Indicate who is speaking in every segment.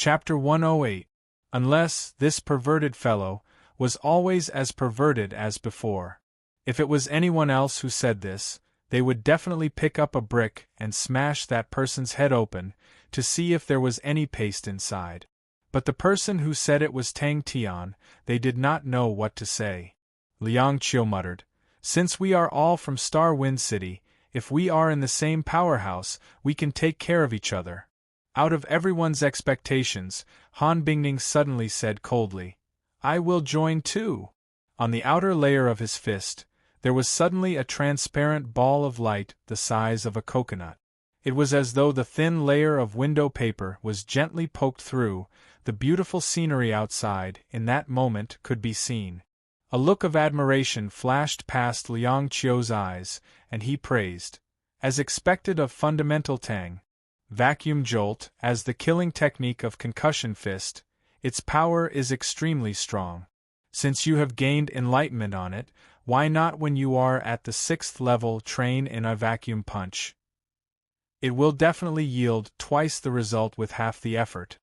Speaker 1: Chapter 108. Unless this perverted fellow was always as perverted as before. If it was anyone else who said this, they would definitely pick up a brick and smash that person's head open to see if there was any paste inside. But the person who said it was Tang Tian. They did not know what to say. Liang Qiu muttered, "Since we are all from Star Wind City, if we are in the same powerhouse, we can take care of each other." Out of everyone's expectations, Han Bingning suddenly said coldly, "I will join too." On the outer layer of his fist, there was suddenly a transparent ball of light the size of a coconut. It was as though the thin layer of window paper was gently poked through. The beautiful scenery outside, in that moment, could be seen. A look of admiration flashed past Liang Qiu's eyes, and he praised, as expected of Fundamental Tang, Vacuum Jolt as the killing technique of Concussion Fist. Its power is extremely strong. Since you have gained enlightenment on it, why not when you are at the 6th level train in a vacuum punch? It will definitely yield twice the result with half the effort.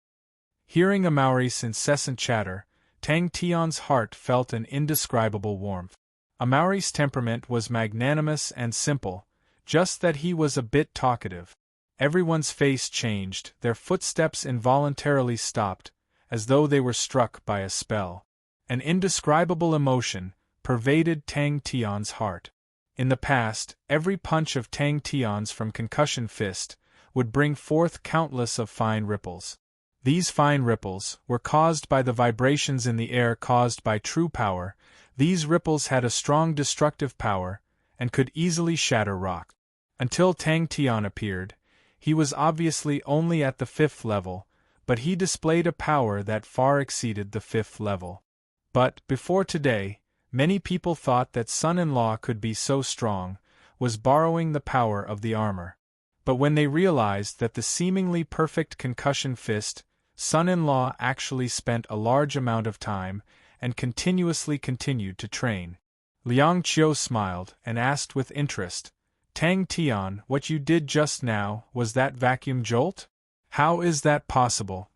Speaker 1: Hearing Amauri's incessant chatter, Tang Tian's heart felt an indescribable warmth. Amauri's temperament was magnanimous and simple, just that he was a bit talkative. Everyone's face changed, their footsteps involuntarily stopped, as though they were struck by a spell. An indescribable emotion pervaded Tang Tian's heart. In the past, every punch of Tang Tian's from Concussion Fist would bring forth countless of fine ripples. These fine ripples were caused by the vibrations in the air caused by true power. These ripples had a strong destructive power, and could easily shatter rock. Until Tang Tian appeared, he was obviously only at the 5th level, but he displayed a power that far exceeded the 5th level. But, before today, many people thought that son-in-law could be so strong, was borrowing the power of the armor. But when they realized that the seemingly perfect Concussion Fist, son-in-law actually spent a large amount of time, and continuously continued to train. Liang Qiu smiled, and asked with interest, "Tang Tian, what you did just now, was that vacuum jolt? How is that possible?"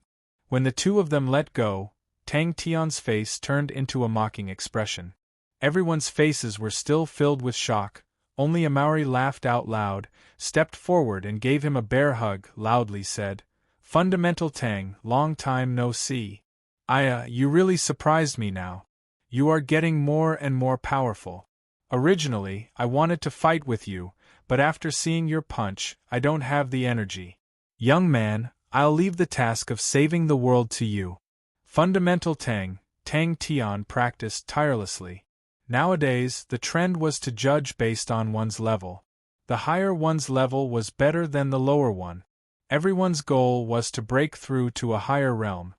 Speaker 1: When the two of them let go, Tang Tian's face turned into a mocking expression. Everyone's faces were still filled with shock. Only Amauri laughed out loud, stepped forward and gave him a bear hug, loudly said, "Fundamental Tang, long time no see. You really surprised me now. You are getting more and more powerful. Originally, I wanted to fight with you, but after seeing your punch, I don't have the energy. Young man, I'll leave the task of saving the world to you." Fundamental Tang Tian practiced tirelessly. Nowadays, the trend was to judge based on one's level. The higher one's level was better than the lower one. Everyone's goal was to break through to a higher realm.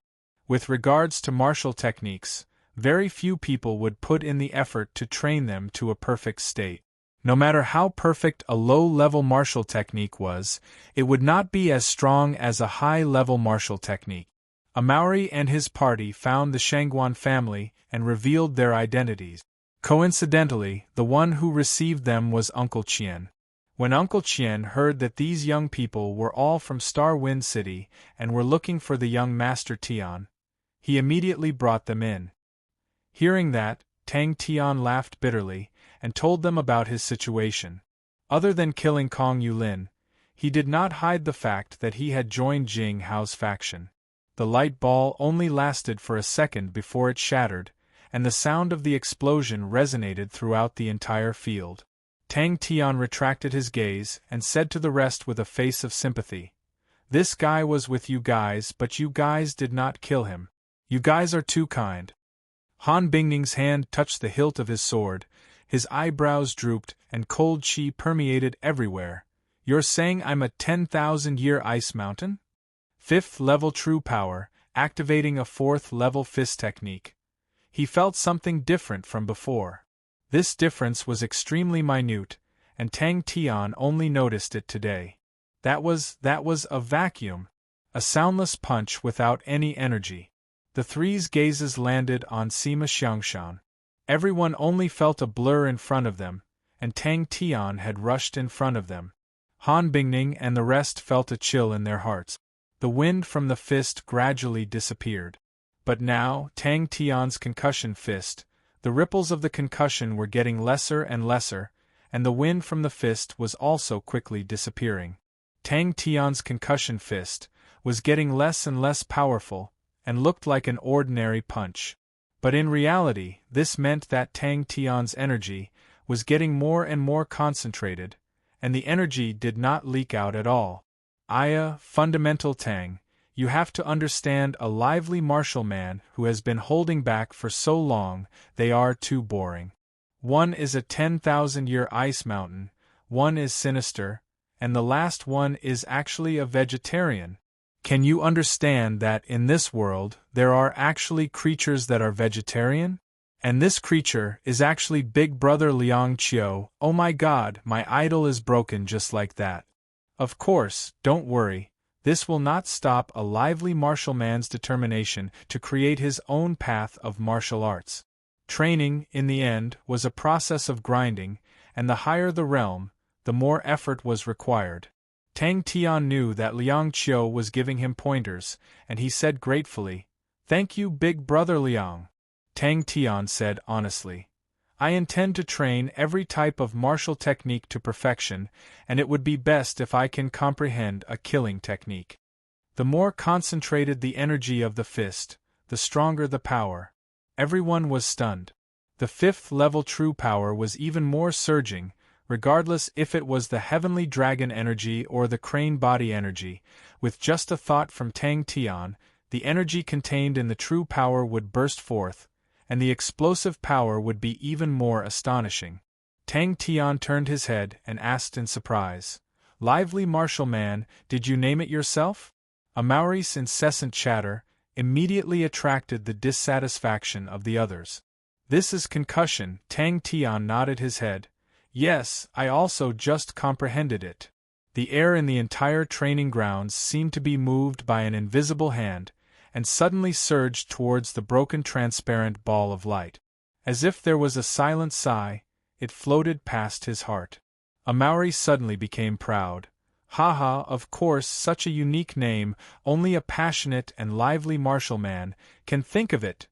Speaker 1: With regards to martial techniques, very few people would put in the effort to train them to a perfect state. No matter how perfect a low-level martial technique was, it would not be as strong as a high-level martial technique. Amauri and his party found the Shangguan family and revealed their identities. Coincidentally, the one who received them was Uncle Qian. When Uncle Qian heard that these young people were all from Star Wind City and were looking for the young Master Tian, he immediately brought them in. Hearing that, Tang Tian laughed bitterly and told them about his situation. Other than killing Kong Yulin, he did not hide the fact that he had joined Jing Hao's faction. The light ball only lasted for a second before it shattered, and the sound of the explosion resonated throughout the entire field. Tang Tian retracted his gaze and said to the rest with a face of sympathy, "This guy was with you guys, but you guys did not kill him. You guys are too kind." Han Bingning's hand touched the hilt of his sword, his eyebrows drooped, and cold qi permeated everywhere. "You're saying I'm a 10,000-year ice mountain? 5th level true power, activating a 4th level fist technique." He felt something different from before. This difference was extremely minute, and Tang Tian only noticed it today. That was a vacuum. A soundless punch without any energy. The three's gazes landed on Sima Xiangshan. Everyone only felt a blur in front of them, and Tang Tian had rushed in front of them. Han Bingning and the rest felt a chill in their hearts. The wind from the fist gradually disappeared. But now, Tang Tian's concussion fist, the ripples of the concussion were getting lesser and lesser, and the wind from the fist was also quickly disappearing. Tang Tian's concussion fist was getting less and less powerful, and looked like an ordinary punch. But in reality, this meant that Tang Tian's energy was getting more and more concentrated, and the energy did not leak out at all. Fundamental Tang, you have to understand a lively martial man who has been holding back for so long, they are too boring. One is a 10,000-year ice mountain, one is sinister, and the last one is actually a vegetarian. Can you understand that in this world there are actually creatures that are vegetarian? And this creature is actually Big Brother Liang Qiu. Oh my god, my idol is broken just like that. Of course, don't worry, this will not stop a lively martial man's determination to create his own path of martial arts. Training, in the end, was a process of grinding, and the higher the realm, the more effort was required. Tang Tian knew that Liang Qiu was giving him pointers, and he said gratefully, "Thank you, Big Brother Liang." Tang Tian said honestly, "I intend to train every type of martial technique to perfection, and it would be best if I can comprehend a killing technique." The more concentrated the energy of the fist, the stronger the power. Everyone was stunned. The fifth-level true power was even more surging, regardless if it was the heavenly dragon energy or the crane body energy. With just a thought from Tang Tian, the energy contained in the true power would burst forth, and the explosive power would be even more astonishing. Tang Tian turned his head and asked in surprise, "Lively martial man, did you name it yourself?" Amaury's incessant chatter immediately attracted the dissatisfaction of the others. "This is concussion." Tang Tian nodded his head. "Yes, I also just comprehended it." The air in the entire training grounds seemed to be moved by an invisible hand, and suddenly surged towards the broken transparent ball of light. As if there was a silent sigh, it floated past his heart. Amaury suddenly became proud. Haha, of course, such a unique name, only a passionate and lively martial man can think of it.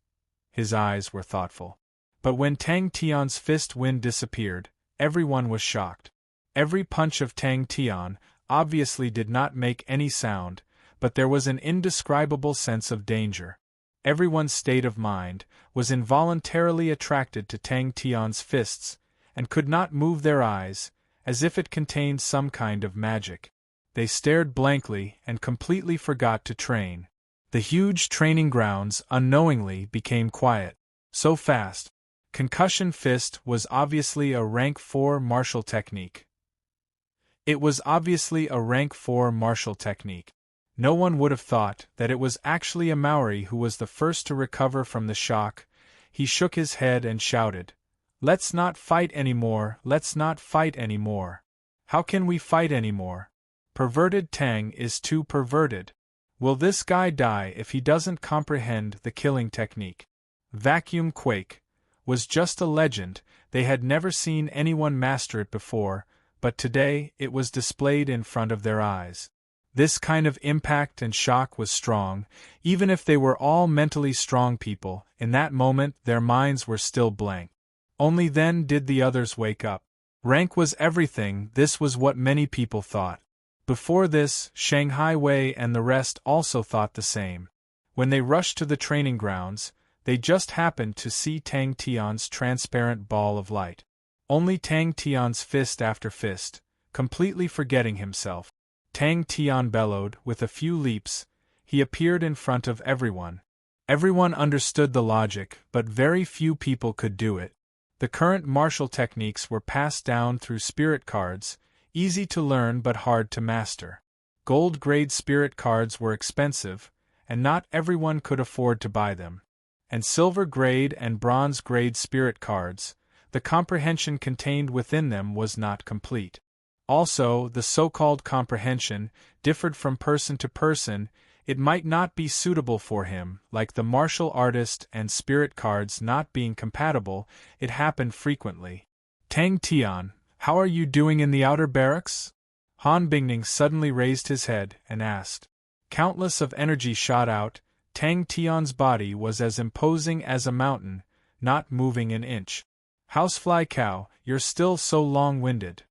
Speaker 1: His eyes were thoughtful. But when Tang Tian's fist wind disappeared, everyone was shocked. Every punch of Tang Tian obviously did not make any sound, but there was an indescribable sense of danger. Everyone's state of mind was involuntarily attracted to Tang Tian's fists, and could not move their eyes, as if it contained some kind of magic. They stared blankly and completely forgot to train. The huge training grounds unknowingly became quiet. So fast. Concussion fist was obviously a rank 4 martial technique. It was obviously a rank 4 martial technique. No one would have thought that it was actually Amaury who was the first to recover from the shock. He shook his head and shouted, "Let's not fight anymore, let's not fight anymore. How can we fight anymore? Perverted Tang is too perverted. Will this guy die if he doesn't comprehend the killing technique?" Vacuum quake was just a legend. They had never seen anyone master it before, but today it was displayed in front of their eyes. This kind of impact and shock was strong. Even if they were all mentally strong people, in that moment their minds were still blank. Only then did the others wake up. Rank was everything, this was what many people thought. Before this, Shanghai Wei and the rest also thought the same. When they rushed to the training grounds, they just happened to see Tang Tian's transparent ball of light. Only Tang Tian's fist after fist, completely forgetting himself. Tang Tian bellowed. With a few leaps, he appeared in front of everyone. Everyone understood the logic, but very few people could do it. The current martial techniques were passed down through spirit cards, easy to learn but hard to master. Gold-grade spirit cards were expensive, and not everyone could afford to buy them. And silver-grade and bronze-grade spirit cards, the comprehension contained within them was not complete. Also, the so-called comprehension differed from person to person. It might not be suitable for him, like the martial artist and spirit cards not being compatible. It happened frequently. "Tang Tian, how are you doing in the outer barracks?" Han Bingning suddenly raised his head and asked. Countless of energy shot out. Tang Tian's body was as imposing as a mountain, not moving an inch. Housefly cow, you're still so long-winded.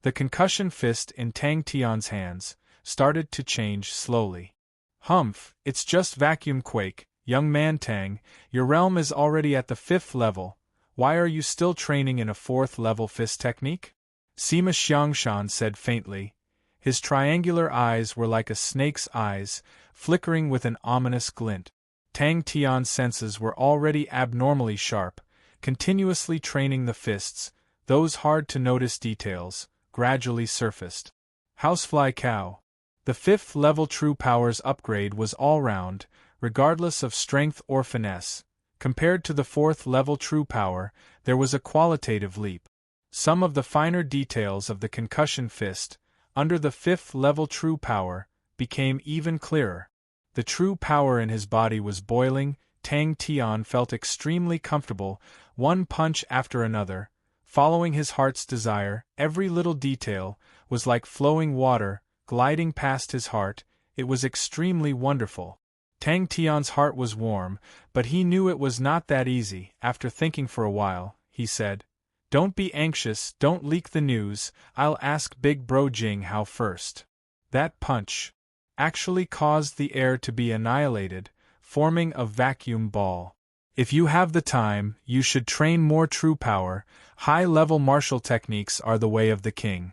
Speaker 1: The concussion fist in Tang Tian's hands started to change slowly. Humph, it's just vacuum quake, young man Tang, your realm is already at the 5th level, why are you still training in a 4th level fist technique? Sima Xiangshan said faintly. His triangular eyes were like a snake's eyes, flickering with an ominous glint. Tang Tian's senses were already abnormally sharp, continuously training the fists. Those hard-to-notice details gradually surfaced. Housefly cow. The 5th level True Powers upgrade was all-round, regardless of strength or finesse. Compared to the 4th level True Power, there was a qualitative leap. Some of the finer details of the concussion fist, under the 5th level True Power, became even clearer. The true power in his body was boiling. Tang Tian felt extremely comfortable, one punch after another, following his heart's desire. Every little detail was like flowing water, gliding past his heart. It was extremely wonderful. Tang Tian's heart was warm, but he knew it was not that easy. After thinking for a while, he said, "Don't be anxious, don't leak the news, I'll ask Big Bro Jing how first." That punch actually caused the air to be annihilated, forming a vacuum ball. If you have the time, you should train more true power. High-level martial techniques are the way of the king.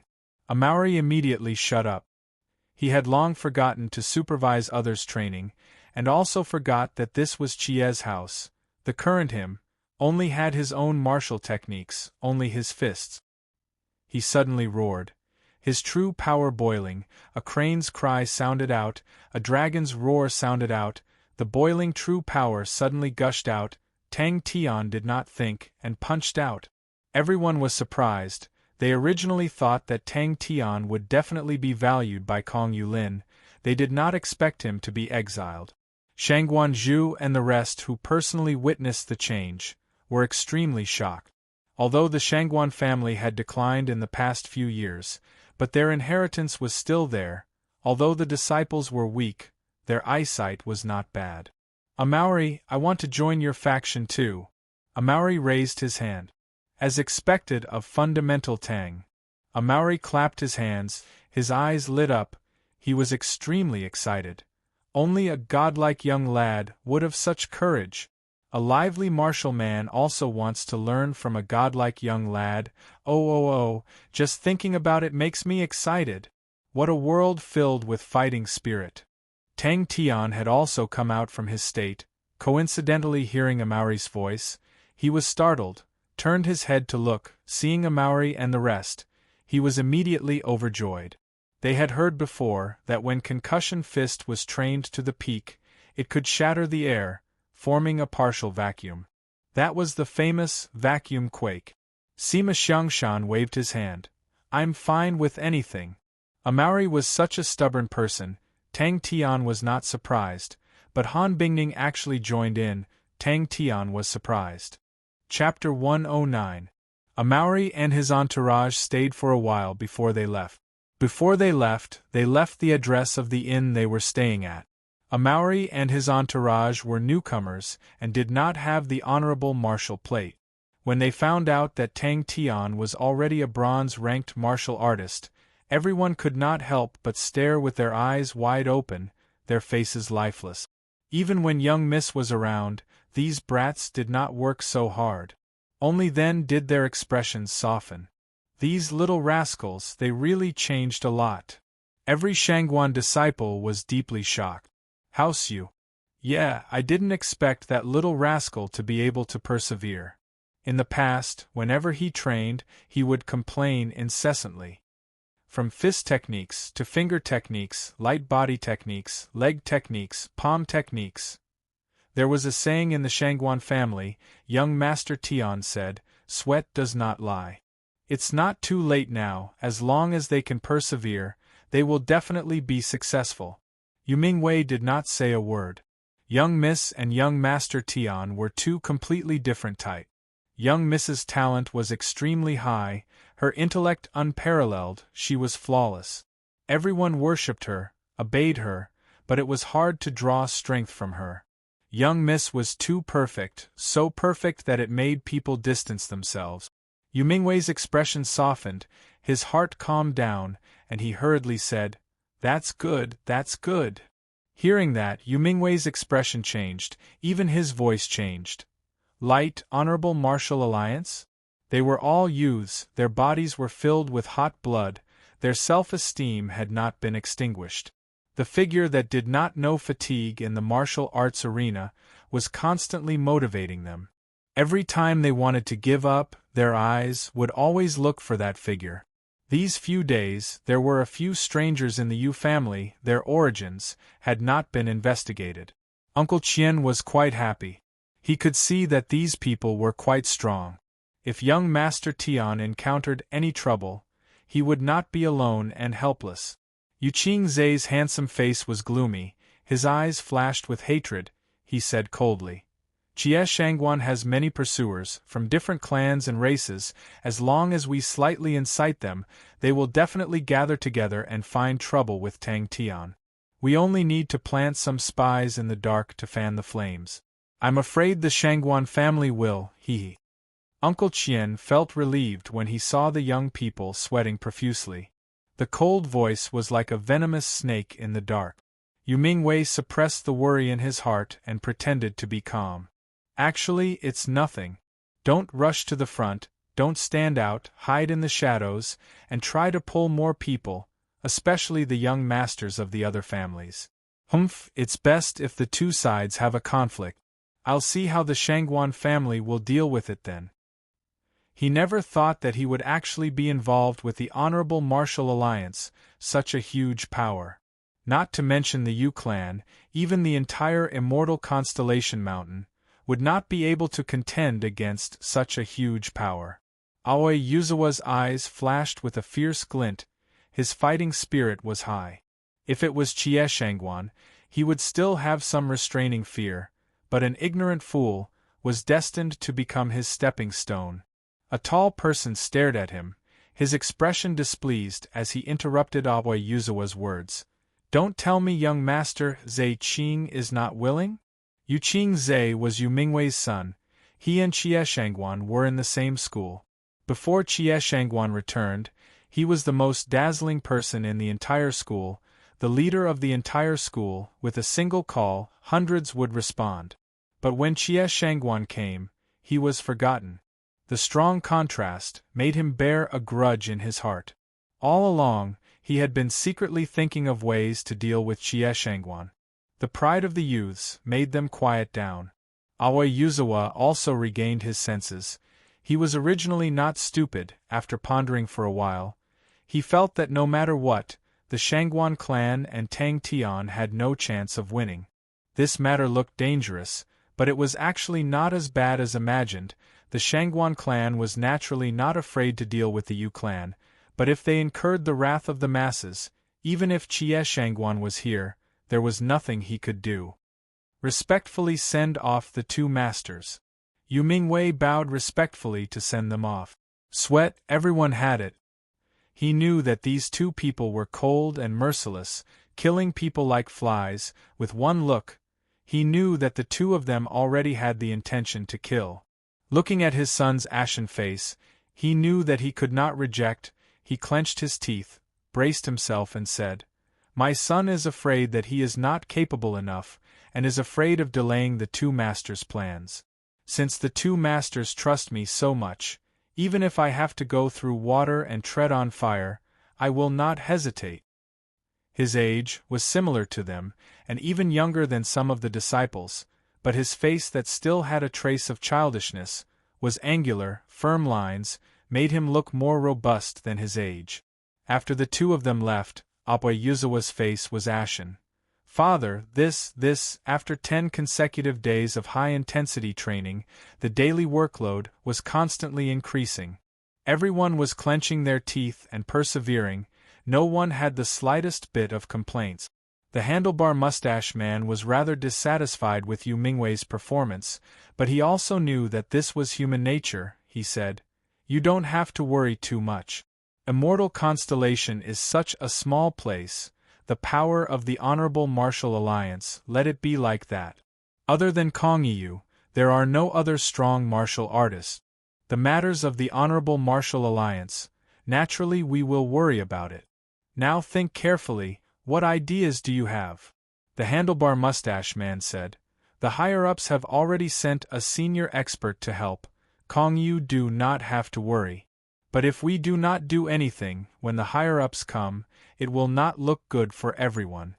Speaker 1: Amauri immediately shut up. He had long forgotten to supervise others' training, and also forgot that this was Chie's house. The current him only had his own martial techniques, only his fists. He suddenly roared. His true power boiling, a crane's cry sounded out, a dragon's roar sounded out, the boiling true power suddenly gushed out. Tang Tian did not think, and punched out. Everyone was surprised. They originally thought that Tang Tian would definitely be valued by Kong Yulin. They did not expect him to be exiled. Shangguan Zhu and the rest who personally witnessed the change were extremely shocked. Although the Shangguan family had declined in the past few years, but their inheritance was still there. Although the disciples were weak, their eyesight was not bad. Amauri, I want to join your faction too. Amauri raised his hand. As expected of fundamental Tang. Amauri clapped his hands, his eyes lit up, he was extremely excited. Only a godlike young lad would have such courage. A lively martial man also wants to learn from a godlike young lad. Oh, just thinking about it makes me excited. What a world filled with fighting spirit. Tang Tian had also come out from his state, coincidentally hearing Amauri's voice. He was startled, turned his head to look, seeing Amauri and the rest. He was immediately overjoyed. They had heard before that when concussion fist was trained to the peak, it could shatter the air, forming a partial vacuum. That was the famous vacuum quake. Sima Xiangshan waved his hand. I'm fine with anything. Amauri was such a stubborn person. Tang Tian was not surprised, but Han Bingning actually joined in. Tang Tian was surprised. Chapter 109. Amauri and his entourage stayed for a while before they left. Before they left the address of the inn they were staying at. Amauri and his entourage were newcomers and did not have the honorable martial plate. When they found out that Tang Tian was already a bronze-ranked martial artist, everyone could not help but stare with their eyes wide open, their faces lifeless. Even when young Miss was around, these brats did not work so hard. Only then did their expressions soften. These little rascals, they really changed a lot. Every Shangguan disciple was deeply shocked. House you? Yeah, I didn't expect that little rascal to be able to persevere. In the past, whenever he trained, he would complain incessantly. From fist techniques to finger techniques, light body techniques, leg techniques, palm techniques. There was a saying in the Shangguan family, young Master Tian said, sweat does not lie. It's not too late now, as long as they can persevere, they will definitely be successful. Yu Mingwei did not say a word. Young Miss and young Master Tian were two completely different types. Young Miss's talent was extremely high, her intellect unparalleled, she was flawless. Everyone worshipped her, obeyed her, but it was hard to draw strength from her. Young Miss was too perfect, so perfect that it made people distance themselves. Yu Mingwei's expression softened, his heart calmed down, and he hurriedly said, "That's good, that's good." Hearing that, Yu Mingwei's expression changed, even his voice changed. Light, honorable martial alliance? They were all youths, their bodies were filled with hot blood, their self-esteem had not been extinguished. The figure that did not know fatigue in the martial arts arena was constantly motivating them. Every time they wanted to give up, their eyes would always look for that figure. These few days, there were a few strangers in the Yu family, their origins had not been investigated. Uncle Qian was quite happy. He could see that these people were quite strong. If young Master Tian encountered any trouble, he would not be alone and helpless. Yu Qingzai's handsome face was gloomy, his eyes flashed with hatred. He said coldly, "Jie Shangguan has many pursuers, from different clans and races. As long as we slightly incite them, they will definitely gather together and find trouble with Tang Tian. We only need to plant some spies in the dark to fan the flames. I'm afraid the Shangguan family will, he." Uncle Qian felt relieved when he saw the young people sweating profusely. The cold voice was like a venomous snake in the dark. Yu Mingwei suppressed the worry in his heart and pretended to be calm. "Actually, it's nothing. Don't rush to the front, don't stand out, hide in the shadows, and try to pull more people, especially the young masters of the other families. It's best if the two sides have a conflict. I'll see how the Shangguan family will deal with it then." He never thought that he would actually be involved with the Honorable Martial Alliance, such a huge power. Not to mention the Yu clan, even the entire immortal Constellation Mountain, would not be able to contend against such a huge power. Aoi Yuzawa's eyes flashed with a fierce glint, his fighting spirit was high. If it was Jie Shangguan, he would still have some restraining fear, but an ignorant fool was destined to become his stepping stone. A tall person stared at him, his expression displeased as he interrupted Aoi Yuzawa's words. "Don't tell me young Master Zai Qing is not willing?" Yu Qingzai was Yu Mingwei's son. He and Jie Shangguan were in the same school. Before Jie Shangguan returned, he was the most dazzling person in the entire school, the leader of the entire school. With a single call, hundreds would respond. But when Jie Shangguan came, he was forgotten. The strong contrast made him bear a grudge in his heart. All along, he had been secretly thinking of ways to deal with Jie Shangguan. The pride of the youths made them quiet down. Aoi Yuzawa also regained his senses. He was originally not stupid. After pondering for a while, he felt that no matter what, the Shangguan clan and Tang Tian had no chance of winning. This matter looked dangerous, but it was actually not as bad as imagined. The Shangguan clan was naturally not afraid to deal with the Yu clan, but if they incurred the wrath of the masses, even if Jie Shangguan was here, there was nothing he could do. "Respectfully send off the two masters." Yu Mingwei bowed respectfully to send them off. Sweat, everyone had it. He knew that these two people were cold and merciless, killing people like flies, with one look. He knew that the two of them already had the intention to kill. Looking at his son's ashen face, he knew that he could not reject. He clenched his teeth, braced himself and said, "My son is afraid that he is not capable enough, and is afraid of delaying the two masters' plans. Since the two masters trust me so much, even if I have to go through water and tread on fire, I will not hesitate." His age was similar to them, and even younger than some of the disciples, but his face that still had a trace of childishness, was angular, firm lines, made him look more robust than his age. After the two of them left, Aoi Yuzawa's face was ashen. "Father, after 10 consecutive days of high-intensity training, the daily workload was constantly increasing. Everyone was clenching their teeth and persevering, no one had the slightest bit of complaints." The handlebar mustache man was rather dissatisfied with Yu Mingwei's performance, but he also knew that this was human nature. He said, "You don't have to worry too much. Immortal Constellation is such a small place, the power of the Honorable Martial Alliance, let it be like that. Other than Kong Yu, there are no other strong martial artists. The matters of the Honorable Martial Alliance, naturally we will worry about it. Now think carefully, what ideas do you have? The handlebar mustache man said. The higher-ups have already sent a senior expert to help. Kong Yu do not have to worry. But if we do not do anything, when the higher-ups come, it will not look good for everyone.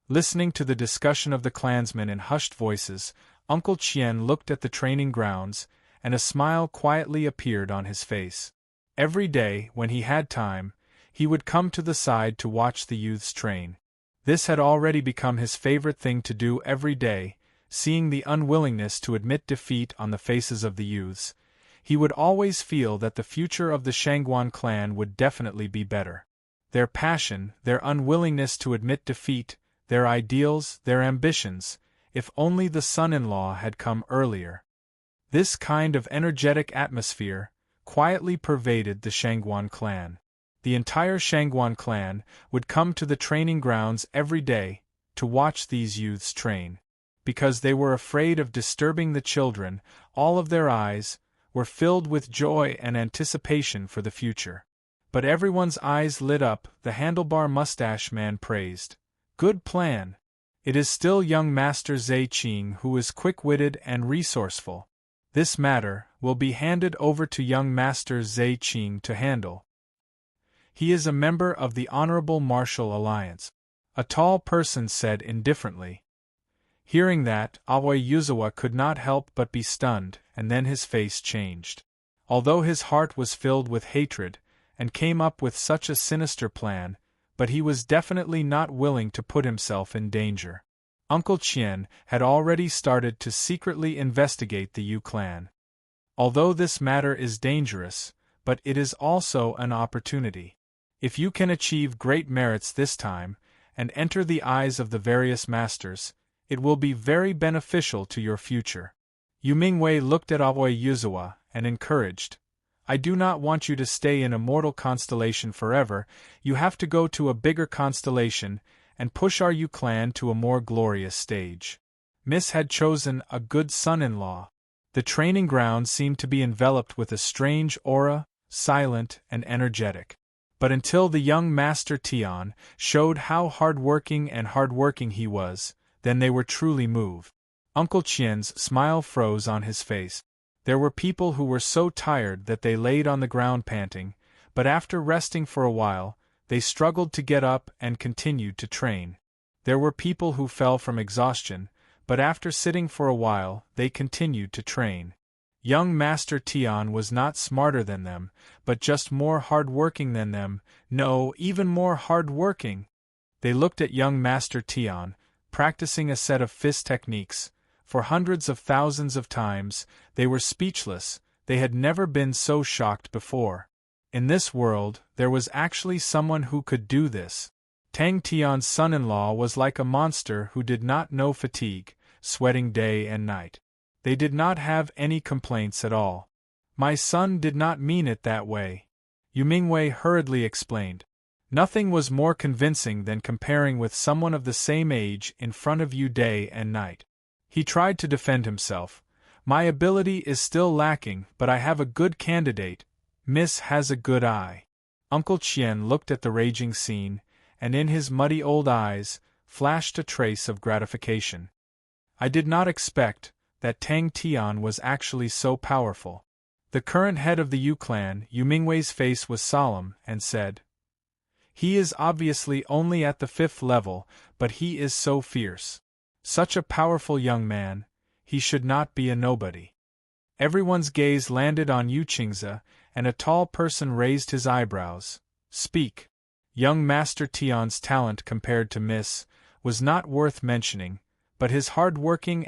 Speaker 1: Listening to the discussion of the clansmen in hushed voices, Uncle Chien looked at the training grounds, and a smile quietly appeared on his face. Every day, when he had time, he would come to the side to watch the youths train. This had already become his favorite thing to do every day, seeing the unwillingness to admit defeat on the faces of the youths. He would always feel that the future of the Shangguan clan would definitely be better. Their passion, their unwillingness to admit defeat, their ideals, their ambitions, if only the son-in-law had come earlier. This kind of energetic atmosphere quietly pervaded the Shangguan clan. The entire Shangguan clan would come to the training grounds every day to watch these youths train. Because they were afraid of disturbing the children, all of their eyes were filled with joy and anticipation for the future. But everyone's eyes lit up, the handlebar mustache man praised. Good plan. It is still young Master Zai Qing who is quick-witted and resourceful. This matter will be handed over to young Master Zai Qing to handle. He is a member of the Honorable Martial Alliance. A tall person said indifferently. Hearing that, Aoi Yuzawa could not help but be stunned, and then his face changed. Although his heart was filled with hatred, and came up with such a sinister plan, but he was definitely not willing to put himself in danger. Uncle Chien had already started to secretly investigate the Yu clan. Although this matter is dangerous, but it is also an opportunity. If you can achieve great merits this time, and enter the eyes of the various masters, it will be very beneficial to your future. Yu Mingwei looked at Aoi Yuzawa and encouraged. I do not want you to stay in a mortal constellation forever, you have to go to a bigger constellation, and push our Yu clan to a more glorious stage. Miss had chosen a good son-in-law. The training ground seemed to be enveloped with a strange aura, silent and energetic. But until the young Master Tian showed how hardworking he was, then they were truly moved. Uncle Qian's smile froze on his face. There were people who were so tired that they laid on the ground panting, but after resting for a while, they struggled to get up and continued to train. There were people who fell from exhaustion, but after sitting for a while, they continued to train. Young Master Tian was not smarter than them, but just more hard-working than them, no, even more hard-working. They looked at young Master Tian, practicing a set of fist techniques. For hundreds of thousands of times, they were speechless, they had never been so shocked before. In this world, there was actually someone who could do this. Tang Tian's son-in-law was like a monster who did not know fatigue, sweating day and night. They did not have any complaints at all. My son did not mean it that way. Yu Mingwei hurriedly explained. Nothing was more convincing than comparing with someone of the same age in front of you day and night. He tried to defend himself. My ability is still lacking, but I have a good candidate. Miss has a good eye. Uncle Chien looked at the raging scene, and in his muddy old eyes flashed a trace of gratification. I did not expect that Tang Tian was actually so powerful. The current head of the Yu clan, Yu Mingwei's face was solemn, and said, He is obviously only at the 5th level, but he is so fierce. Such a powerful young man, he should not be a nobody. Everyone's gaze landed on Yu Qingze, and a tall person raised his eyebrows. Speak. Young Master Tian's talent compared to Miss was not worth mentioning, but his hard-working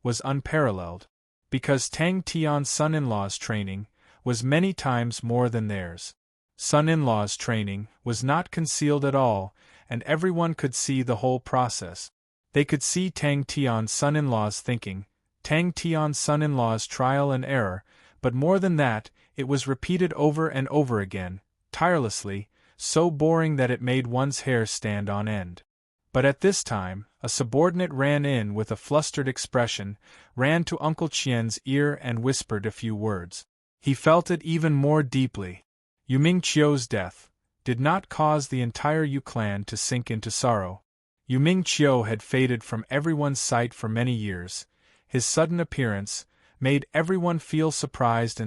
Speaker 1: was unparalleled, because Tang Tian's son-in-law's training was many times more than theirs. Son-in-law's training was not concealed at all, and everyone could see the whole process. They could see Tang Tian's son-in-law's thinking, Tang Tian's son-in-law's trial and error, but more than that, it was repeated over and over again, tirelessly, so boring that it made one's hair stand on end. But at this time, a subordinate ran in with a flustered expression, ran to Uncle Qian's ear and whispered a few words. He felt it even more deeply. Yu Mingqiu's death did not cause the entire Yu clan to sink into sorrow. Yu Mingqiu had faded from everyone's sight for many years. His sudden appearance made everyone feel surprised,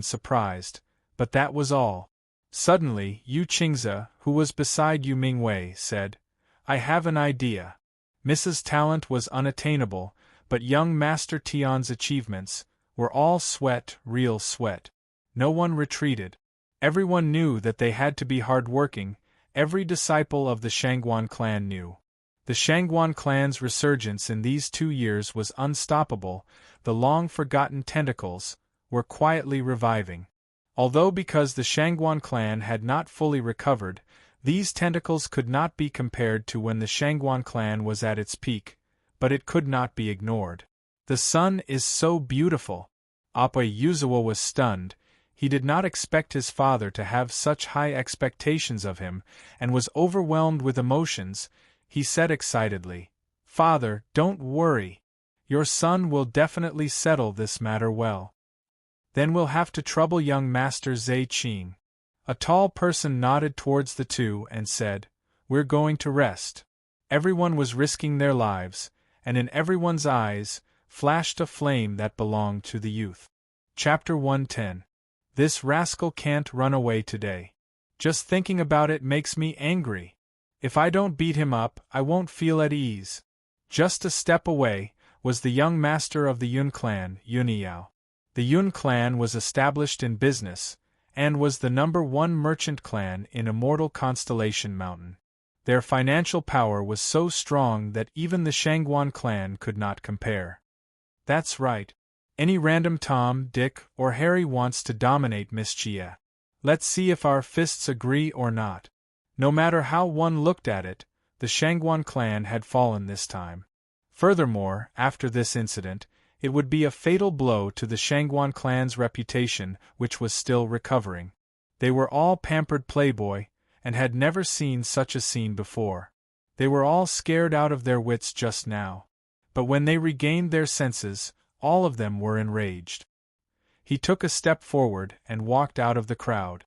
Speaker 1: but that was all. Suddenly, Yu Qingze, who was beside Yu Mingwei, said, "I have an idea." Mrs. Talent was unattainable, but young Master Tian's achievements were all sweat, real sweat. No one retreated. Everyone knew that they had to be hard-working. Every disciple of the Shangguan clan knew. The Shangguan clan's resurgence in these 2 years was unstoppable. The long-forgotten tentacles were quietly reviving. Although because the Shangguan clan had not fully recovered, these tentacles could not be compared to when the Shangguan clan was at its peak, but it could not be ignored. "The sun is so beautiful." Apa Yuzawa was stunned. He did not expect his father to have such high expectations of him, and was overwhelmed with emotions. He said excitedly, "Father, don't worry. Your son will definitely settle this matter well. Then we'll have to trouble young Master Zai Qing." A tall person nodded towards the two and said, "We're going to rest." Everyone was risking their lives, and in everyone's eyes flashed a flame that belonged to the youth. Chapter 110. This rascal can't run away today. Just thinking about it makes me angry. If I don't beat him up, I won't feel at ease. Just a step away was the young master of the Yun clan, Yuniyao. The Yun clan was established in business, and was the #1 merchant clan in Immortal Constellation Mountain. Their financial power was so strong that even the Shangguan clan could not compare. That's right. Any random Tom, Dick, or Harry wants to dominate Miss Chia. Let's see if our fists agree or not. No matter how one looked at it, the Shangguan clan had fallen this time. Furthermore, after this incident, it would be a fatal blow to the Shangguan clan's reputation, which was still recovering. They were all pampered playboy, and had never seen such a scene before. They were all scared out of their wits just now. But when they regained their senses, all of them were enraged. He took a step forward and walked out of the crowd.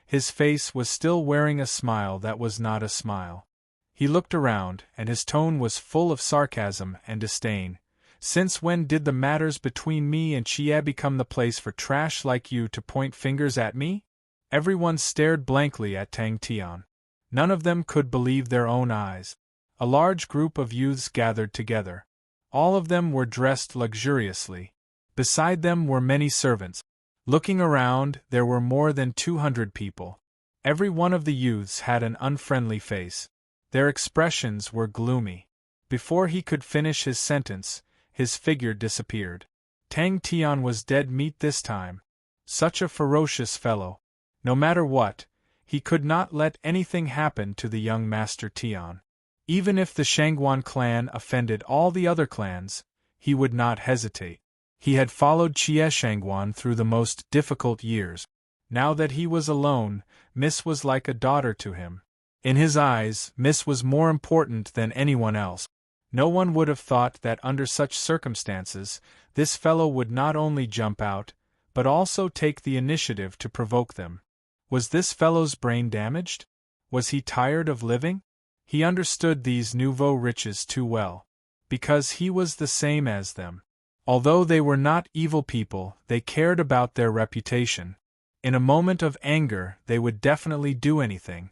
Speaker 1: His face was still wearing a smile that was not a smile. He looked around, and his tone was full of sarcasm and disdain. "Since when did the matters between me and Chia become the place for trash like you to point fingers at me?" Everyone stared blankly at Tang Tian. None of them could believe their own eyes. A large group of youths gathered together. All of them were dressed luxuriously. Beside them were many servants. Looking around, there were more than 200 people. Every one of the youths had an unfriendly face. Their expressions were gloomy. Before he could finish his sentence, his figure disappeared. Tang Tian was dead meat this time. Such a ferocious fellow. No matter what, he could not let anything happen to the young Master Tian. Even if the Shangguan clan offended all the other clans, he would not hesitate. He had followed Chia Shangguan through the most difficult years. Now that he was alone, Miss was like a daughter to him. In his eyes, Miss was more important than anyone else. No one would have thought that under such circumstances, this fellow would not only jump out, but also take the initiative to provoke them. Was this fellow's brain damaged? Was he tired of living? He understood these nouveau riches too well. Because he was the same as them. Although they were not evil people, they cared about their reputation. In a moment of anger, they would definitely do anything.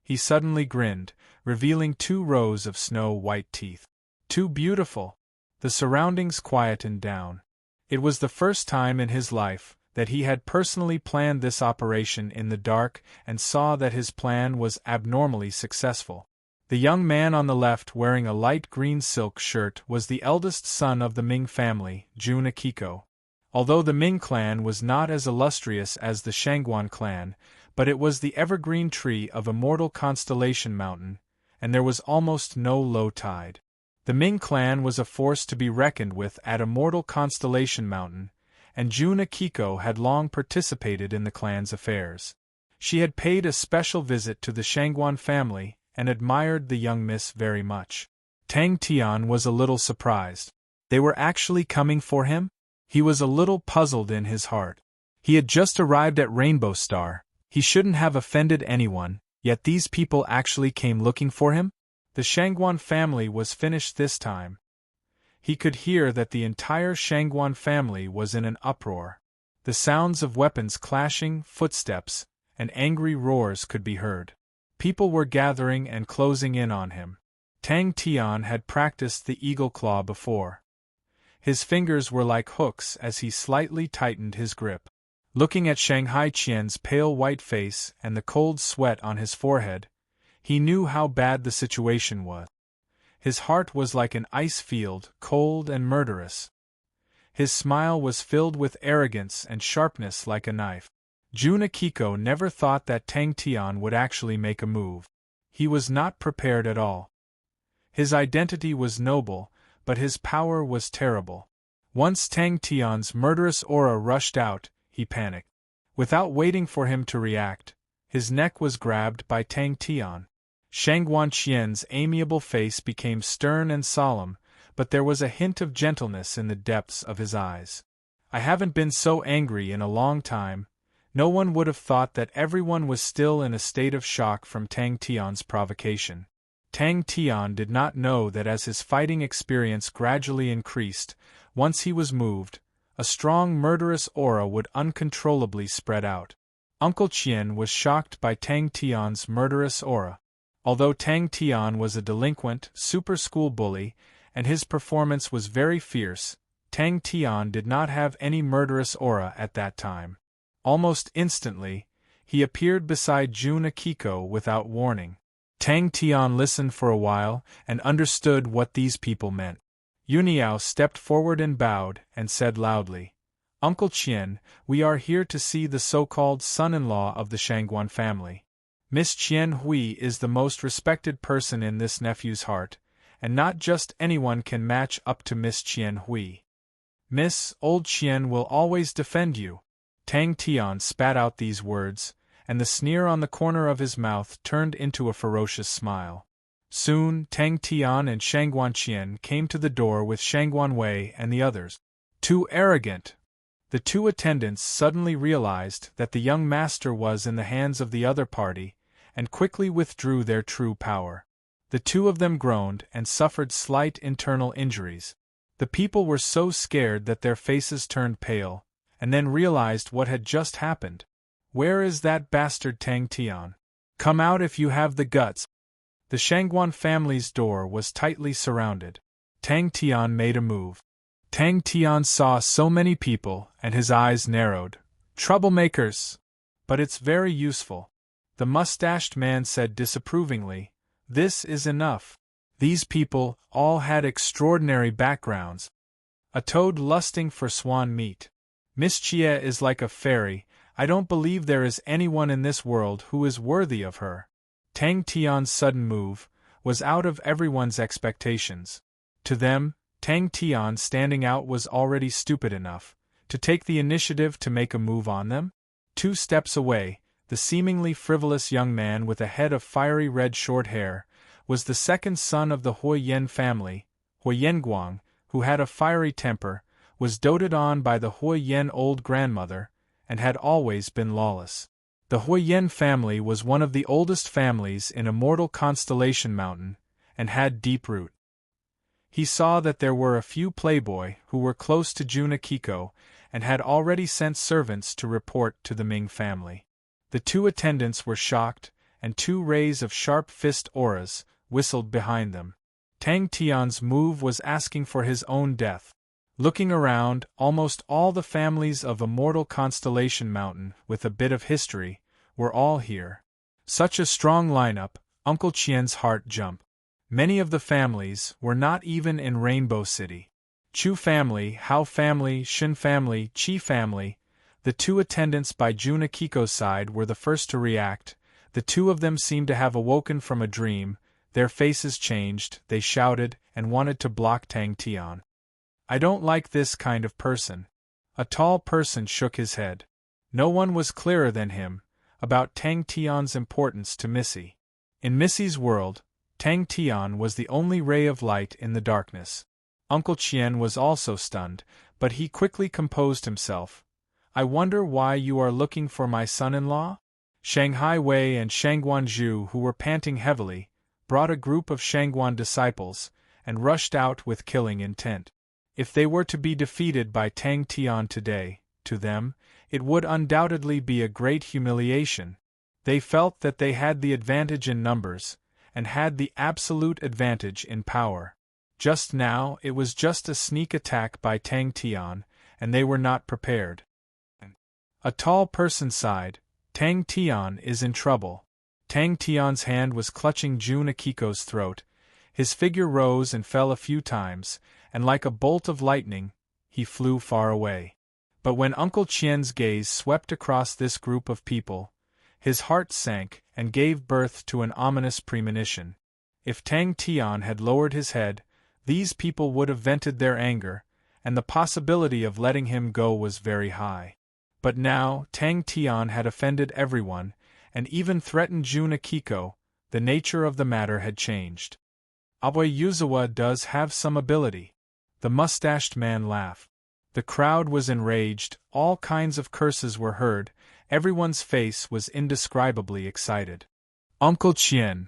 Speaker 1: He suddenly grinned, revealing 2 rows of snow-white teeth. Too beautiful! The surroundings quietened down. It was the first time in his life that he had personally planned this operation in the dark and saw that his plan was abnormally successful. The young man on the left wearing a light green silk shirt was the eldest son of the Ming family, Jun Akiko. Although the Ming clan was not as illustrious as the Shangguan clan, but it was the evergreen tree of Immortal Constellation Mountain, and there was almost no low tide. The Ming clan was a force to be reckoned with at Immortal Constellation Mountain, and Jun Akiko had long participated in the clan's affairs. She had paid a special visit to the Shangguan family and admired the young miss very much. Tang Tian was a little surprised. They were actually coming for him? He was a little puzzled in his heart. He had just arrived at Rainbow Star. He shouldn't have offended anyone, yet these people actually came looking for him? The Shangguan family was finished this time. He could hear that the entire Shangguan family was in an uproar. The sounds of weapons clashing, footsteps, and angry roars could be heard. People were gathering and closing in on him. Tang Tian had practiced the eagle claw before. His fingers were like hooks as he slightly tightened his grip. Looking at Shanghai Qian's pale white face and the cold sweat on his forehead, he knew how bad the situation was. His heart was like an ice field, cold and murderous. His smile was filled with arrogance and sharpness like a knife. Jun Akiko never thought that Tang Tian would actually make a move. He was not prepared at all. His identity was noble, but his power was terrible. Once Tang Tian's murderous aura rushed out, he panicked. Without waiting for him to react, his neck was grabbed by Tang Tian. Shangguan Qian's amiable face became stern and solemn, but there was a hint of gentleness in the depths of his eyes. I haven't been so angry in a long time. No one would have thought that everyone was still in a state of shock from Tang Tian's provocation. Tang Tian did not know that as his fighting experience gradually increased, once he was moved, a strong murderous aura would uncontrollably spread out. Uncle Qian was shocked by Tang Tian's murderous aura. Although Tang Tian was a delinquent, super school bully, and his performance was very fierce, Tang Tian did not have any murderous aura at that time. Almost instantly, he appeared beside Jun Akiko without warning. Tang Tian listened for a while and understood what these people meant. Yuniao stepped forward and bowed and said loudly, "Uncle Qian, we are here to see the so-called son-in-law of the Shangguan family. Miss Qian Hui is the most respected person in this nephew's heart, and not just anyone can match up to Miss Qian Hui. Miss, old Qian will always defend you." Tang Tian spat out these words, and the sneer on the corner of his mouth turned into a ferocious smile. Soon, Tang Tian and Shangguan Qian came to the door with Shangguan Wei and the others. Too arrogant! The two attendants suddenly realized that the young master was in the hands of the other party, and quickly withdrew their true power. The two of them groaned and suffered slight internal injuries. The people were so scared that their faces turned pale, and then realized what had just happened. "Where is that bastard Tang Tian? Come out if you have the guts!" The Shangguan family's door was tightly surrounded. Tang Tian made a move. Tang Tian saw so many people, and his eyes narrowed. "Troublemakers! But it's very useful," the mustached man said disapprovingly. "This is enough. These people all had extraordinary backgrounds. A toad lusting for swan meat. Miss Chia is like a fairy. I don't believe there is anyone in this world who is worthy of her." Tang Tian's sudden move was out of everyone's expectations. To them, Tang Tian standing out was already stupid enough. To take the initiative to make a move on them? 2 steps away, the seemingly frivolous young man with a head of fiery red short hair was the second son of the Huoyen family. Huoyenguang, who had a fiery temper, was doted on by the Huoyen old grandmother, and had always been lawless. The Huoyen family was one of the oldest families in Immortal Constellation Mountain, and had deep root. He saw that there were a few playboy who were close to Jun Akiko, and had already sent servants to report to the Ming family. The 2 attendants were shocked, and 2 rays of sharp fist auras whistled behind them. Tang Tian's move was asking for his own death. Looking around, almost all the families of Immortal Constellation Mountain, with a bit of history, were all here. Such a strong lineup, Uncle Qian's heart jumped. Many of the families were not even in Rainbow City. Chu family, Hao family, Shin family, Qi family. The 2 attendants by Jun Akiko's side were the first to react. The 2 of them seemed to have awoken from a dream. Their faces changed, they shouted, and wanted to block Tang Tian. "I don't like this kind of person." A tall person shook his head. No one was clearer than him. about Tang Tian's importance to Missy. In Missy's world, Tang Tian was the only ray of light in the darkness. Uncle Qian was also stunned, but he quickly composed himself. I wonder why you are looking for my son-in-law? Shanghai Wei and Shangguan Zhu, who were panting heavily, brought a group of Shangguan disciples, and rushed out with killing intent. If they were to be defeated by Tang Tian today, to them, it would undoubtedly be a great humiliation. They felt that they had the advantage in numbers, and had the absolute advantage in power. Just now it was just a sneak attack by Tang Tian, and they were not prepared. A tall person sighed, Tang Tian is in trouble. Tang Tian's hand was clutching Jun Akiko's throat. His figure rose and fell a few times, and like a bolt of lightning, he flew far away. But when Uncle Qian's gaze swept across this group of people, his heart sank and gave birth to an ominous premonition. If Tang Tian had lowered his head, these people would have vented their anger, and the possibility of letting him go was very high. But now Tang Tian had offended everyone, and even threatened Jun Akiko. The nature of the matter had changed. Aoi Yuzawa does have some ability. The mustached man laughed. The crowd was enraged, all kinds of curses were heard, everyone's face was indescribably excited. Uncle Qian,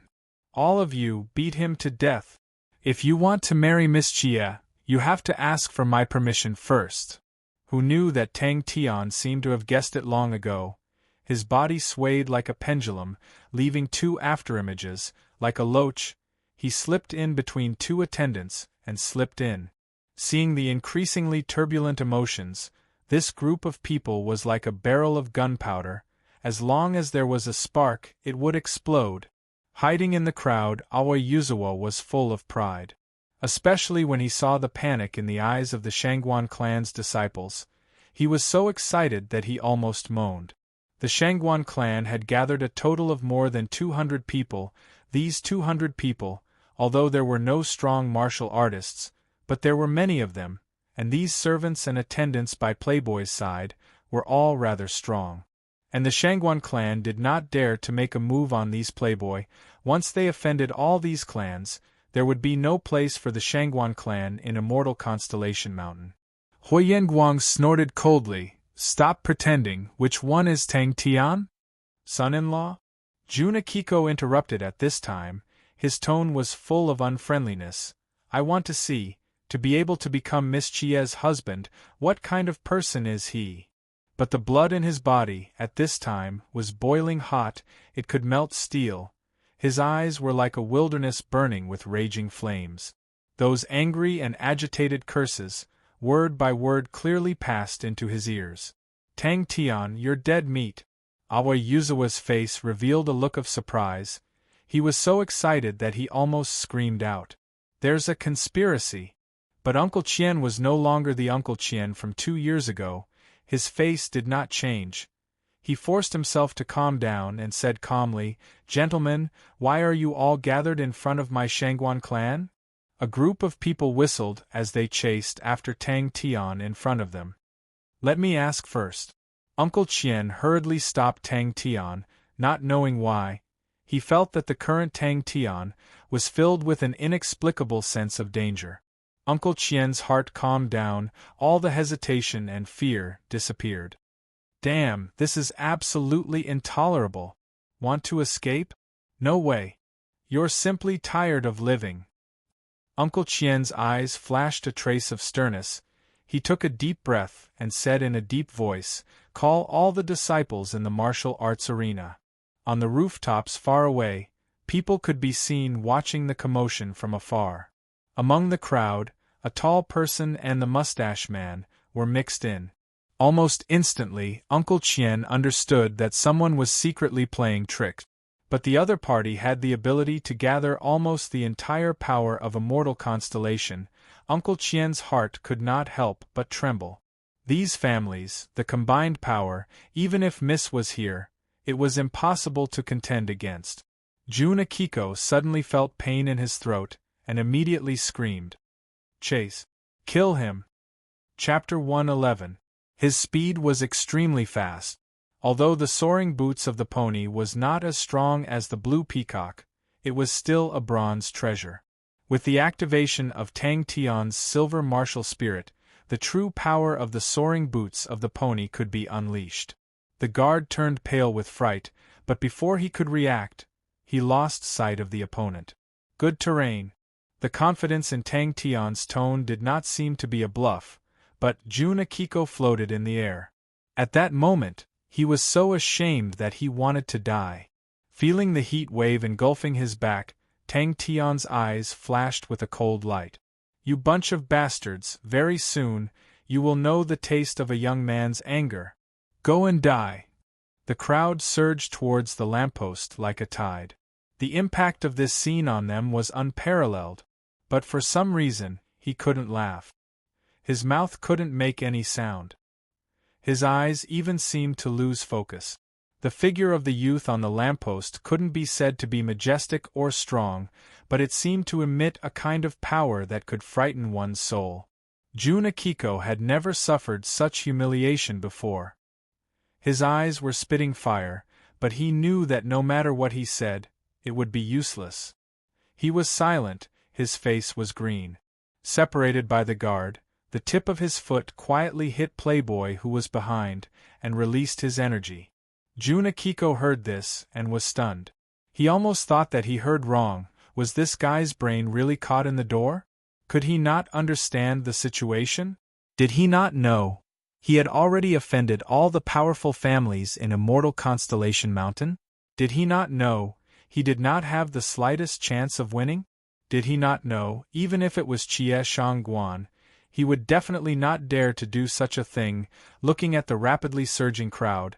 Speaker 1: all of you beat him to death. If you want to marry Miss Jia, you have to ask for my permission first. Who knew that Tang Tian seemed to have guessed it long ago? His body swayed like a pendulum, leaving two afterimages, like a loach. He slipped in between two attendants, and slipped in. Seeing the increasingly turbulent emotions, this group of people was like a barrel of gunpowder. As long as there was a spark, it would explode. Hiding in the crowd, Aoi Yuzawa was full of pride. Especially when he saw the panic in the eyes of the Shangguan clan's disciples. He was so excited that he almost moaned. The Shangguan clan had gathered a total of more than 200 people. These 200 people, although there were no strong martial artists, but there were many of them, and these servants and attendants by Playboy's side, were all rather strong. And the Shangguan clan did not dare to make a move on these Playboy. Once they offended all these clans, there would be no place for the Shangguan clan in Immortal Constellation Mountain. Huiyenguang snorted coldly. Stop pretending. Which one is Tang Tian? Son-in-law? Jun Akiko interrupted at this time. His tone was full of unfriendliness. I want to see, to be able to become Miss Chia's husband, what kind of person is he? But the blood in his body, at this time, was boiling hot, it could melt steel. His eyes were like a wilderness burning with raging flames. Those angry and agitated curses, word by word clearly passed into his ears. Tang Tian, you're dead meat. Aoi Yuzawa's face revealed a look of surprise. He was so excited that he almost screamed out. There's a conspiracy. But Uncle Qian was no longer the Uncle Qian from 2 years ago. His face did not change. He forced himself to calm down and said calmly, Gentlemen, why are you all gathered in front of my Shangguan clan? A group of people whistled as they chased after Tang Tian in front of them. Let me ask first. Uncle Qian hurriedly stopped Tang Tian, not knowing why. He felt that the current Tang Tian was filled with an inexplicable sense of danger. Uncle Qian's heart calmed down, all the hesitation and fear disappeared. Damn, this is absolutely intolerable. Want to escape? No way. You're simply tired of living. Uncle Qian's eyes flashed a trace of sternness. He took a deep breath and said in a deep voice, Call all the disciples in the martial arts arena. On the rooftops far away, people could be seen watching the commotion from afar. Among the crowd, a tall person and the mustache man were mixed in. Almost instantly, Uncle Qian understood that someone was secretly playing tricks. But the other party had the ability to gather almost the entire power of Immortal Constellation. Uncle Qian's heart could not help but tremble. These families, the combined power, even if Miss was here, it was impossible to contend against. Jun Akiko suddenly felt pain in his throat, and immediately screamed. Chase. Kill him. Chapter 111. His speed was extremely fast. Although the soaring boots of the pony was not as strong as the blue peacock, it was still a bronze treasure. With the activation of Tang Tian's silver martial spirit, the true power of the soaring boots of the pony could be unleashed. The guard turned pale with fright, but before he could react, he lost sight of the opponent. Good terrain. The confidence in Tang Tian's tone did not seem to be a bluff, but Jun Akiko floated in the air. At that moment, he was so ashamed that he wanted to die. Feeling the heat wave engulfing his back, Tang Tian's eyes flashed with a cold light. You bunch of bastards, very soon, you will know the taste of a young man's anger. Go and die. The crowd surged towards the lamppost like a tide. The impact of this scene on them was unparalleled, but for some reason, he couldn't laugh. His mouth couldn't make any sound. His eyes even seemed to lose focus. The figure of the youth on the lamppost couldn't be said to be majestic or strong, but it seemed to emit a kind of power that could frighten one's soul. Jun Akiko had never suffered such humiliation before. His eyes were spitting fire, but he knew that no matter what he said, it would be useless. He was silent, his face was green. Separated by the guard, the tip of his foot quietly hit Playboy who was behind, and released his energy. Jun Akiko heard this, and was stunned. He almost thought that he heard wrong. Was this guy's brain really caught in the door? Could he not understand the situation? Did he not know? He had already offended all the powerful families in Immortal Constellation Mountain? Did he not know he did not have the slightest chance of winning? Did he not know, even if it was Chie Shangguan, he would definitely not dare to do such a thing? Looking at the rapidly surging crowd,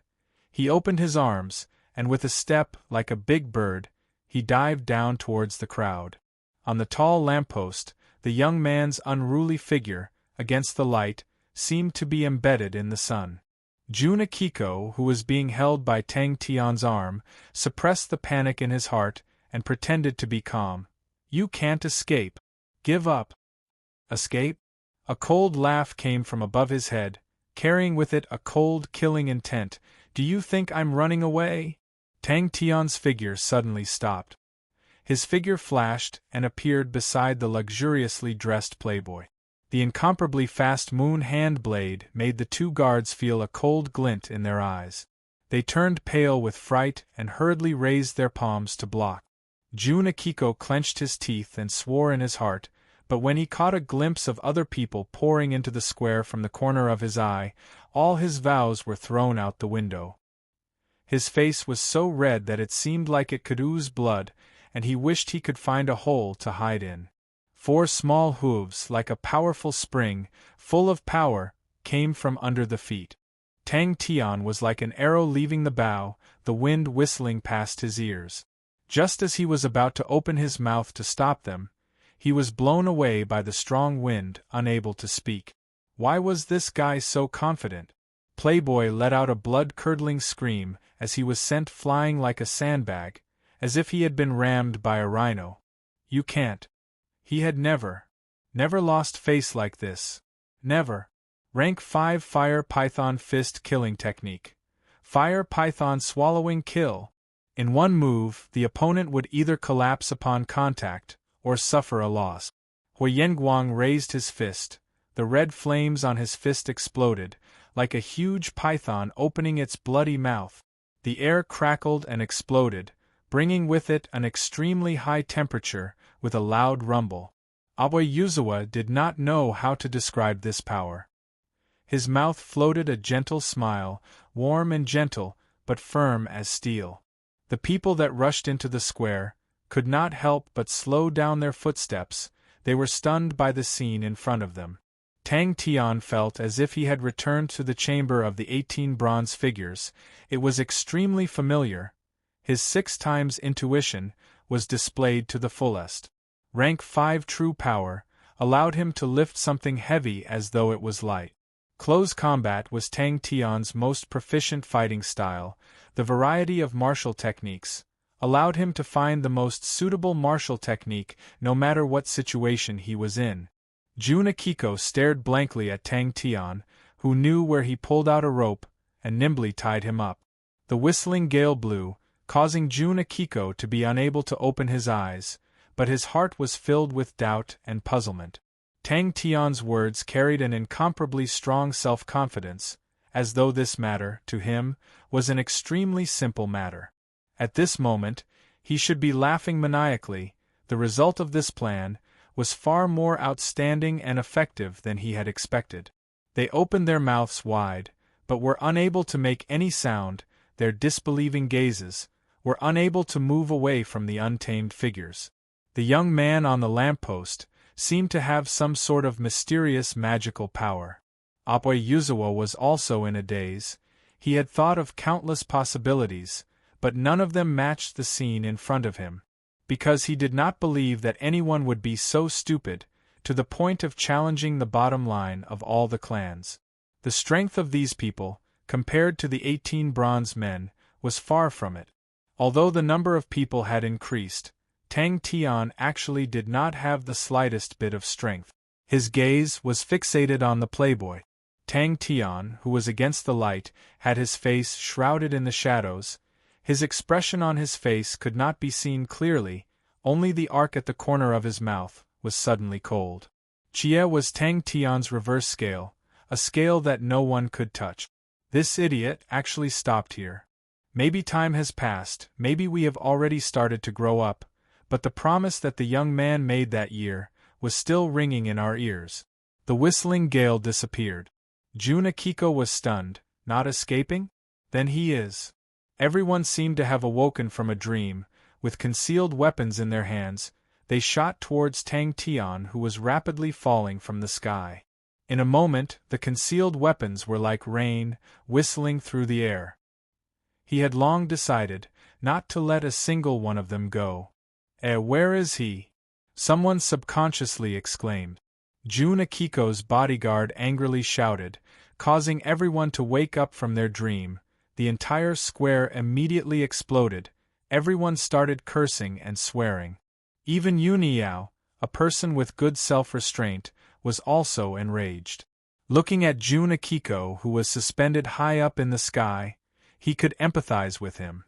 Speaker 1: he opened his arms, and with a step like a big bird, he dived down towards the crowd. On the tall lamppost, the young man's unruly figure, against the light, seemed to be embedded in the sun. Jun Akiko, who was being held by Tang Tian's arm, suppressed the panic in his heart, and pretended to be calm. You can't escape. Give up. Escape? A cold laugh came from above his head, carrying with it a cold, killing intent. Do you think I'm running away? Tang Tian's figure suddenly stopped. His figure flashed and appeared beside the luxuriously dressed Playboy. The incomparably fast moon hand blade made the two guards feel a cold glint in their eyes. They turned pale with fright and hurriedly raised their palms to block. Jun Akiko clenched his teeth and swore in his heart, but when he caught a glimpse of other people pouring into the square from the corner of his eye, all his vows were thrown out the window. His face was so red that it seemed like it could ooze blood, and he wished he could find a hole to hide in. 4 small hooves, like a powerful spring, full of power, came from under the feet. Tang Tian was like an arrow leaving the bow, the wind whistling past his ears. Just as he was about to open his mouth to stop them, he was blown away by the strong wind, unable to speak. Why was this guy so confident? Playboy let out a blood-curdling scream as he was sent flying like a sandbag, as if he had been rammed by a rhino. You can't. He had never lost face like this. Never. Rank 5 Fire Python Fist Killing Technique. Fire Python Swallowing Kill. In one move, the opponent would either collapse upon contact, or suffer a loss. Huyenguang raised his fist. The red flames on his fist exploded, like a huge python opening its bloody mouth. The air crackled and exploded, bringing with it an extremely high temperature, with a loud rumble. Abe Yuzawa did not know how to describe this power. His mouth floated a gentle smile, warm and gentle, but firm as steel. The people that rushed into the square could not help but slow down their footsteps. They were stunned by the scene in front of them. Tang Tian felt as if he had returned to the chamber of the 18 bronze figures. It was extremely familiar. His 6 times intuition was displayed to the fullest. Rank 5 true power allowed him to lift something heavy as though it was light. Close combat was Tang Tian's most proficient fighting style. The variety of martial techniques allowed him to find the most suitable martial technique no matter what situation he was in. Jun Akiko stared blankly at Tang Tian, who knew where he pulled out a rope and nimbly tied him up. The whistling gale blew, causing Jun Akiko to be unable to open his eyes, but his heart was filled with doubt and puzzlement. Tang Tian's words carried an incomparably strong self-confidence, as though this matter, to him, was an extremely simple matter. At this moment, he should be laughing maniacally. The result of this plan was far more outstanding and effective than he had expected. They opened their mouths wide, but were unable to make any sound. Their disbelieving gazes were unable to move away from the untamed figures. The young man on the lamppost seemed to have some sort of mysterious magical power. Aoi Yuzawa was also in a daze. He had thought of countless possibilities, but none of them matched the scene in front of him. Because he did not believe that anyone would be so stupid, to the point of challenging the bottom line of all the clans. The strength of these people, compared to the 18 bronze men, was far from it. Although the number of people had increased, Tang Tian actually did not have the slightest bit of strength. His gaze was fixated on the playboy. Tang Tian, who was against the light, had his face shrouded in the shadows. His expression on his face could not be seen clearly, only the arc at the corner of his mouth was suddenly cold. Jie was Tang Tian's reverse scale, a scale that no one could touch. This idiot actually stopped here. Maybe time has passed, maybe we have already started to grow up, but the promise that the young man made that year was still ringing in our ears. The whistling gale disappeared. Jun Akiko was stunned. Not escaping? Then he is. Everyone seemed to have awoken from a dream. With concealed weapons in their hands, they shot towards Tang Tian, who was rapidly falling from the sky. In a moment, the concealed weapons were like rain, whistling through the air. He had long decided not to let a single one of them go. Where is he? Someone subconsciously exclaimed. Jun Akiko's bodyguard angrily shouted, causing everyone to wake up from their dream. The entire square immediately exploded. Everyone started cursing and swearing. Even Yuniao, a person with good self-restraint, was also enraged. Looking at Jun Akiko, who was suspended high up in the sky, he could empathize with him.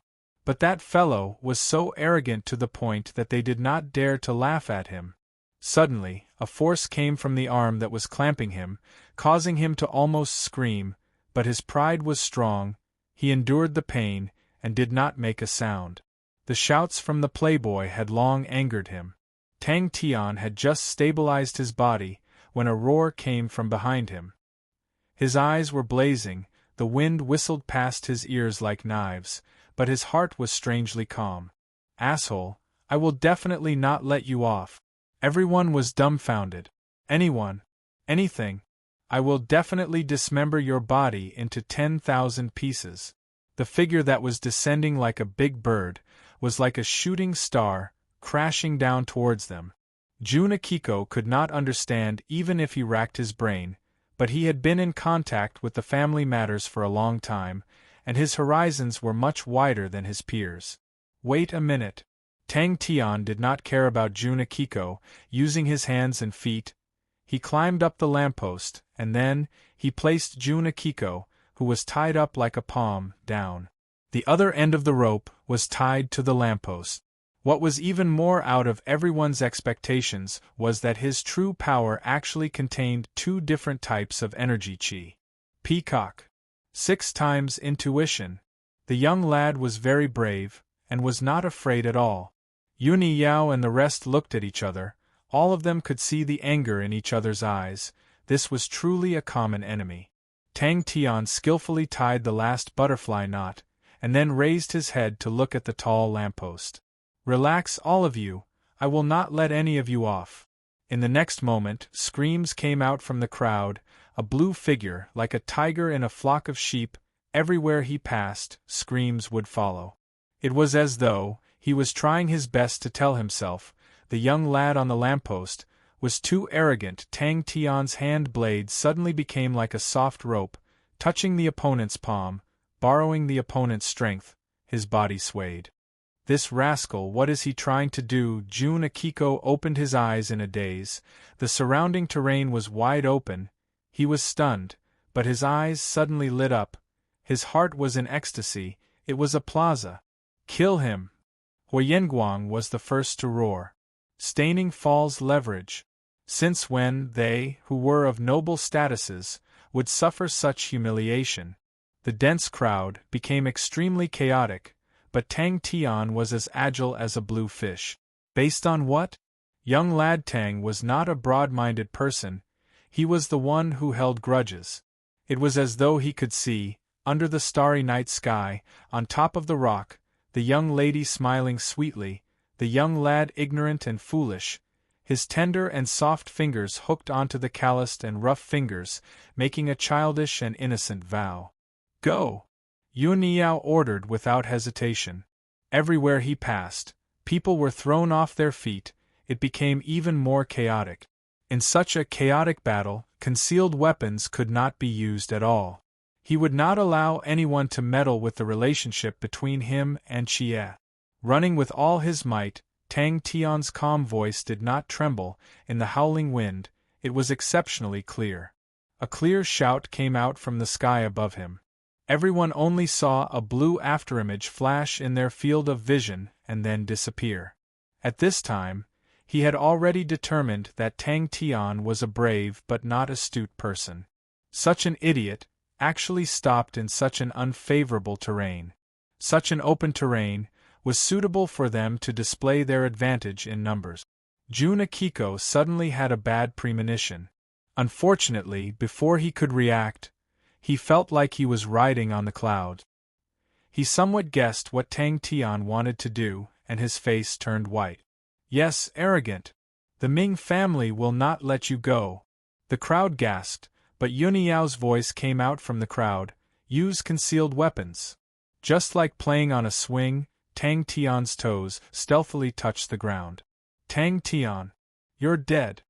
Speaker 1: But that fellow was so arrogant to the point that they did not dare to laugh at him. Suddenly, a force came from the arm that was clamping him, causing him to almost scream, but his pride was strong. He endured the pain, and did not make a sound. The shouts from the playboy had long angered him. Tang Tian had just stabilized his body, when a roar came from behind him. His eyes were blazing, the wind whistled past his ears like knives, but his heart was strangely calm. Asshole, I will definitely not let you off. Everyone was dumbfounded. Anyone. Anything. I will definitely dismember your body into 10,000 pieces. The figure that was descending like a big bird was like a shooting star, crashing down towards them. Jun Akiko could not understand even if he racked his brain, but he had been in contact with the family matters for a long time, and his horizons were much wider than his peers. Wait a minute. Tang Tian did not care about Jun Akiko, using his hands and feet. He climbed up the lamppost, and then he placed Jun Akiko, who was tied up like a palm, down. The other end of the rope was tied to the lamppost. What was even more out of everyone's expectations was that his true power actually contained 2 different types of energy chi. Peacock. 6 times intuition. The young lad was very brave, and was not afraid at all. Yuni Yao and the rest looked at each other. All of them could see the anger in each other's eyes. This was truly a common enemy. Tang Tian skillfully tied the last butterfly knot, and then raised his head to look at the tall lamppost. Relax, all of you. I will not let any of you off. In the next moment, screams came out from the crowd. A blue figure, like a tiger in a flock of sheep, everywhere he passed, screams would follow. It was as though he was trying his best to tell himself, the young lad on the lamppost was too arrogant. Tang Tian's hand blade suddenly became like a soft rope, touching the opponent's palm, borrowing the opponent's strength. His body swayed. This rascal, what is he trying to do? Jun Akiko opened his eyes in a daze. The surrounding terrain was wide open. He was stunned, but his eyes suddenly lit up. His heart was in ecstasy. It was a plaza. Kill him! Huyenguang was the first to roar. Staining Fall's leverage. Since when they, who were of noble statuses, would suffer such humiliation? The dense crowd became extremely chaotic, but Tang Tian was as agile as a blue fish. Based on what? Young lad Tang was not a broad-minded person, he was the one who held grudges. It was as though he could see, under the starry night sky, on top of the rock, the young lady smiling sweetly, the young lad ignorant and foolish, his tender and soft fingers hooked onto the calloused and rough fingers, making a childish and innocent vow. Go! Yun Yao ordered without hesitation. Everywhere he passed, people were thrown off their feet, it became even more chaotic. In such a chaotic battle, concealed weapons could not be used at all. He would not allow anyone to meddle with the relationship between him and Xie. Running with all his might, Tang Tian's calm voice did not tremble in the howling wind, it was exceptionally clear. A clear shout came out from the sky above him. Everyone only saw a blue afterimage flash in their field of vision and then disappear. At this time, he had already determined that Tang Tian was a brave but not astute person. Such an idiot actually stopped in such an unfavorable terrain. Such an open terrain was suitable for them to display their advantage in numbers. Jun Akiko suddenly had a bad premonition. Unfortunately, before he could react, he felt like he was riding on the clouds. He somewhat guessed what Tang Tian wanted to do, and his face turned white. Yes, arrogant. The Ming family will not let you go. The crowd gasped, but Yun Yao's voice came out from the crowd. Use concealed weapons. Just like playing on a swing, Tang Tian's toes stealthily touched the ground. Tang Tian, you're dead.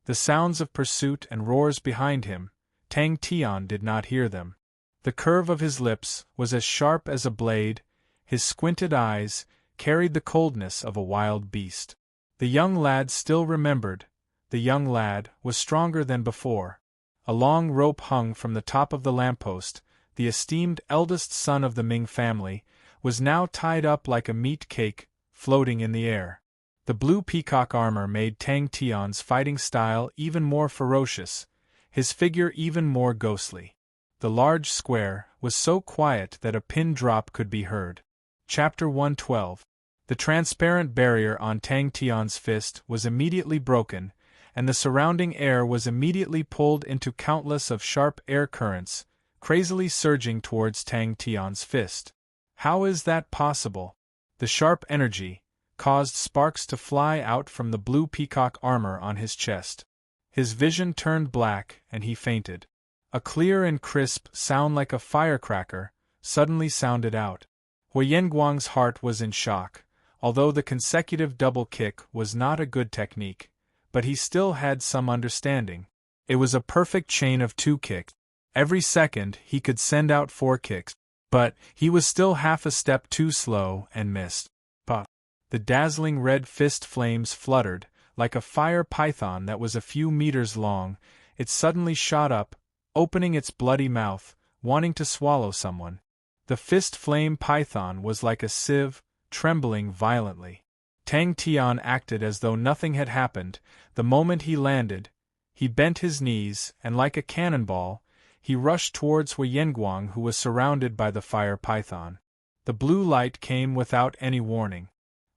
Speaker 1: The sounds of pursuit and roars behind him, Tang Tian did not hear them. The curve of his lips was as sharp as a blade, his squinted eyes carried the coldness of a wild beast. The young lad still remembered. The young lad was stronger than before. A long rope hung from the top of the lamppost. The esteemed eldest son of the Ming family was now tied up like a meat cake, floating in the air. The blue peacock armor made Tang Tian's fighting style even more ferocious, his figure even more ghostly. The large square was so quiet that a pin drop could be heard. Chapter 112. The transparent barrier on Tang Tian's fist was immediately broken, and the surrounding air was immediately pulled into countless of sharp air currents, crazily surging towards Tang Tian's fist. How is that possible? The sharp energy caused sparks to fly out from the blue peacock armor on his chest. His vision turned black and he fainted. A clear and crisp sound like a firecracker suddenly sounded out. Huyenguang's heart was in shock. Although the consecutive double kick was not a good technique, but he still had some understanding. It was a perfect chain of 2 kicks. Every second he could send out 4 kicks, but he was still half a step too slow and missed. Puff! The dazzling red fist flames fluttered, like a fire python that was a few meters long. It suddenly shot up, opening its bloody mouth, wanting to swallow someone. The fist flame python was like a sieve, trembling violently. Tang Tian acted as though nothing had happened. The moment he landed, he bent his knees, and like a cannonball, he rushed towards Huyenguang, who was surrounded by the fire python. The blue light came without any warning.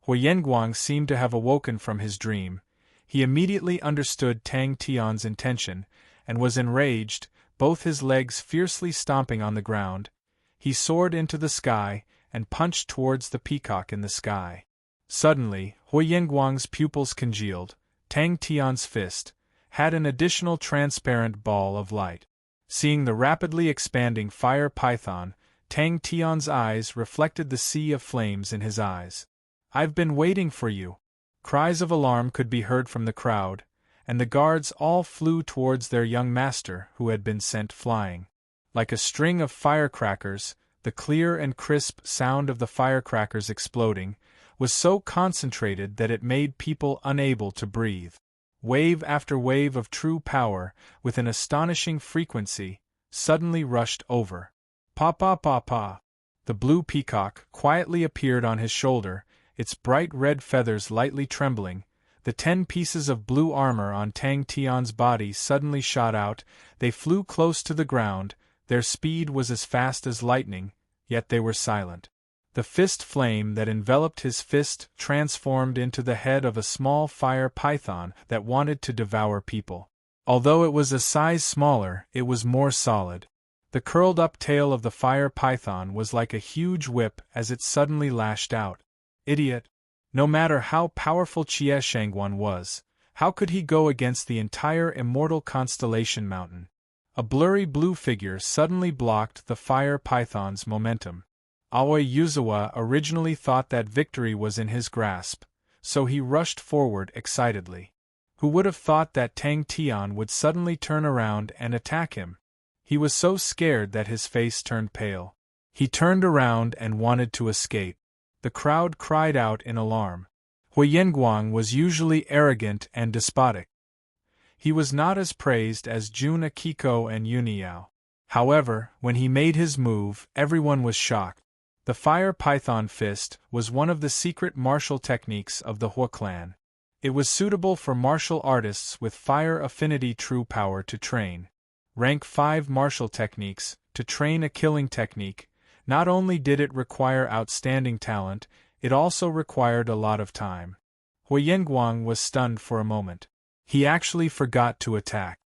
Speaker 1: Huyenguang seemed to have awoken from his dream. He immediately understood Tang Tian's intention, and was enraged, both his legs fiercely stomping on the ground. He soared into the sky, and punched towards the peacock in the sky. Suddenly, Huyenguang's pupils congealed. Tang Tian's fist had an additional transparent ball of light. Seeing the rapidly expanding fire python, Tang Tian's eyes reflected the sea of flames in his eyes. "I've been waiting for you." Cries of alarm could be heard from the crowd, and the guards all flew towards their young master who had been sent flying. Like a string of firecrackers, the clear and crisp sound of the firecrackers exploding was so concentrated that it made people unable to breathe. Wave after wave of true power, with an astonishing frequency, suddenly rushed over. Pa pa pa pa! The blue peacock quietly appeared on his shoulder, its bright red feathers lightly trembling. The 10 pieces of blue armor on Tang Tian's body suddenly shot out. They flew close to the ground, their speed was as fast as lightning, yet they were silent. The fist flame that enveloped his fist transformed into the head of a small fire python that wanted to devour people. Although it was a size smaller, it was more solid. The curled-up tail of the fire python was like a huge whip as it suddenly lashed out. Idiot! No matter how powerful Jie Shangguan was, how could he go against the entire immortal constellation mountain? A blurry blue figure suddenly blocked the fire python's momentum. Aoi Yuzawa originally thought that victory was in his grasp, so he rushed forward excitedly. Who would have thought that Tang Tian would suddenly turn around and attack him? He was so scared that his face turned pale. He turned around and wanted to escape. The crowd cried out in alarm. Huyenguang was usually arrogant and despotic. He was not as praised as Jun Akiko and Yuniao. However, when he made his move, everyone was shocked. The fire python fist was one of the secret martial techniques of the Hua clan. It was suitable for martial artists with fire affinity true power to train. Rank 5 martial techniques, to train a killing technique. Not only did it require outstanding talent, it also required a lot of time. Huyenguang was stunned for a moment. He actually forgot to attack.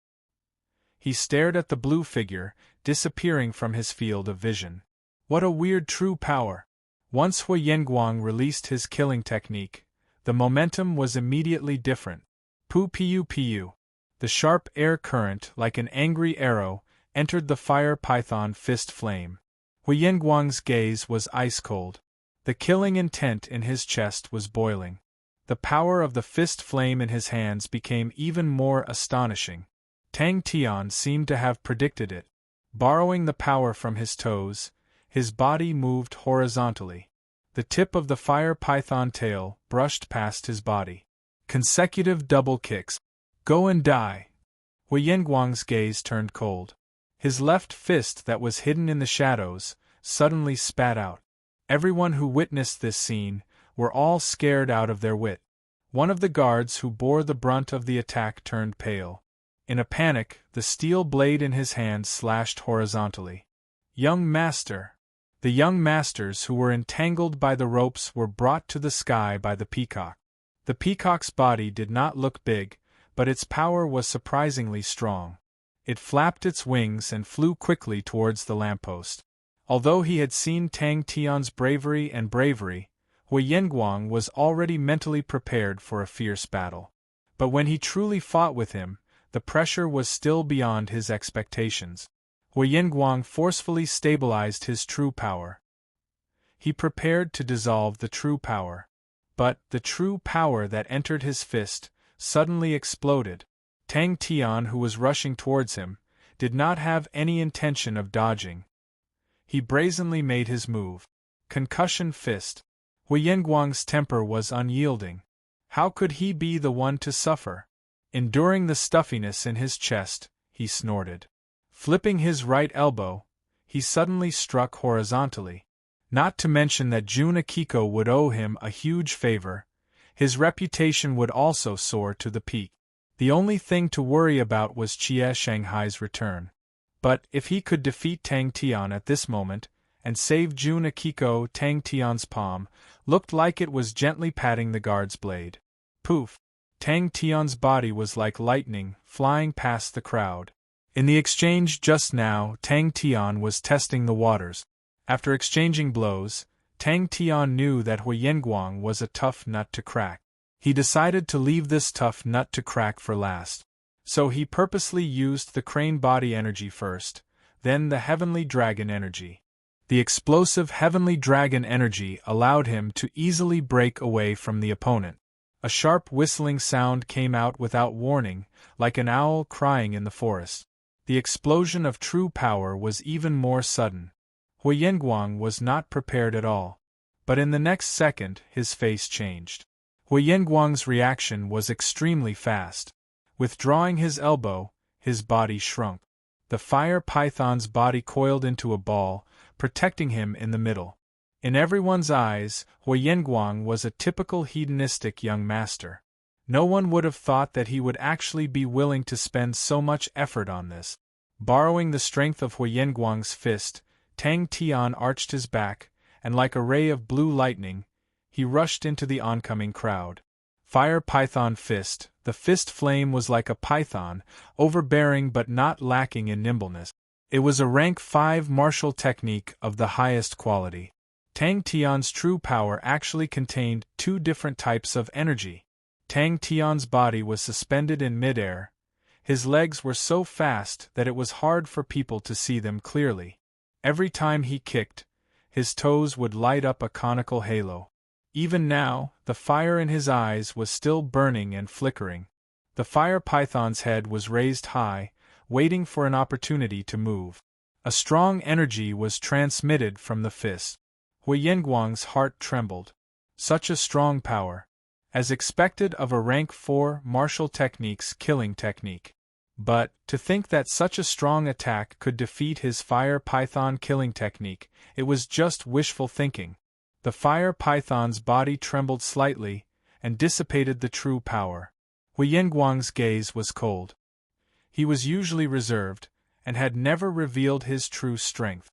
Speaker 1: He stared at the blue figure, disappearing from his field of vision. What a weird true power! Once Huyenguang released his killing technique, the momentum was immediately different. Pu. The sharp air current, like an angry arrow, entered the fire python fist flame. Huyenguang's gaze was ice-cold. The killing intent in his chest was boiling. The power of the fist flame in his hands became even more astonishing. Tang Tian seemed to have predicted it. Borrowing the power from his toes, his body moved horizontally. The tip of the fire python tail brushed past his body. Consecutive double kicks. Go and die! Huyenguang's gaze turned cold. His left fist that was hidden in the shadows suddenly spat out. Everyone who witnessed this scene were all scared out of their wit. One of the guards who bore the brunt of the attack turned pale. In a panic, the steel blade in his hand slashed horizontally. Young master! The young masters who were entangled by the ropes were brought to the sky by the peacock. The peacock's body did not look big, but its power was surprisingly strong. It flapped its wings and flew quickly towards the lamppost. Although he had seen Tang Tian's bravery, Huyenguang was already mentally prepared for a fierce battle. But when he truly fought with him, the pressure was still beyond his expectations. Huyenguang forcefully stabilized his true power. He prepared to dissolve the true power. But the true power that entered his fist suddenly exploded. Tang Tian, who was rushing towards him, did not have any intention of dodging. He brazenly made his move. Concussion fist. Huyenguang's temper was unyielding. How could he be the one to suffer? Enduring the stuffiness in his chest, he snorted. Flipping his right elbow, he suddenly struck horizontally. Not to mention that Jun Akiko would owe him a huge favor, his reputation would also soar to the peak. The only thing to worry about was Jie Shanghai's return. But if he could defeat Tang Tian at this moment, and save Jun Akiko, Tang Tian's palm looked like it was gently patting the guard's blade. Poof! Tang Tian's body was like lightning, flying past the crowd. In the exchange just now, Tang Tian was testing the waters. After exchanging blows, Tang Tian knew that Huyenguang was a tough nut to crack. He decided to leave this tough nut to crack for last. So he purposely used the crane body energy first, then the heavenly dragon energy. The explosive heavenly dragon energy allowed him to easily break away from the opponent. A sharp whistling sound came out without warning, like an owl crying in the forest. The explosion of true power was even more sudden. Huyenguang was not prepared at all. But in the next second, his face changed. Huyenguang's reaction was extremely fast. Withdrawing his elbow, his body shrunk. The fire python's body coiled into a ball, protecting him in the middle. In everyone's eyes, Hui Yenguang was a typical hedonistic young master. No one would have thought that he would actually be willing to spend so much effort on this. Borrowing the strength of Hui Yenguang's fist, Tang Tian arched his back, and like a ray of blue lightning, he rushed into the oncoming crowd. Fire Python Fist. The fist flame was like a python, overbearing but not lacking in nimbleness. It was a rank 5 martial technique of the highest quality. Tang Tian's true power actually contained 2 different types of energy. Tang Tian's body was suspended in midair. His legs were so fast that it was hard for people to see them clearly. Every time he kicked, his toes would light up a conical halo. Even now, the fire in his eyes was still burning and flickering. The fire python's head was raised high, waiting for an opportunity to move. A strong energy was transmitted from the fist. Hui Yenguang's heart trembled. Such a strong power. As expected of a rank 4 martial technique's killing technique. But, to think that such a strong attack could defeat his fire python killing technique, it was just wishful thinking. The fire python's body trembled slightly, and dissipated the true power. Hui Yenguang's gaze was cold. He was usually reserved, and had never revealed his true strength.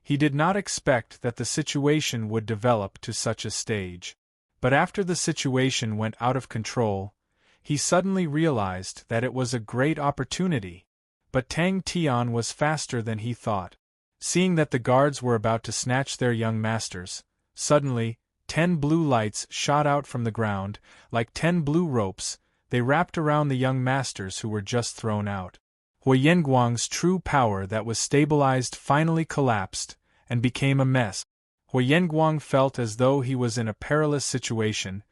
Speaker 1: He did not expect that the situation would develop to such a stage. But after the situation went out of control, he suddenly realized that it was a great opportunity. But Tang Tian was faster than he thought. Seeing that the guards were about to snatch their young masters, suddenly, 10 blue lights shot out from the ground, like 10 blue ropes. They wrapped around the young masters who were just thrown out. Hui Yenguang's true power that was stabilized finally collapsed, and became a mess. Hui Yenguang felt as though he was in a perilous situation.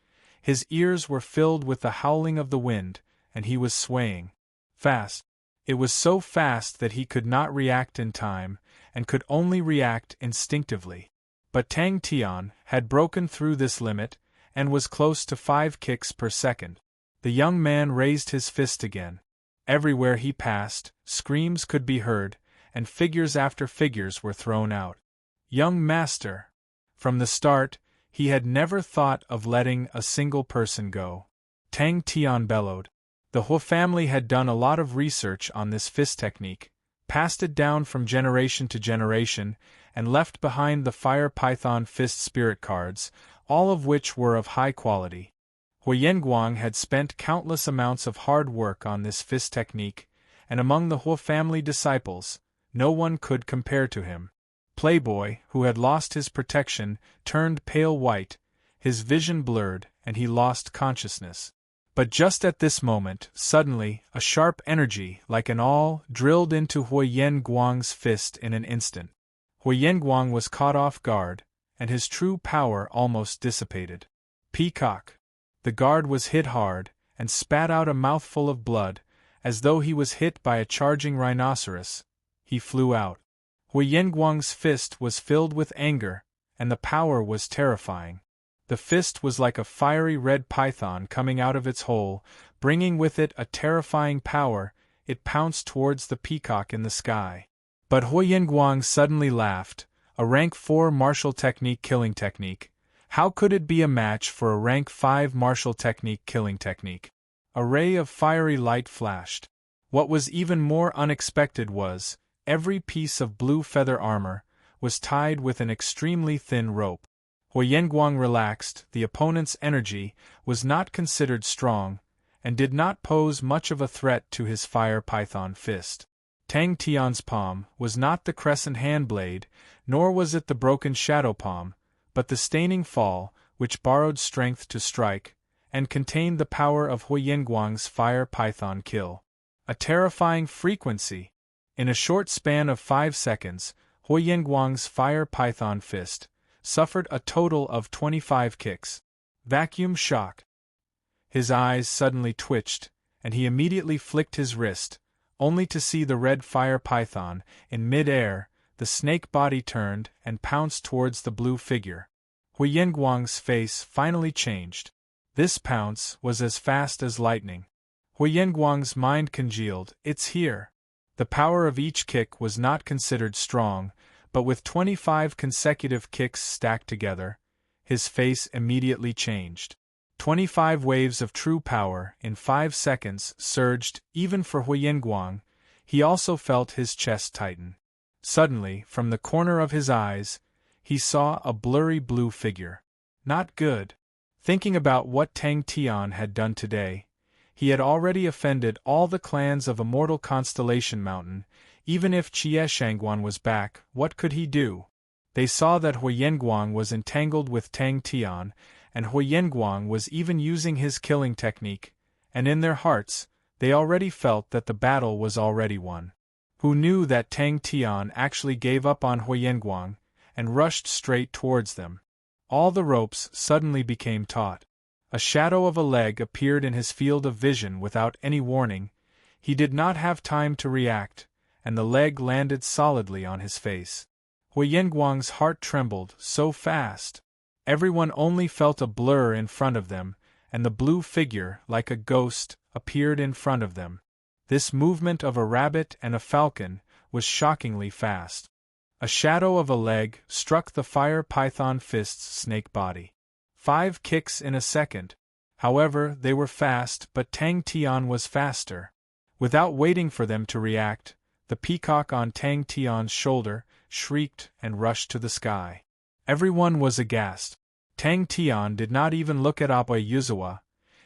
Speaker 1: His ears were filled with the howling of the wind, and he was swaying. Fast. It was so fast that he could not react in time, and could only react instinctively. But Tang Tian had broken through this limit, and was close to 5 kicks per second. The young man raised his fist again. Everywhere he passed, screams could be heard, and figures after figures were thrown out. Young master! From the start, he had never thought of letting a single person go. Tang Tian bellowed. The Hu family had done a lot of research on this fist technique, passed it down from generation to generation, and left behind the Fire Python Fist Spirit cards, all of which were of high quality. Hui Yenguang had spent countless amounts of hard work on this fist technique, and among the Hu family disciples, no one could compare to him. Playboy, who had lost his protection, turned pale white, his vision blurred, and he lost consciousness. But just at this moment, suddenly, a sharp energy, like an awl, drilled into Hui Yenguang's fist in an instant. Hui Yenguang was caught off guard, and his true power almost dissipated. Peacock! The guard was hit hard, and spat out a mouthful of blood, as though he was hit by a charging rhinoceros. He flew out. Hui Yenguang's fist was filled with anger, and the power was terrifying. The fist was like a fiery red python coming out of its hole, bringing with it a terrifying power. It pounced towards the peacock in the sky. But Hui Yenguang suddenly laughed. A rank 4 martial technique killing technique. How could it be a match for a rank 5 martial technique killing technique? A ray of fiery light flashed. What was even more unexpected was, every piece of blue feather armor was tied with an extremely thin rope. Hui Yenguang relaxed. The opponent's energy was not considered strong, and did not pose much of a threat to his fire python fist. Tang Tian's palm was not the crescent hand blade, nor was it the broken shadow palm, but the staining fall, which borrowed strength to strike, and contained the power of Hui Yenguang's fire python kill. A terrifying frequency! In a short span of 5 seconds, Hui Yenguang's fire python fist suffered a total of 25 kicks. Vacuum shock! His eyes suddenly twitched, and he immediately flicked his wrist, only to see the red fire python in mid-air. The snake body turned and pounced towards the blue figure. Hui Yenguang's face finally changed. This pounce was as fast as lightning. Hui Yenguang's mind congealed. It's here. The power of each kick was not considered strong, but with 25 consecutive kicks stacked together, his face immediately changed. 25 waves of true power in 5 seconds surged, even for Huyenguang. He also felt his chest tighten. Suddenly, from the corner of his eyes, he saw a blurry blue figure. Not good. Thinking about what Tang Tian had done today, he had already offended all the clans of Immortal Constellation Mountain. Even if Jie Shangguan was back, what could he do? They saw that Huyenguang was entangled with Tang Tian, and Huyenguang was even using his killing technique, and in their hearts, they already felt that the battle was already won. Who knew that Tang Tian actually gave up on Huyenguang, and rushed straight towards them. All the ropes suddenly became taut. A shadow of a leg appeared in his field of vision without any warning. He did not have time to react, and the leg landed solidly on his face. Huyenguang's heart trembled so fast. Everyone only felt a blur in front of them, and the blue figure, like a ghost, appeared in front of them. This movement of a rabbit and a falcon was shockingly fast. A shadow of a leg struck the fire python fist's snake body. 5 kicks in a second. However, they were fast, but Tang Tian was faster. Without waiting for them to react, the peacock on Tang Tian's shoulder shrieked and rushed to the sky. Everyone was aghast. Tang Tian did not even look at Abe Yuzawa.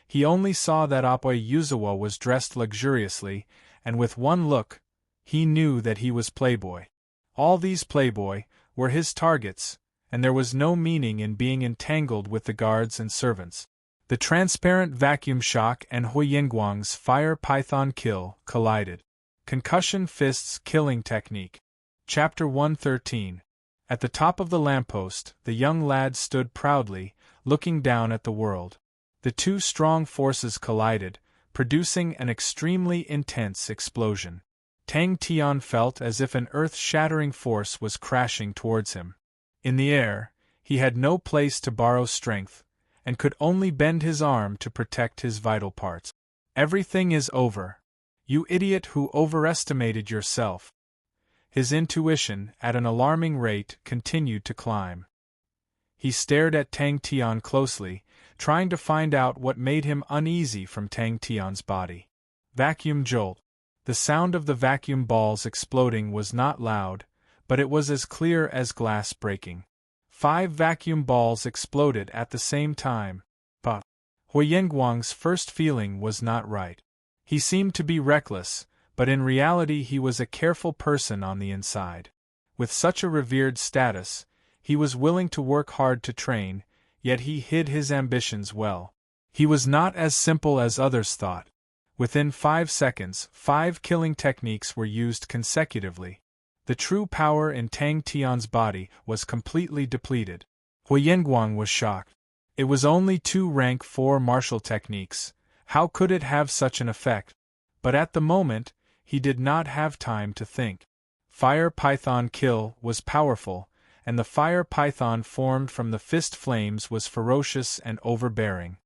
Speaker 1: He only saw that Abe Yuzawa was dressed luxuriously, and with one look, he knew that he was Playboy. All these Playboy were his targets, and there was no meaning in being entangled with the guards and servants. The transparent vacuum shock and Huyenguang's fire python kill collided. Concussion Fist's killing technique. Chapter 113. At the top of the lamppost, the young lad stood proudly, looking down at the world. The two strong forces collided, producing an extremely intense explosion. Tang Tian felt as if an earth-shattering force was crashing towards him. In the air, he had no place to borrow strength, and could only bend his arm to protect his vital parts. Everything is over. You idiot who overestimated yourself. His intuition, at an alarming rate, continued to climb. He stared at Tang Tian closely, trying to find out what made him uneasy from Tang Tian's body. Vacuum jolt. The sound of the vacuum balls exploding was not loud, but it was as clear as glass breaking. 5 vacuum balls exploded at the same time. But Huyenguang's first feeling was not right. He seemed to be reckless, but in reality he was a careful person on the inside. With such a revered status, he was willing to work hard to train, yet he hid his ambitions well. He was not as simple as others thought. Within 5 seconds, 5 killing techniques were used consecutively. The true power in Tang Tian's body was completely depleted. Huyenguang was shocked. It was only 2 rank 4 martial techniques. How could it have such an effect? But at the moment, he did not have time to think. Fire Python Kill was powerful, and the fire python formed from the fist flames was ferocious and overbearing.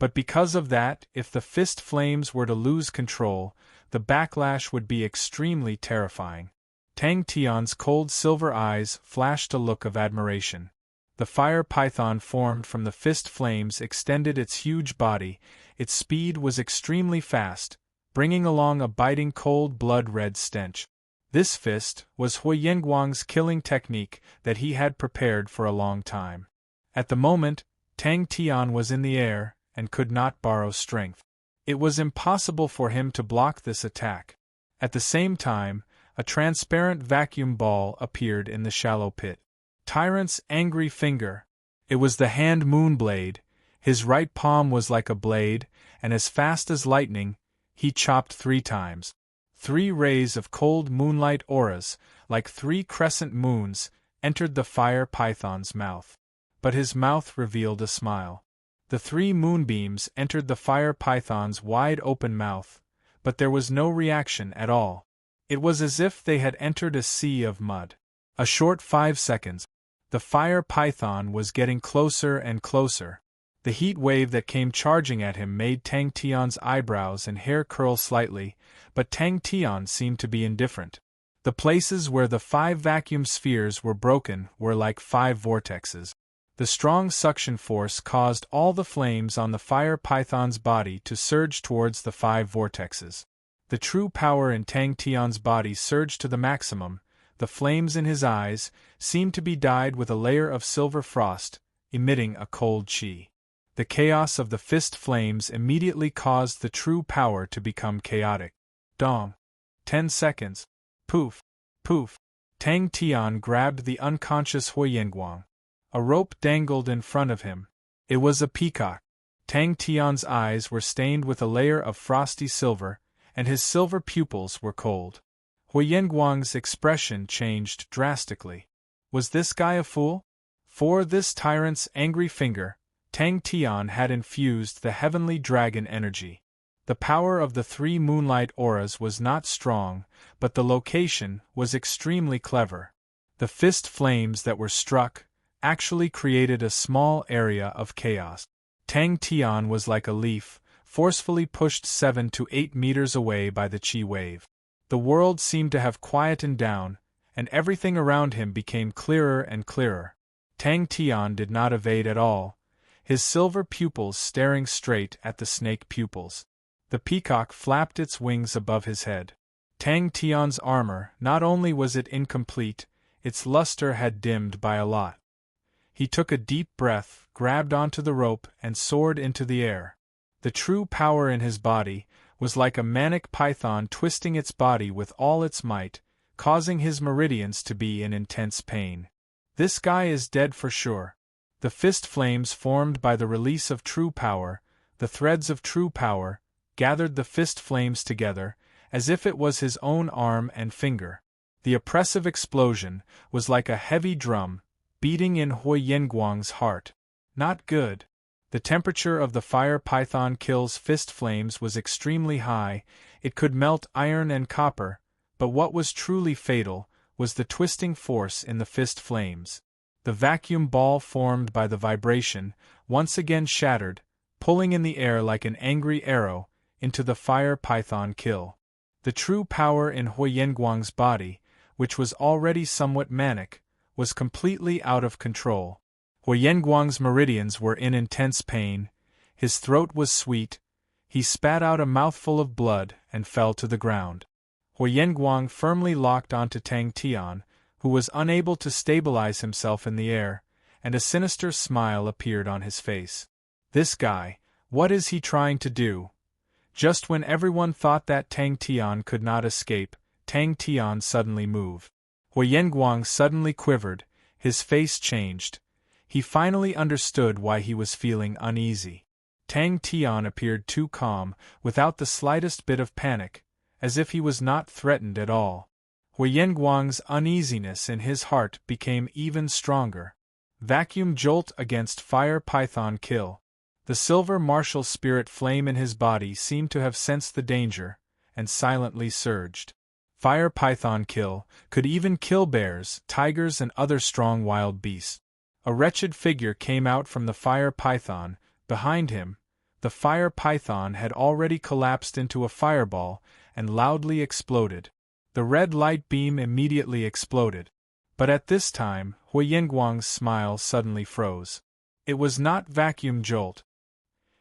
Speaker 1: But because of that, if the fist flames were to lose control, the backlash would be extremely terrifying. Tang Tian's cold silver eyes flashed a look of admiration. The fire python formed from the fist flames extended its huge body. Its speed was extremely fast, bringing along a biting cold blood-red stench. This fist was Huyenguang's killing technique that he had prepared for a long time. At the moment, Tang Tian was in the air and could not borrow strength. It was impossible for him to block this attack. At the same time, a transparent vacuum ball appeared in the shallow pit. Tyrant's angry finger. It was the hand Moonblade. His right palm was like a blade, and as fast as lightning, he chopped 3 times. 3 rays of cold moonlight auras, like 3 crescent moons, entered the fire python's mouth. But his mouth revealed a smile. The 3 moonbeams entered the fire python's wide-open mouth, but there was no reaction at all. It was as if they had entered a sea of mud. A short 5 seconds. The fire python was getting closer and closer. The heat wave that came charging at him made Tang Tian's eyebrows and hair curl slightly, but Tang Tian seemed to be indifferent. The places where the 5 vacuum spheres were broken were like 5 vortexes. The strong suction force caused all the flames on the fire python's body to surge towards the 5 vortexes. The true power in Tang Tian's body surged to the maximum. The flames in his eyes seemed to be dyed with a layer of silver frost, emitting a cold chi. The chaos of the fist flames immediately caused the true power to become chaotic. Dong. 10 seconds. Poof. Poof. Tang Tian grabbed the unconscious Huoyenguang. A rope dangled in front of him. It was a peacock. Tang Tian's eyes were stained with a layer of frosty silver, and his silver pupils were cold. Huoyenguang's expression changed drastically. Was this guy a fool? For this tyrant's angry finger, Tang Tian had infused the heavenly dragon energy. The power of the 3 moonlight auras was not strong, but the location was extremely clever. The fist flames that were struck actually created a small area of chaos. Tang Tian was like a leaf, forcefully pushed 7 to 8 meters away by the chi wave. The world seemed to have quietened down, and everything around him became clearer and clearer. Tang Tian did not evade at all, his silver pupils staring straight at the snake pupils. The peacock flapped its wings above his head. Tang Tian's armor, not only was it incomplete, its luster had dimmed by a lot. He took a deep breath, grabbed onto the rope, and soared into the air. The true power in his body was like a manic python twisting its body with all its might, causing his meridians to be in intense pain. This guy is dead for sure. The fist flames formed by the release of true power, the threads of true power, gathered the fist flames together, as if it was his own arm and finger. The oppressive explosion was like a heavy drum, beating in Huoyenguang's heart. Not good. The temperature of the fire python kill's fist flames was extremely high, it could melt iron and copper, but what was truly fatal was the twisting force in the fist flames. The vacuum ball formed by the vibration once again shattered, pulling in the air like an angry arrow into the fire python kill. The true power in Huoyenguang's body, which was already somewhat manic, was completely out of control. Huoyenguang's meridians were in intense pain, his throat was sweet, he spat out a mouthful of blood and fell to the ground. Huoyenguang firmly locked onto Tang Tian, who was unable to stabilize himself in the air, and a sinister smile appeared on his face. This guy, what is he trying to do? Just when everyone thought that Tang Tian could not escape, Tang Tian suddenly moved. Huoyenguang suddenly quivered, his face changed. He finally understood why he was feeling uneasy. Tang Tian appeared too calm, without the slightest bit of panic, as if he was not threatened at all. Huoyenguang's uneasiness in his heart became even stronger. Vacuum jolt against fire python kill. The silver martial spirit flame in his body seemed to have sensed the danger, and silently surged. Fire python kill could even kill bears, tigers, and other strong wild beasts. A wretched figure came out from the fire python. Behind him, the fire python had already collapsed into a fireball and loudly exploded. The red light beam immediately exploded. But at this time, Huoyenguang's smile suddenly froze. It was not vacuum jolt.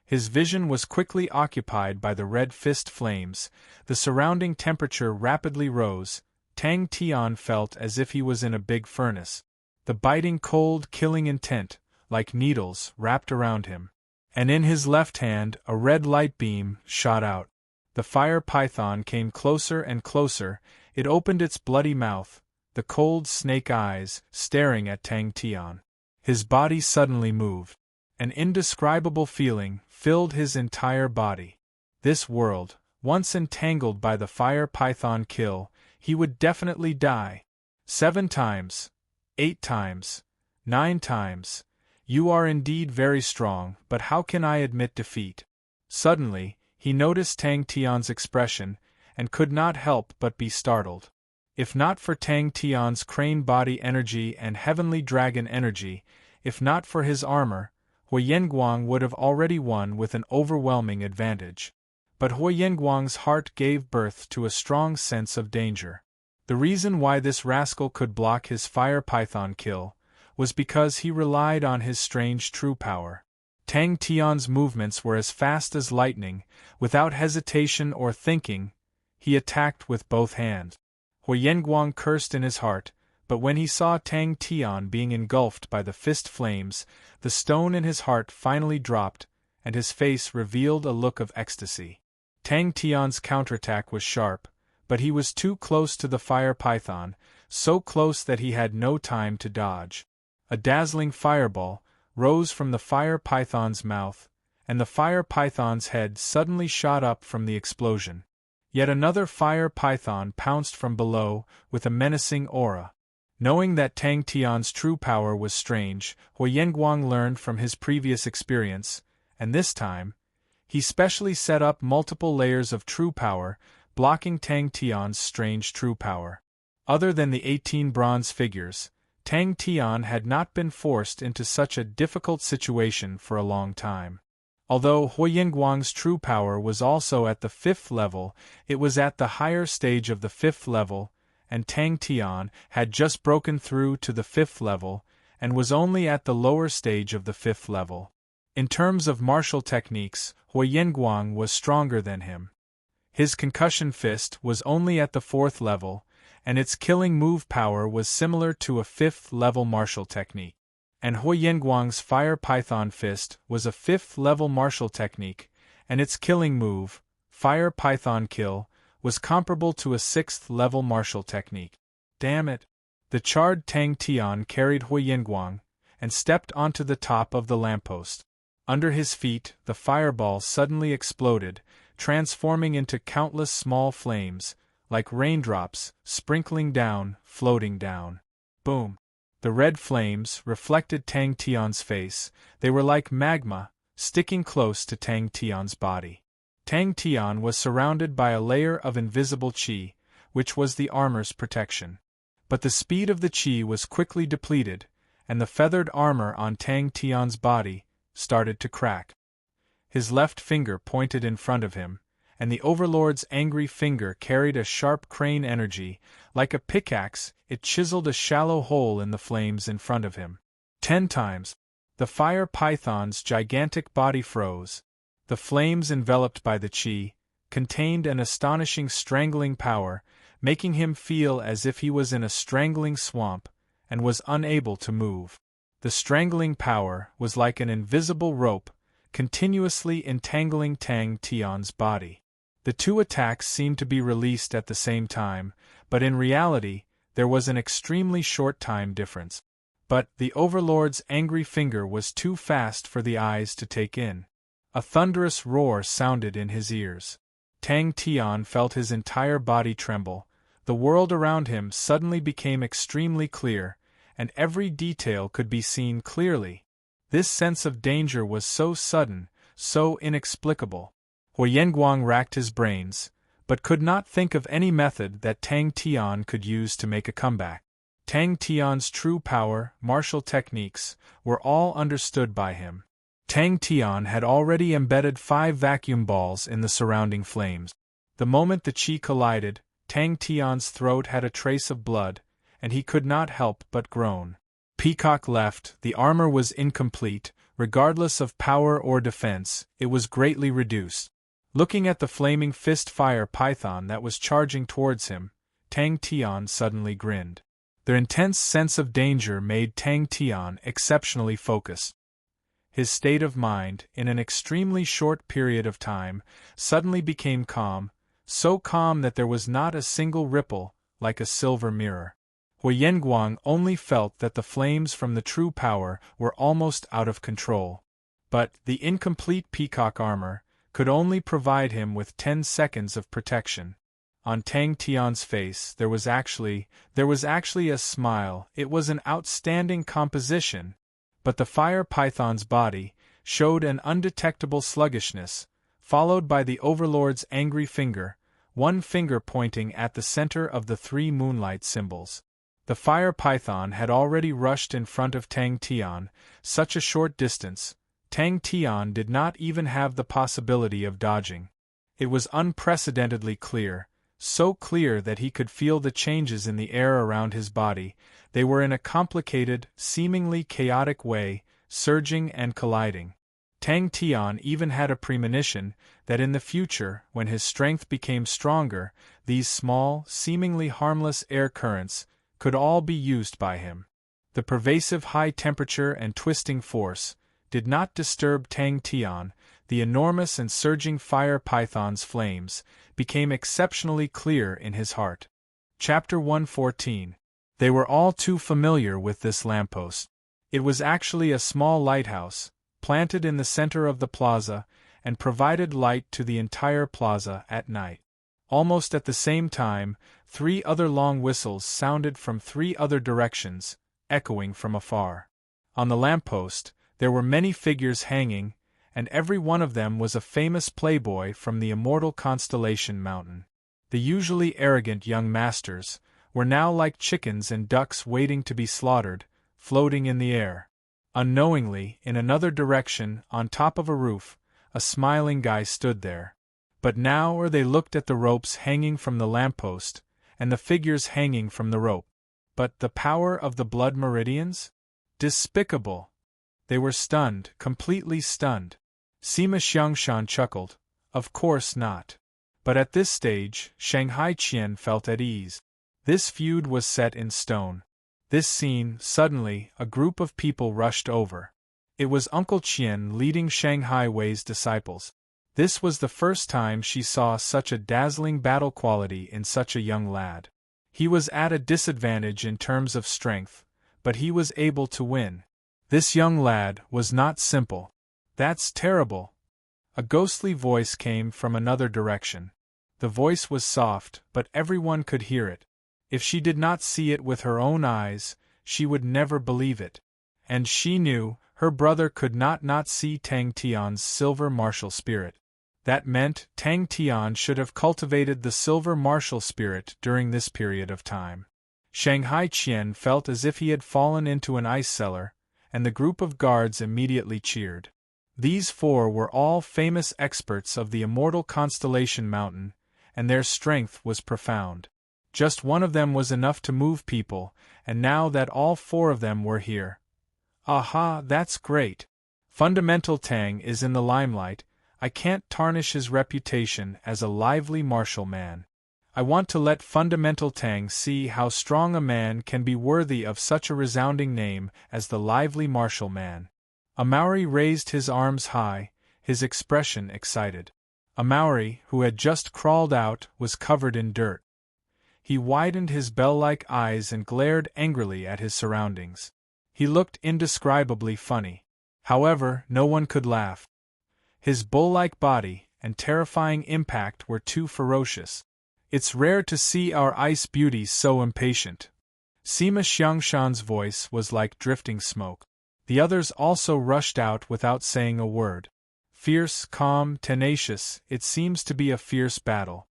Speaker 1: His vision was quickly occupied by the red fist flames, the surrounding temperature rapidly rose, Tang Tian felt as if he was in a big furnace. The biting cold killing intent, like needles, wrapped around him. And in his left hand a red light beam shot out. The fire python came closer and closer, it opened its bloody mouth, the cold snake eyes staring at Tang Tian. His body suddenly moved. An indescribable feeling filled his entire body. This world, once entangled by the fire python kill, he would definitely die. 7 times, 8 times, 9 times. You are indeed very strong, but how can I admit defeat? Suddenly, he noticed Tang Tian's expression, and could not help but be startled. If not for Tang Tian's crane body energy and heavenly dragon energy, if not for his armor, Huoyenguang would have already won with an overwhelming advantage. But Huoyenguang's heart gave birth to a strong sense of danger. The reason why this rascal could block his fire python kill was because he relied on his strange true power. Tang Tian's movements were as fast as lightning. Without hesitation or thinking, he attacked with both hands. Huyenguang cursed in his heart, but when he saw Tang Tian being engulfed by the fist flames, the stone in his heart finally dropped, and his face revealed a look of ecstasy. Tang Tian's counterattack was sharp, but he was too close to the fire python, so close that he had no time to dodge. A dazzling fireball rose from the fire python's mouth, and the fire python's head suddenly shot up from the explosion. Yet another fire python pounced from below with a menacing aura. Knowing that Tang Tian's true power was strange, Huyenguang learned from his previous experience, and this time, he specially set up multiple layers of true power, blocking Tang Tian's strange true power. Other than the 18 bronze figures, Tang Tian had not been forced into such a difficult situation for a long time. Although Huyenguang's true power was also at the 5th level, it was at the higher stage of the 5th level, and Tang Tian had just broken through to the 5th level, and was only at the lower stage of the 5th level. In terms of martial techniques, Huyenguang was stronger than him. His concussion fist was only at the 4th level, and its killing move power was similar to a 5th level martial technique. And Huyenguang's fire python fist was a 5th level martial technique, and its killing move, fire python kill, was comparable to a 6th level martial technique. Damn it! The charred Tang Tian carried Huyenguang and stepped onto the top of the lamppost. Under his feet, the fireball suddenly exploded, transforming into countless small flames, like raindrops, sprinkling down, floating down. Boom! The red flames reflected Tang Tian's face. They were like magma, sticking close to Tang Tian's body. Tang Tian was surrounded by a layer of invisible qi, which was the armor's protection. But the speed of the qi was quickly depleted, and the feathered armor on Tang Tian's body started to crack. His left finger pointed in front of him, and the Overlord's angry finger carried a sharp crane energy. Like a pickaxe, it chiseled a shallow hole in the flames in front of him. 10 times. The fire python's gigantic body froze. The flames enveloped by the qi contained an astonishing strangling power, making him feel as if he was in a strangling swamp and was unable to move. The strangling power was like an invisible rope, continuously entangling Tang Tian's body. The two attacks seemed to be released at the same time, but in reality, there was an extremely short time difference. But the Overlord's angry finger was too fast for the eyes to take in. A thunderous roar sounded in his ears. Tang Tian felt his entire body tremble. The world around him suddenly became extremely clear, and every detail could be seen clearly. This sense of danger was so sudden, so inexplicable. Huyenguang racked his brains, but could not think of any method that Tang Tian could use to make a comeback. Tang Tian's true power, martial techniques, were all understood by him. Tang Tian had already embedded 5 vacuum balls in the surrounding flames. The moment the qi collided, Tang Tian's throat had a trace of blood, and he could not help but groan. Peacock left, the armor was incomplete, regardless of power or defense, it was greatly reduced. Looking at the flaming fist fire python that was charging towards him, Tang Tian suddenly grinned. Their intense sense of danger made Tang Tian exceptionally focused. His state of mind, in an extremely short period of time, suddenly became calm, so calm that there was not a single ripple, like a silver mirror. Huyenguang only felt that the flames from the true power were almost out of control. But the incomplete peacock armor could only provide him with 10 seconds of protection. On Tang Tian's face there was actually a smile. It was an outstanding composition, but the fire python's body showed an undetectable sluggishness, followed by the Overlord's angry finger, one finger pointing at the center of the 3 moonlight symbols. The fire python had already rushed in front of Tang Tian, such a short distance. Tang Tian did not even have the possibility of dodging. It was unprecedentedly clear, so clear that he could feel the changes in the air around his body. They were in a complicated, seemingly chaotic way, surging and colliding. Tang Tian even had a premonition that in the future, when his strength became stronger, these small, seemingly harmless air currents could all be used by him. The pervasive high temperature and twisting force did not disturb Tang Tian. The enormous and surging fire python's flames became exceptionally clear in his heart. Chapter 114. They were all too familiar with this lamppost. It was actually a small lighthouse, planted in the center of the plaza, and provided light to the entire plaza at night. Almost at the same time, 3 other long whistles sounded from 3 other directions, echoing from afar. On the lamppost, there were many figures hanging, and every one of them was a famous playboy from the immortal constellation mountain. The usually arrogant young masters were now like chickens and ducks waiting to be slaughtered, floating in the air. Unknowingly, in another direction, on top of a roof, a smiling guy stood there. But now they looked at the ropes hanging from the lamppost, and the figures hanging from the rope. But the power of the blood meridians? Despicable! They were stunned, completely stunned. Sima Xiangshan chuckled. Of course not. But at this stage, Shanghai Qian felt at ease. This feud was set in stone. This scene, suddenly, a group of people rushed over. It was Uncle Qian leading Shanghai Wei's disciples. This was the first time she saw such a dazzling battle quality in such a young lad. He was at a disadvantage in terms of strength, but he was able to win. This young lad was not simple. That's terrible. A ghostly voice came from another direction. The voice was soft, but everyone could hear it. If she did not see it with her own eyes, she would never believe it. And she knew, her brother could not see Tang Tian's silver martial spirit. That meant Tang Tian should have cultivated the silver martial spirit during this period of time. Shanghai Qian felt as if he had fallen into an ice cellar, and the group of guards immediately cheered. These 4 were all famous experts of the immortal constellation mountain, and their strength was profound. Just one of them was enough to move people, and now that all 4 of them were here. Aha, that's great! Fundamental Tang is in the limelight. I can't tarnish his reputation as a lively martial man. I want to let Fundamental Tang see how strong a man can be worthy of such a resounding name as the lively martial man. A Maori raised his arms high, his expression excited. A Maori, who had just crawled out, was covered in dirt. He widened his bell-like eyes and glared angrily at his surroundings. He looked indescribably funny. However, no one could laugh. His bull-like body and terrifying impact were too ferocious. It's rare to see our ice beauties so impatient. Sima Xiangshan's voice was like drifting smoke. The others also rushed out without saying a word. Fierce, calm, tenacious, it seems to be a fierce battle.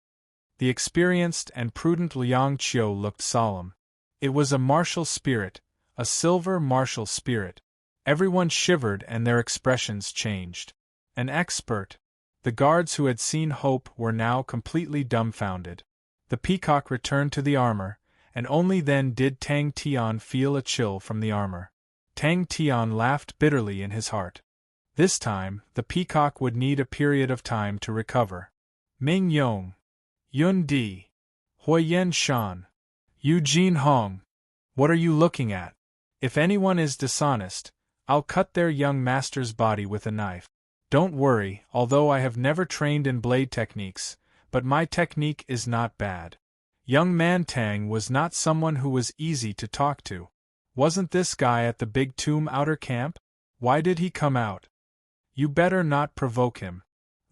Speaker 1: The experienced and prudent Liang Qiu looked solemn. It was a martial spirit, a silver martial spirit. Everyone shivered and their expressions changed. An expert. The guards who had seen hope were now completely dumbfounded. The peacock returned to the armor, and only then did Tang Tian feel a chill from the armor. Tang Tian laughed bitterly in his heart. This time, the peacock would need a period of time to recover. Ming Yong, Yun Di, Huiyan Shan, Eugene Hong. What are you looking at? If anyone is dishonest, I'll cut their young master's body with a knife. Don't worry, although I have never trained in blade techniques, but my technique is not bad. Young man Tang was not someone who was easy to talk to. Wasn't this guy at the big tomb outer camp? Why did he come out? You better not provoke him.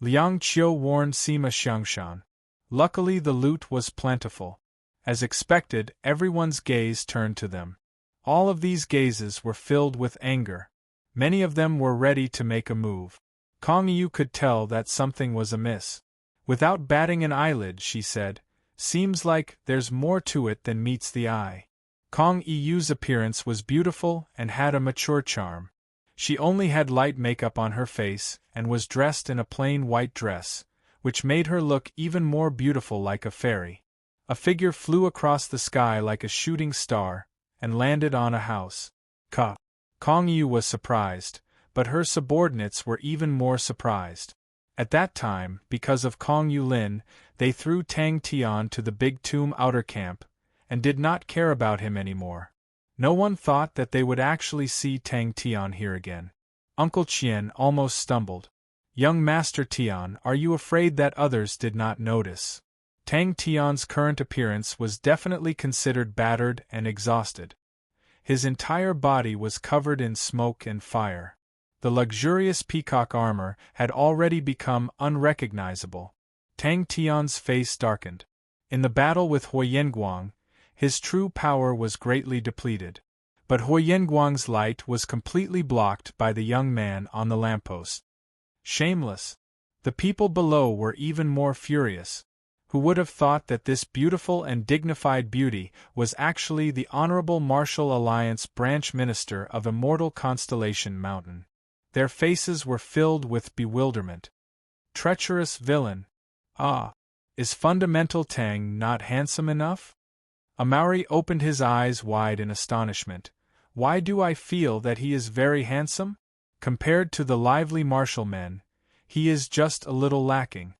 Speaker 1: Liang Qiu warned Sima Xiangshan. Luckily the loot was plentiful. As expected, everyone's gaze turned to them. All of these gazes were filled with anger. Many of them were ready to make a move. Kong Yu could tell that something was amiss. Without batting an eyelid, she said, "Seems like there's more to it than meets the eye." Kong Yu's appearance was beautiful and had a mature charm. She only had light makeup on her face and was dressed in a plain white dress, which made her look even more beautiful like a fairy. A figure flew across the sky like a shooting star, and landed on a house. Kong Yu was surprised, but her subordinates were even more surprised. At that time, because of Kong Yulin, they threw Tang Tian to the Big Tomb outer camp, and did not care about him anymore. No one thought that they would actually see Tang Tian here again. Uncle Qian almost stumbled. Young Master Tian, are you afraid that others did not notice? Tang Tian's current appearance was definitely considered battered and exhausted. His entire body was covered in smoke and fire. The luxurious peacock armor had already become unrecognizable. Tang Tian's face darkened. In the battle with Huoyenguang, his true power was greatly depleted. But Huoyenguang's light was completely blocked by the young man on the lamppost. Shameless! The people below were even more furious. Who would have thought that this beautiful and dignified beauty was actually the Honorable Martial Alliance Branch Minister of Immortal Constellation Mountain? Their faces were filled with bewilderment. Treacherous villain! Ah! Is Fundamental Tang not handsome enough? Amaury opened his eyes wide in astonishment. Why do I feel that he is very handsome? Compared to the lively martial men, he is just a little lacking.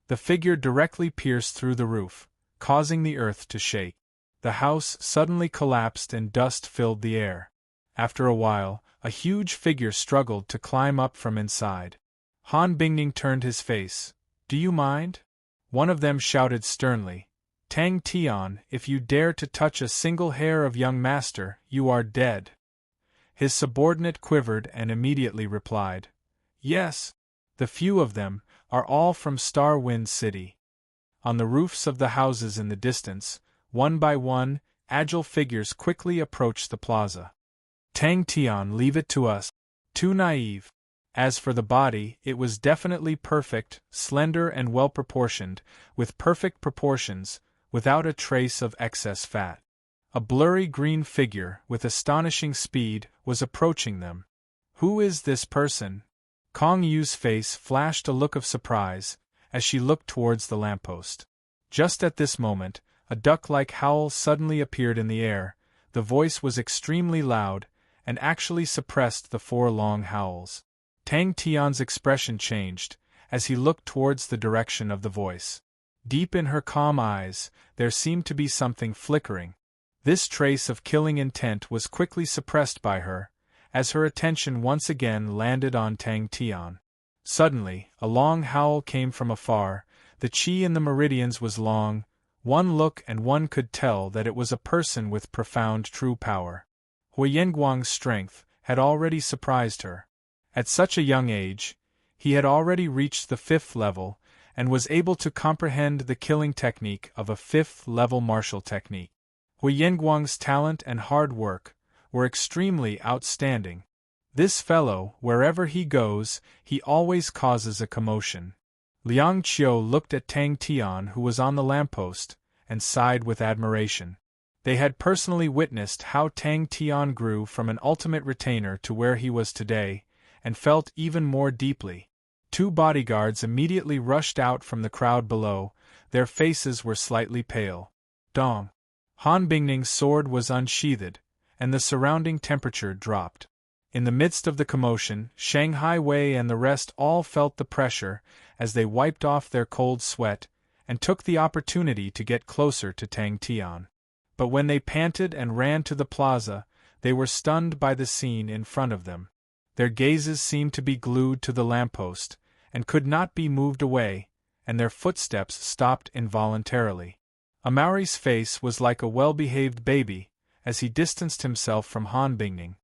Speaker 1: The figure directly pierced through the roof, causing the earth to shake. The house suddenly collapsed and dust filled the air. After a while, a huge figure struggled to climb up from inside. Han Bingning turned his face. Do you mind? One of them shouted sternly. Tang Tian, if you dare to touch a single hair of young master, you are dead. His subordinate quivered and immediately replied. Yes. The few of them are all from Star Wind City. On the roofs of the houses in the distance, one by one, agile figures quickly approached the plaza. Tang Tian, leave it to us. Too naive. As for the body, it was definitely perfect, slender and well-proportioned, with perfect proportions, without a trace of excess fat. A blurry green figure, with astonishing speed, was approaching them. Who is this person? Kong Yu's face flashed a look of surprise, as she looked towards the lamppost. Just at this moment, a duck-like howl suddenly appeared in the air. The voice was extremely loud, and actually suppressed the 4 long howls. Tang Tian's expression changed, as he looked towards the direction of the voice. Deep in her calm eyes, there seemed to be something flickering. This trace of killing intent was quickly suppressed by her, as her attention once again landed on Tang Tian. Suddenly, a long howl came from afar. The qi in the meridians was long. One look and one could tell that it was a person with profound true power. Huoyenguang's strength had already surprised her. At such a young age, he had already reached the 5th level, and was able to comprehend the killing technique of a 5th-level martial technique. Huoyenguang's talent and hard work were extremely outstanding. This fellow, wherever he goes, he always causes a commotion. Liang Qiu looked at Tang Tian, who was on the lamppost, and sighed with admiration. They had personally witnessed how Tang Tian grew from an ultimate retainer to where he was today, and felt even more deeply. 2 bodyguards immediately rushed out from the crowd below. Their faces were slightly pale. Dong! Han Bingning's sword was unsheathed, and the surrounding temperature dropped. In the midst of the commotion, Shanghai Wei and the rest all felt the pressure as they wiped off their cold sweat and took the opportunity to get closer to Tang Tian. But when they panted and ran to the plaza, they were stunned by the scene in front of them. Their gazes seemed to be glued to the lamppost, and could not be moved away, and their footsteps stopped involuntarily. Amaury's face was like a well-behaved baby, as he distanced himself from Han Bingning.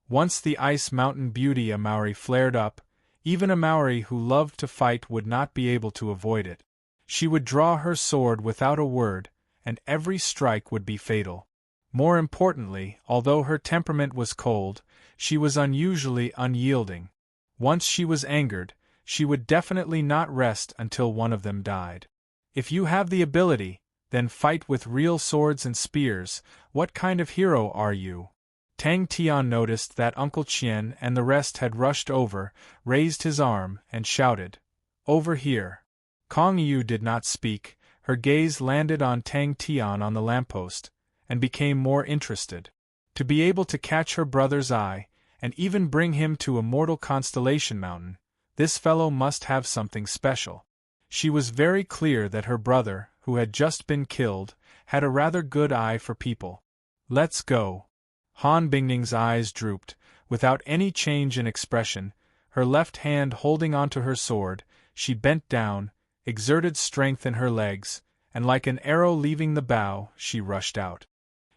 Speaker 1: Once the Ice Mountain beauty Amaury flared up, even Amaury who loved to fight would not be able to avoid it. She would draw her sword without a word, and every strike would be fatal. More importantly, although her temperament was cold, she was unusually unyielding. Once she was angered, she would definitely not rest until one of them died. If you have the ability, then fight with real swords and spears. What kind of hero are you? Tang Tian noticed that Uncle Qian and the rest had rushed over, raised his arm, and shouted, "Over here!" Kong Yu did not speak. Her gaze landed on Tang Tian on the lamppost, and became more interested. To be able to catch her brother's eye, and even bring him to Immortal Constellation Mountain, this fellow must have something special. She was very clear that her brother, who had just been killed, had a rather good eye for people. Let's go. Han Bingning's eyes drooped, without any change in expression, her left hand holding onto her sword. She bent down, exerted strength in her legs, and like an arrow leaving the bow, she rushed out.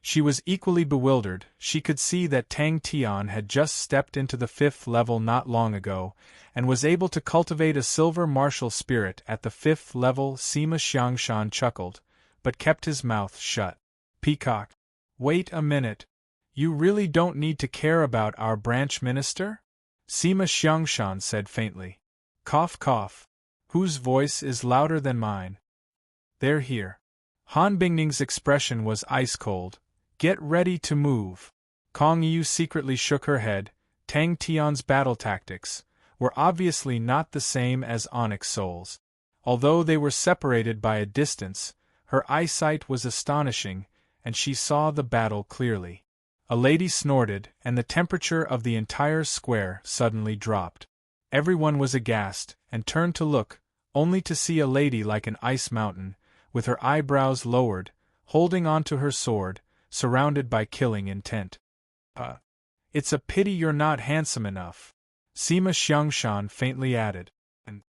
Speaker 1: She was equally bewildered. She could see that Tang Tian had just stepped into the 5th level not long ago, and was able to cultivate a silver martial spirit at the 5th level. Sima Xiangshan chuckled, but kept his mouth shut. Peacock. Wait a minute. You really don't need to care about our branch minister? Sima Xiangshan said faintly. Cough cough. Whose voice is louder than mine? They're here. Han Bingning's expression was ice-cold. Get ready to move. Kong Yu secretly shook her head. Tang Tian's battle tactics were obviously not the same as Onyx Soul's. Although they were separated by a distance, her eyesight was astonishing, and she saw the battle clearly. A lady snorted, and the temperature of the entire square suddenly dropped. Everyone was aghast, and turned to look, only to see a lady like an ice mountain, with her eyebrows lowered, holding onto her sword, surrounded by killing intent. It's a pity you're not handsome enough, Sima Xiangshan faintly added. And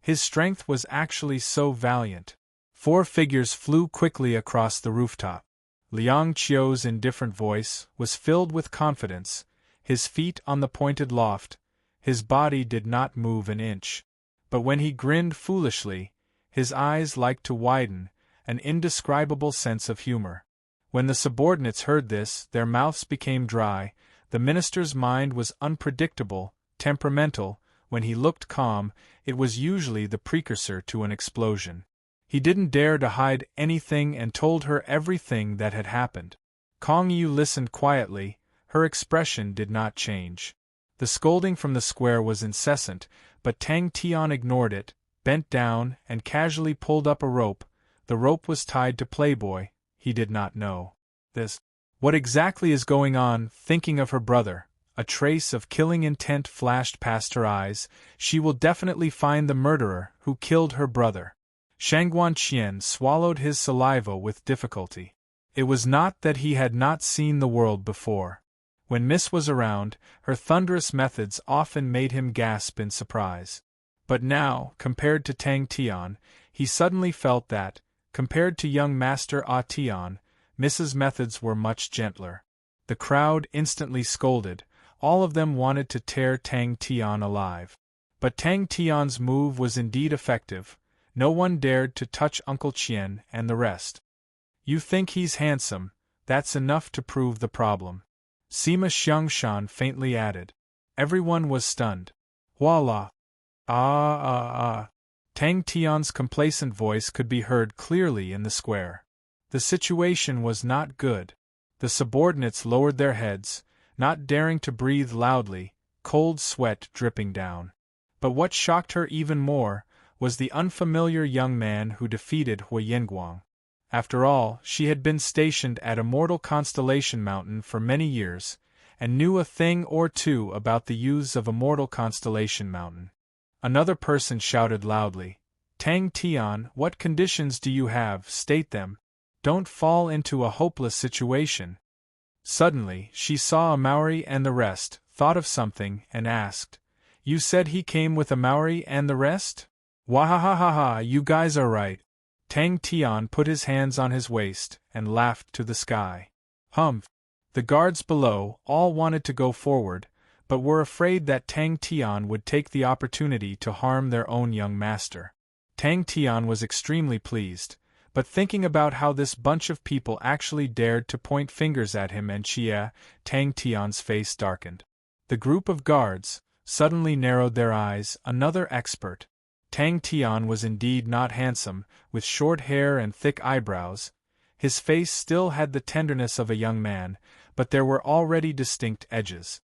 Speaker 1: his strength was actually so valiant. 4 figures flew quickly across the rooftop. Liang Qiu's indifferent voice was filled with confidence, his feet on the pointed loft, his body did not move an inch. But when he grinned foolishly, his eyes liked to widen, an indescribable sense of humor. When the subordinates heard this, their mouths became dry. The minister's mind was unpredictable, temperamental. When he looked calm, it was usually the precursor to an explosion. He didn't dare to hide anything and told her everything that had happened. Kong Yu listened quietly, her expression did not change. The scolding from the square was incessant, but Tang Tian ignored it, bent down, and casually pulled up a rope. The rope was tied to Playboy. He did not know this. What exactly is going on? Thinking of her brother, a trace of killing intent flashed past her eyes. She will definitely find the murderer who killed her brother. Shangguan Qian swallowed his saliva with difficulty. It was not that he had not seen the world before. When Miss was around, her thunderous methods often made him gasp in surprise. But now, compared to Tang Tian, he suddenly felt that, compared to young Master Ah Tian, Miss's methods were much gentler. The crowd instantly scolded. All of them wanted to tear Tang Tian alive. But Tang Tian's move was indeed effective. No one dared to touch Uncle Qian and the rest. You think he's handsome, that's enough to prove the problem, Sima Xiangshan faintly added. Everyone was stunned. Voila! Tang Tian's complacent voice could be heard clearly in the square. The situation was not good. The subordinates lowered their heads, not daring to breathe loudly, cold sweat dripping down. But what shocked her even more was the unfamiliar young man who defeated Hui Yinguang. After all, she had been stationed at Immortal Constellation Mountain for many years, and knew a thing or two about the youths of Immortal Constellation Mountain. Another person shouted loudly, Tang Tian, what conditions do you have? State them. Don't fall into a hopeless situation. Suddenly, she saw a Maori and the rest, thought of something, and asked, You said he came with a Maori and the rest? Wahahaha, you guys are right. Tang Tian put his hands on his waist, and laughed to the sky. Humph! The guards below all wanted to go forward, but were afraid that Tang Tian would take the opportunity to harm their own young master. Tang Tian was extremely pleased, but thinking about how this bunch of people actually dared to point fingers at him and Chia, Tang Tian's face darkened. The group of guards suddenly narrowed their eyes. Another expert. Tang Tian was indeed not handsome, with short hair and thick eyebrows. His face still had the tenderness of a young man, but there were already distinct edges.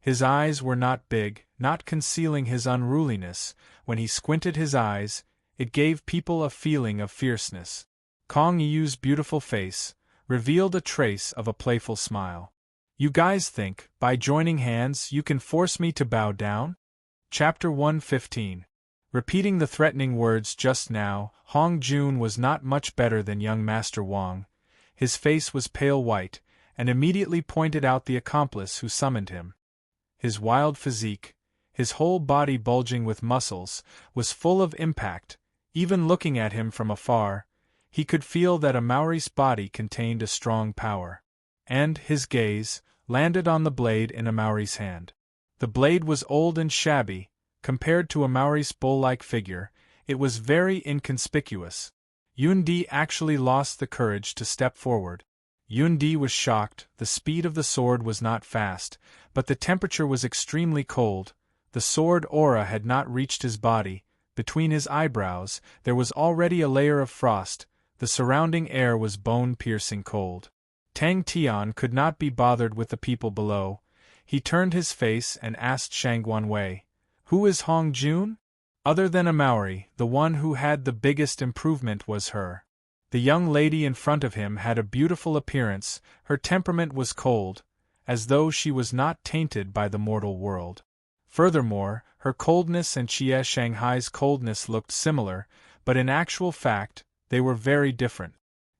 Speaker 1: His eyes were not big, not concealing his unruliness. When he squinted his eyes, it gave people a feeling of fierceness. Kong Yu's beautiful face revealed a trace of a playful smile. "You guys think, by joining hands, you can force me to bow down?" Chapter 115. Repeating the threatening words just now, Hong Jun was not much better than young Master Wang. His face was pale white, and immediately pointed out the accomplice who summoned him. His wild physique, his whole body bulging with muscles, was full of impact. Even looking at him from afar, he could feel that a Maori's body contained a strong power. And his gaze landed on the blade in a Maori's hand. The blade was old and shabby. Compared to a Maori's bull-like figure, it was very inconspicuous. Yundi actually lost the courage to step forward. Yundi was shocked. The speed of the sword was not fast, but the temperature was extremely cold. The sword aura had not reached his body. Between his eyebrows, there was already a layer of frost. The surrounding air was bone-piercing cold. Tang Tian could not be bothered with the people below. He turned his face and asked Shangguan Wei, "Who is Hong Jun?" Other than a Maori, the one who had the biggest improvement was her. The young lady in front of him had a beautiful appearance. Her temperament was cold, as though she was not tainted by the mortal world. Furthermore, her coldness and Chie Shanghai's coldness looked similar, but in actual fact, they were very different.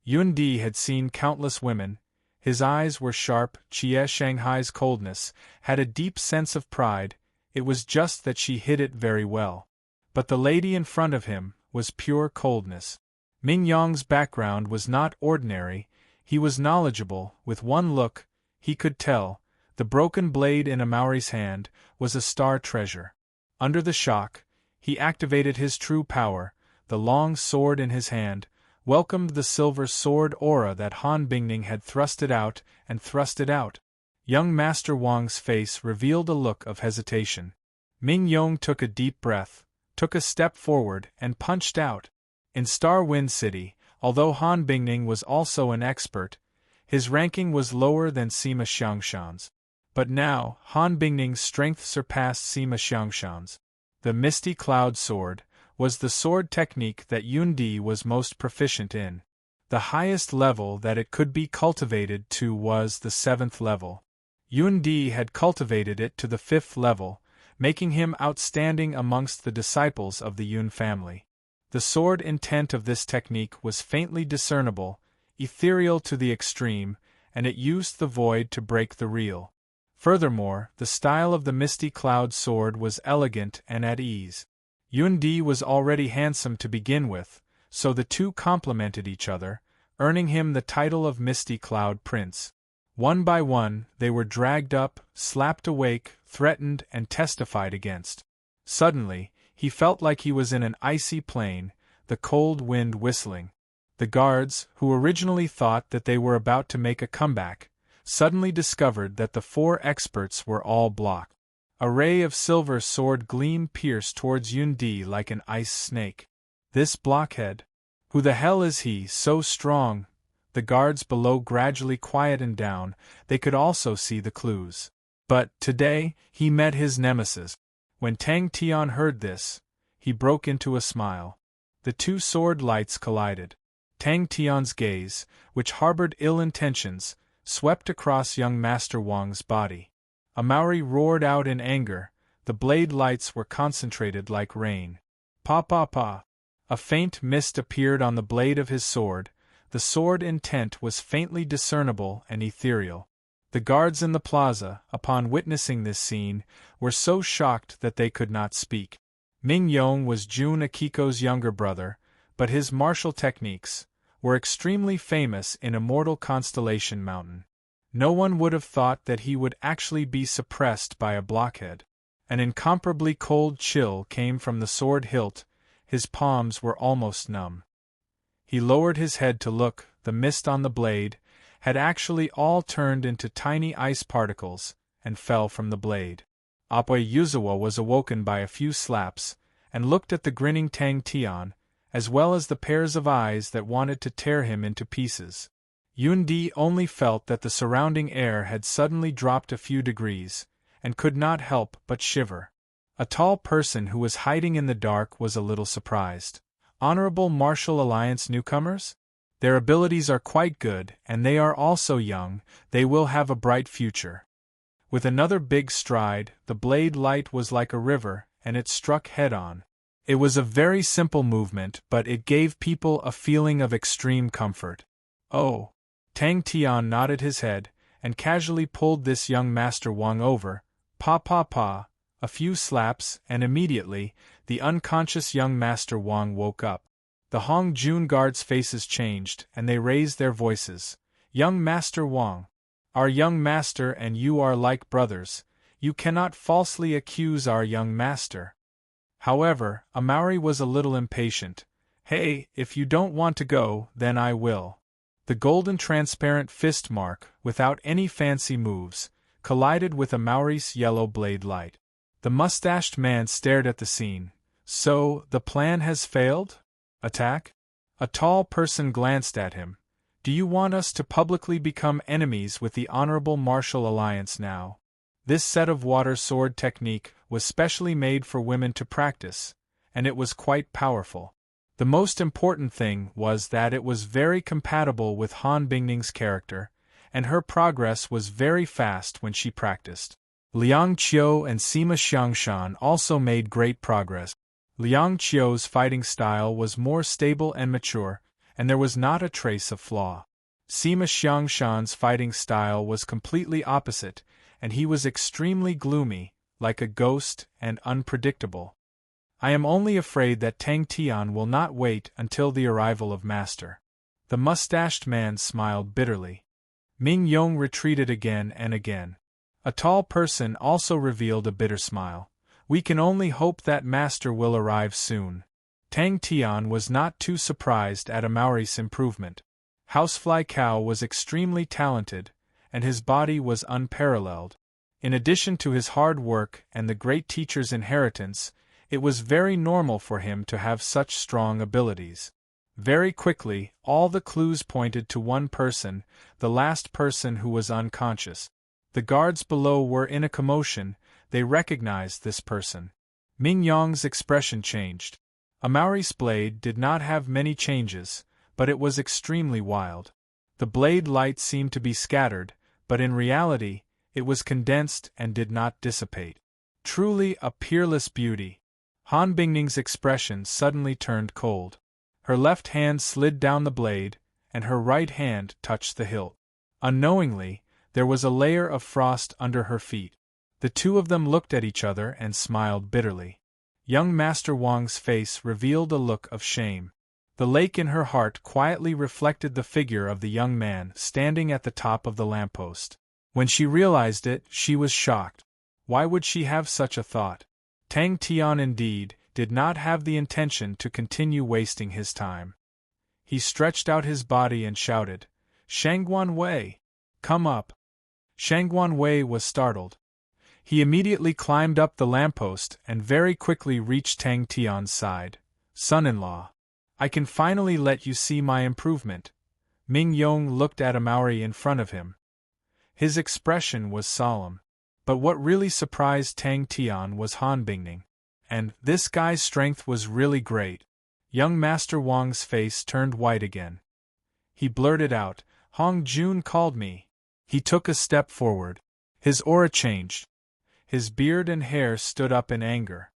Speaker 1: Yundi had seen countless women. His eyes were sharp. Chie Shanghai's coldness had a deep sense of pride. It was just that she hid it very well. But the lady in front of him was pure coldness. Ming Yong's background was not ordinary. He was knowledgeable. With one look, he could tell. The broken blade in a Maori's hand was a star treasure. Under the shock, he activated his true power. The long sword in his hand welcomed the silver sword aura that Han Bingning had thrust it out. Young Master Wang's face revealed a look of hesitation. Ming Yong took a deep breath, took a step forward, and punched out. In Star Wind City, although Han Bingning was also an expert, his ranking was lower than Sima Xiangshan's. But now, Han Bingning's strength surpassed Sima Xiangshan's. The Misty Cloud Sword was the sword technique that Yundi was most proficient in. The highest level that it could be cultivated to was the 7th level. Yundi had cultivated it to the 5th level, making him outstanding amongst the disciples of the Yun family. The sword intent of this technique was faintly discernible, ethereal to the extreme, and it used the void to break the real. Furthermore, the style of the Misty Cloud Sword was elegant and at ease. Yundi was already handsome to begin with, so the two complemented each other, earning him the title of Misty Cloud Prince. One by one, they were dragged up, slapped awake, threatened, and testified against. Suddenly, he felt like he was in an icy plain, the cold wind whistling. The guards, who originally thought that they were about to make a comeback, suddenly discovered that the 4 experts were all blocked. A ray of silver sword gleam pierced towards Yundi like an ice snake. This blockhead. Who the hell is he, so strong? The guards below gradually quietened down. They could also see the clues. But, today, he met his nemesis. When Tang Tian heard this, he broke into a smile. The two sword lights collided. Tang Tian's gaze, which harbored ill intentions, swept across young Master Wang's body. A Maori roared out in anger. The blade lights were concentrated like rain. Pa pa pa. A faint mist appeared on the blade of his sword. The sword intent was faintly discernible and ethereal. The guards in the plaza, upon witnessing this scene, were so shocked that they could not speak. Ming Yong was Jun Akiko's younger brother, but his martial techniques were extremely famous in Immortal Constellation Mountain. No one would have thought that he would actually be suppressed by a blockhead. An incomparably cold chill came from the sword hilt. His palms were almost numb. He lowered his head to look. The mist on the blade had actually all turned into tiny ice particles and fell from the blade. Apoy Yuzawa was awoken by a few slaps and looked at the grinning Tang Tian, as well as the pairs of eyes that wanted to tear him into pieces. Yundi only felt that the surrounding air had suddenly dropped a few degrees, and could not help but shiver. A tall person who was hiding in the dark was a little surprised. Honorable Martial Alliance newcomers? Their abilities are quite good, and they are also young, they will have a bright future. With another big stride, the blade light was like a river, and it struck head-on. It was a very simple movement, but it gave people a feeling of extreme comfort. Oh! Tang Tian nodded his head, and casually pulled this young Master Wang over, pa, a few slaps, and immediately, the unconscious young Master Wang woke up. The Hong Jun guards' faces changed, and they raised their voices. Young Master Wang! Our young master and you are like brothers. You cannot falsely accuse our young master. However, Amaury was a little impatient. Hey, if you don't want to go, then I will. The golden transparent fist mark, without any fancy moves, collided with Amaury's yellow blade light. The mustached man stared at the scene. So, the plan has failed? Attack? A tall person glanced at him. Do you want us to publicly become enemies with the Honorable Martial Alliance now? This set of water sword technique was specially made for women to practice, and it was quite powerful. The most important thing was that it was very compatible with Han Bingning's character, and her progress was very fast when she practiced. Liang Qiu and Sima Xiangshan also made great progress. Liang Qiu's fighting style was more stable and mature, and there was not a trace of flaw. Sima Xiangshan's fighting style was completely opposite, and he was extremely gloomy, like a ghost, and unpredictable. I am only afraid that Tang Tian will not wait until the arrival of Master. The mustached man smiled bitterly. Ming Yong retreated again and again. A tall person also revealed a bitter smile. We can only hope that Master will arrive soon. Tang Tian was not too surprised at Amaury's improvement. Housefly Cow was extremely talented, and his body was unparalleled. In addition to his hard work and the great teacher's inheritance, it was very normal for him to have such strong abilities. Very quickly, all the clues pointed to one person, the last person who was unconscious. The guards below were in a commotion, they recognized this person. Ming Yong's expression changed. Amaury's blade did not have many changes, but it was extremely wild. The blade light seemed to be scattered, but in reality, it was condensed and did not dissipate. Truly a peerless beauty. Han Bingning's expression suddenly turned cold. Her left hand slid down the blade, and her right hand touched the hilt. Unknowingly, there was a layer of frost under her feet. The two of them looked at each other and smiled bitterly. Young Master Wang's face revealed a look of shame. The lake in her heart quietly reflected the figure of the young man standing at the top of the lamppost. When she realized it, she was shocked. Why would she have such a thought? Tang Tian indeed did not have the intention to continue wasting his time. He stretched out his body and shouted, "Shangguan Wei! Come up!" Shangguan Wei was startled. He immediately climbed up the lamppost and very quickly reached Tang Tian's side. "Son-in-law, I can finally let you see my improvement." Ming Yong looked at Amaury in front of him. His expression was solemn. But what really surprised Tang Tian was Han Bingning. And this guy's strength was really great. Young Master Wang's face turned white again. He blurted out, "Hong Jun called me." He took a step forward. His aura changed. His beard and hair stood up in anger.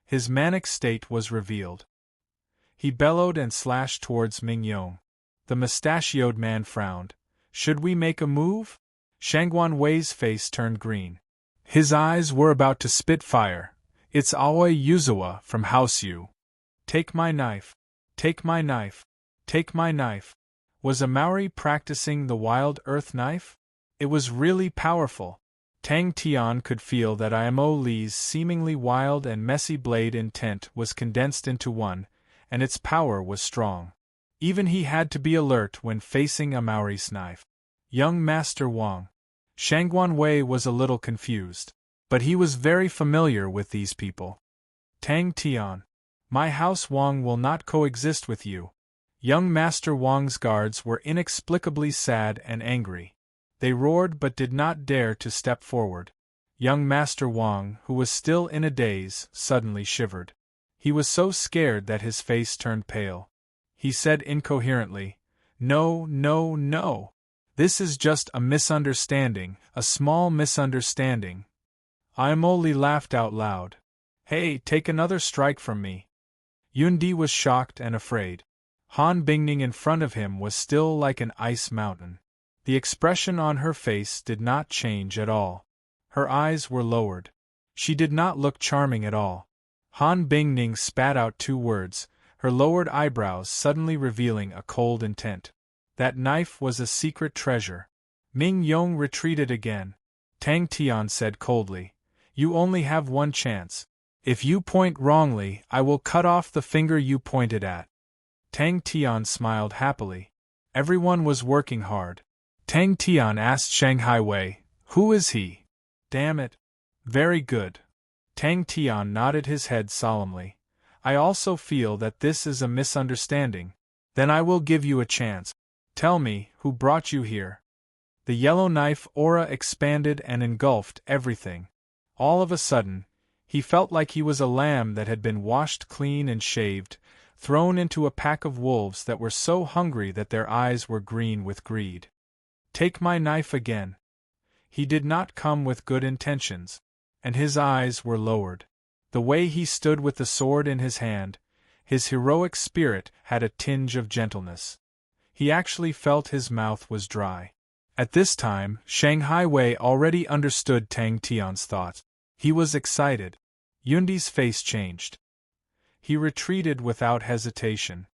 Speaker 1: His manic state was revealed. He bellowed and slashed towards Ming Yong. The mustachioed man frowned. "Should we make a move?" Shangguan Wei's face turned green. His eyes were about to spit fire. "It's Aoi Yuzawa from House Yu. Take my knife. Take my knife. Take my knife." Was Amaury practicing the wild earth knife? It was really powerful. Tang Tian could feel that Imo Li's seemingly wild and messy blade intent was condensed into one, and its power was strong. Even he had to be alert when facing Amaury's knife. Young Master Wang. Shangguan Wei was a little confused. But he was very familiar with these people. Tang Tian. My house Wang will not coexist with you. Young Master Wang's guards were inexplicably sad and angry. They roared but did not dare to step forward. Young Master Wang, who was still in a daze, suddenly shivered. He was so scared that his face turned pale. He said incoherently, "No, no, no. This is just a misunderstanding, a small misunderstanding." Aimoli laughed out loud. "Hey, take another strike from me." Yundi was shocked and afraid. Han Bingning in front of him was still like an ice mountain. The expression on her face did not change at all. Her eyes were lowered. She did not look charming at all. Han Bingning spat out 2 words, her lowered eyebrows suddenly revealing a cold intent. That knife was a secret treasure. Ming Yong retreated again. Tang Tian said coldly, "You only have one chance. If you point wrongly, I will cut off the finger you pointed at." Tang Tian smiled happily. Everyone was working hard. Tang Tian asked Shanghai Wei, "Who is he?" "Damn it." "Very good." Tang Tian nodded his head solemnly. "I also feel that this is a misunderstanding. Then I will give you a chance. Tell me, who brought you here?" The yellow knife aura expanded and engulfed everything. All of a sudden, he felt like he was a lamb that had been washed clean and shaved, thrown into a pack of wolves that were so hungry that their eyes were green with greed. "Take my knife again." He did not come with good intentions, and his eyes were lowered. The way he stood with the sword in his hand, his heroic spirit had a tinge of gentleness. He actually felt his mouth was dry. At this time, Shanghai Wei already understood Tang Tian's thoughts. He was excited. Yundi's face changed. He retreated without hesitation.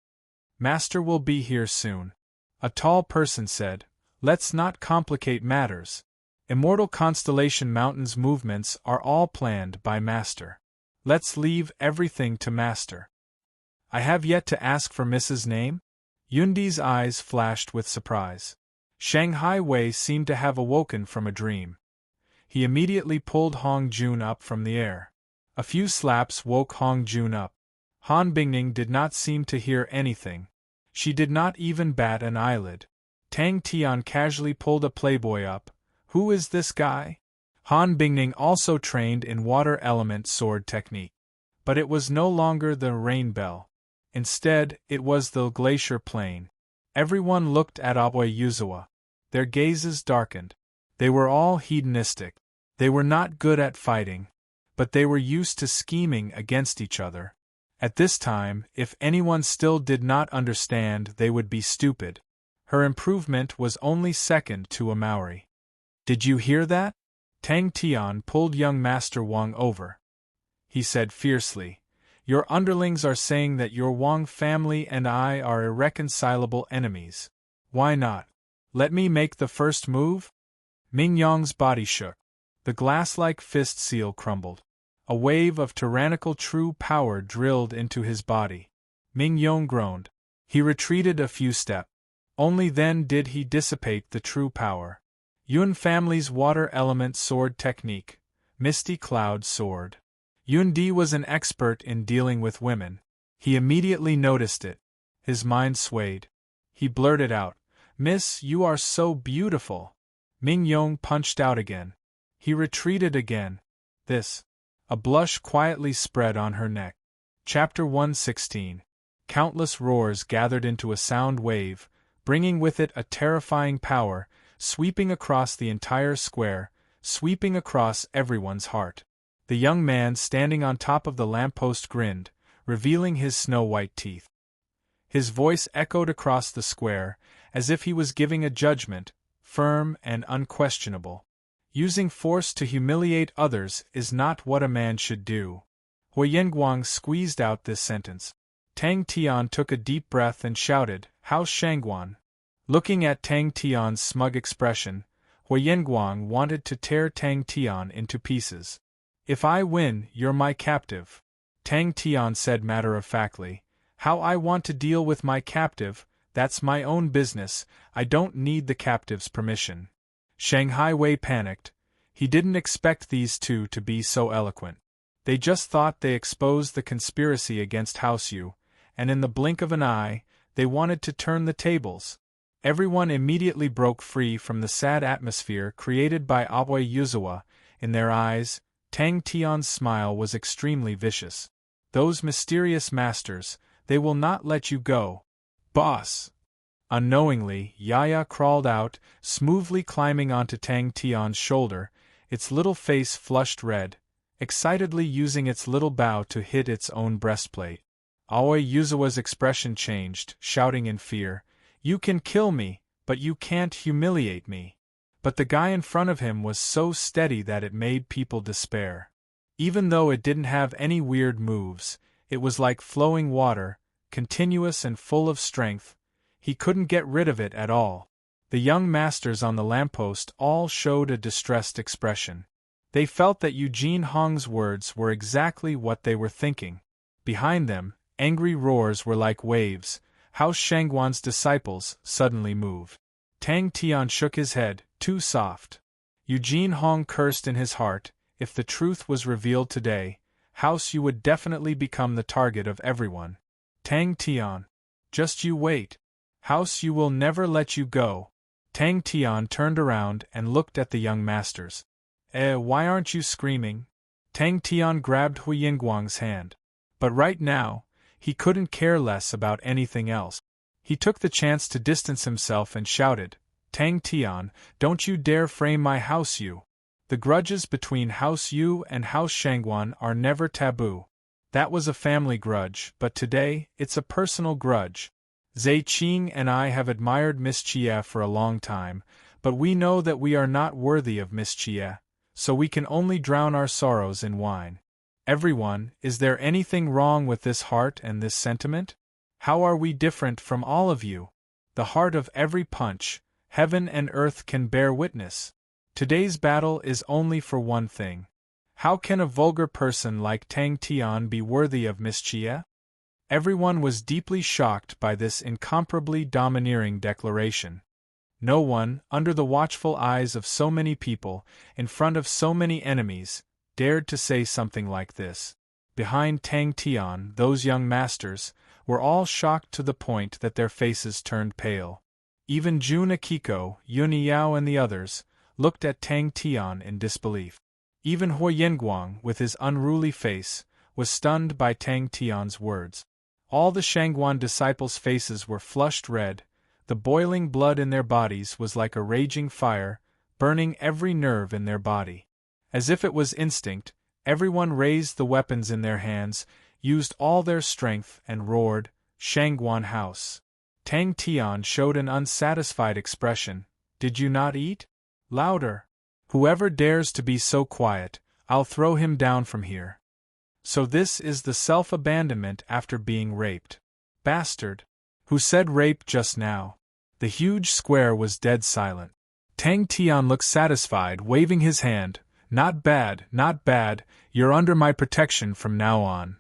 Speaker 1: "Master will be here soon." A tall person said, "Let's not complicate matters. Immortal Constellation Mountain's movements are all planned by Master. Let's leave everything to Master." "I have yet to ask for Mrs. Name?" Yundi's eyes flashed with surprise. Shanghai Wei seemed to have awoken from a dream. He immediately pulled Hong Jun up from the air. A few slaps woke Hong Jun up. Han Bingning did not seem to hear anything. She did not even bat an eyelid. Tang Tian casually pulled a playboy up. "Who is this guy?" Han Bingning also trained in water element sword technique. But it was no longer the rain bell. Instead, it was the glacier plain. Everyone looked at Aoi Yuzawa. Their gazes darkened. They were all hedonistic. They were not good at fighting, but they were used to scheming against each other. At this time, if anyone still did not understand, they would be stupid. Her improvement was only second to a Maori. "Did you hear that?" Tang Tian pulled young Master Wang over. He said fiercely, "Your underlings are saying that your Wang family and I are irreconcilable enemies. Why not? Let me make the first move?" Ming Yong's body shook. The glass-like fist seal crumbled. A wave of tyrannical true power drilled into his body. Ming Yong groaned. He retreated a few steps. Only then did he dissipate the true power. Yun family's water element sword technique, Misty Cloud Sword. Yun Di was an expert in dealing with women. He immediately noticed it. His mind swayed. He blurted out, "Miss, you are so beautiful." Ming Yong punched out again. He retreated again. A blush quietly spread on her neck. Chapter 116. Countless roars gathered into a sound wave, bringing with it a terrifying power, sweeping across the entire square, sweeping across everyone's heart. The young man standing on top of the lamppost grinned, revealing his snow-white teeth. His voice echoed across the square, as if he was giving a judgment, firm and unquestionable. Using force to humiliate others is not what a man should do. Huyenguang squeezed out this sentence. Tang Tian took a deep breath and shouted, "How's Shangguan?" Looking at Tang Tian's smug expression, Huyenguang wanted to tear Tang Tian into pieces. "If I win, you're my captive," Tang Tian said matter-of-factly. "How I want to deal with my captive, that's my own business, I don't need the captive's permission." Shanghai Wei panicked. He didn't expect these two to be so eloquent. They just thought they exposed the conspiracy against House Yu, and in the blink of an eye, they wanted to turn the tables. Everyone immediately broke free from the sad atmosphere created by Aoi Yuzawa. In their eyes, Tang Tian's smile was extremely vicious. Those mysterious masters, they will not let you go. Boss! Unknowingly, Yaya crawled out, smoothly climbing onto Tang Tian's shoulder, its little face flushed red, excitedly using its little bow to hit its own breastplate. Aoi Yuzawa's expression changed, shouting in fear, "You can kill me, but you can't humiliate me." But the guy in front of him was so steady that it made people despair. Even though it didn't have any weird moves, it was like flowing water, continuous and full of strength. He couldn't get rid of it at all. The young masters on the lamppost all showed a distressed expression. They felt that Eugene Hong's words were exactly what they were thinking. Behind them, angry roars were like waves. House Shangguan's disciples suddenly moved. Tang Tian shook his head, too soft. Eugene Hong cursed in his heart, if the truth was revealed today, House, you would definitely become the target of everyone. Tang Tian. Just you wait. House, you will never let you go. Tang Tian turned around and looked at the young masters. Why aren't you screaming? Tang Tian grabbed Hu Yingguang's hand. But right now, he couldn't care less about anything else. He took the chance to distance himself and shouted, Tang Tian, don't you dare frame my House Yu. The grudges between House Yu and House Shangguan are never taboo. That was a family grudge, but today, it's a personal grudge. Zai Qing and I have admired Miss Chia for a long time, but we know that we are not worthy of Miss Chia, so we can only drown our sorrows in wine. Everyone, is there anything wrong with this heart and this sentiment? How are we different from all of you? The heart of every punch, heaven and earth can bear witness. Today's battle is only for one thing. How can a vulgar person like Tang Tian be worthy of Miss Chia? Everyone was deeply shocked by this incomparably domineering declaration. No one, under the watchful eyes of so many people, in front of so many enemies, dared to say something like this. Behind Tang Tian, those young masters were all shocked to the point that their faces turned pale. Even Jun Akiko, Yun Yao and the others looked at Tang Tian in disbelief. Even Hu Yingguang, with his unruly face, was stunned by Tang Tian's words. All the Shangguan disciples' faces were flushed red, the boiling blood in their bodies was like a raging fire, burning every nerve in their body. As if it was instinct, everyone raised the weapons in their hands, used all their strength and roared, Shangguan House. Tang Tian showed an unsatisfied expression. Did you not eat? Louder. Whoever dares to be so quiet, I'll throw him down from here. So this is the self-abandonment after being raped. Bastard. Who said rape just now? The huge square was dead silent. Tang Tian looked satisfied, waving his hand. Not bad, not bad, you're under my protection from now on.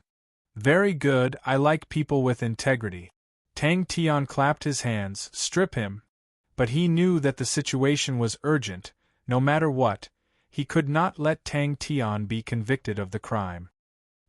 Speaker 1: Very good, I like people with integrity. Tang Tian clapped his hands, strip him. But he knew that the situation was urgent, no matter what, he could not let Tang Tian be convicted of the crime.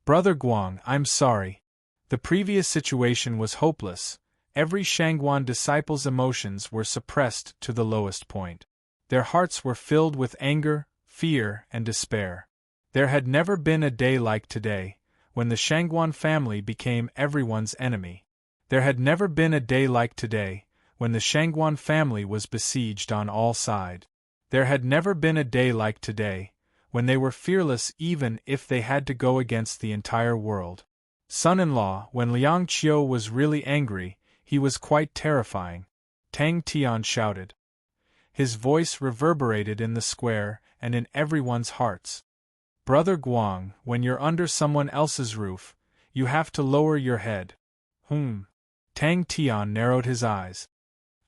Speaker 1: Brother Guang, I'm sorry. The previous situation was hopeless. Every Shangguan disciple's emotions were suppressed to the lowest point. Their hearts were filled with anger, fear, and despair. There had never been a day like today, when the Shangguan family became everyone's enemy. There had never been a day like today, when the Shangguan family was besieged on all sides. There had never been a day like today, when they were fearless even if they had to go against the entire world. Son-in-law, when Liang Qiu was really angry, he was quite terrifying. Tang Tian shouted. His voice reverberated in the square and in everyone's hearts. Brother Guang, when you're under someone else's roof, you have to lower your head. Tang Tian narrowed his eyes.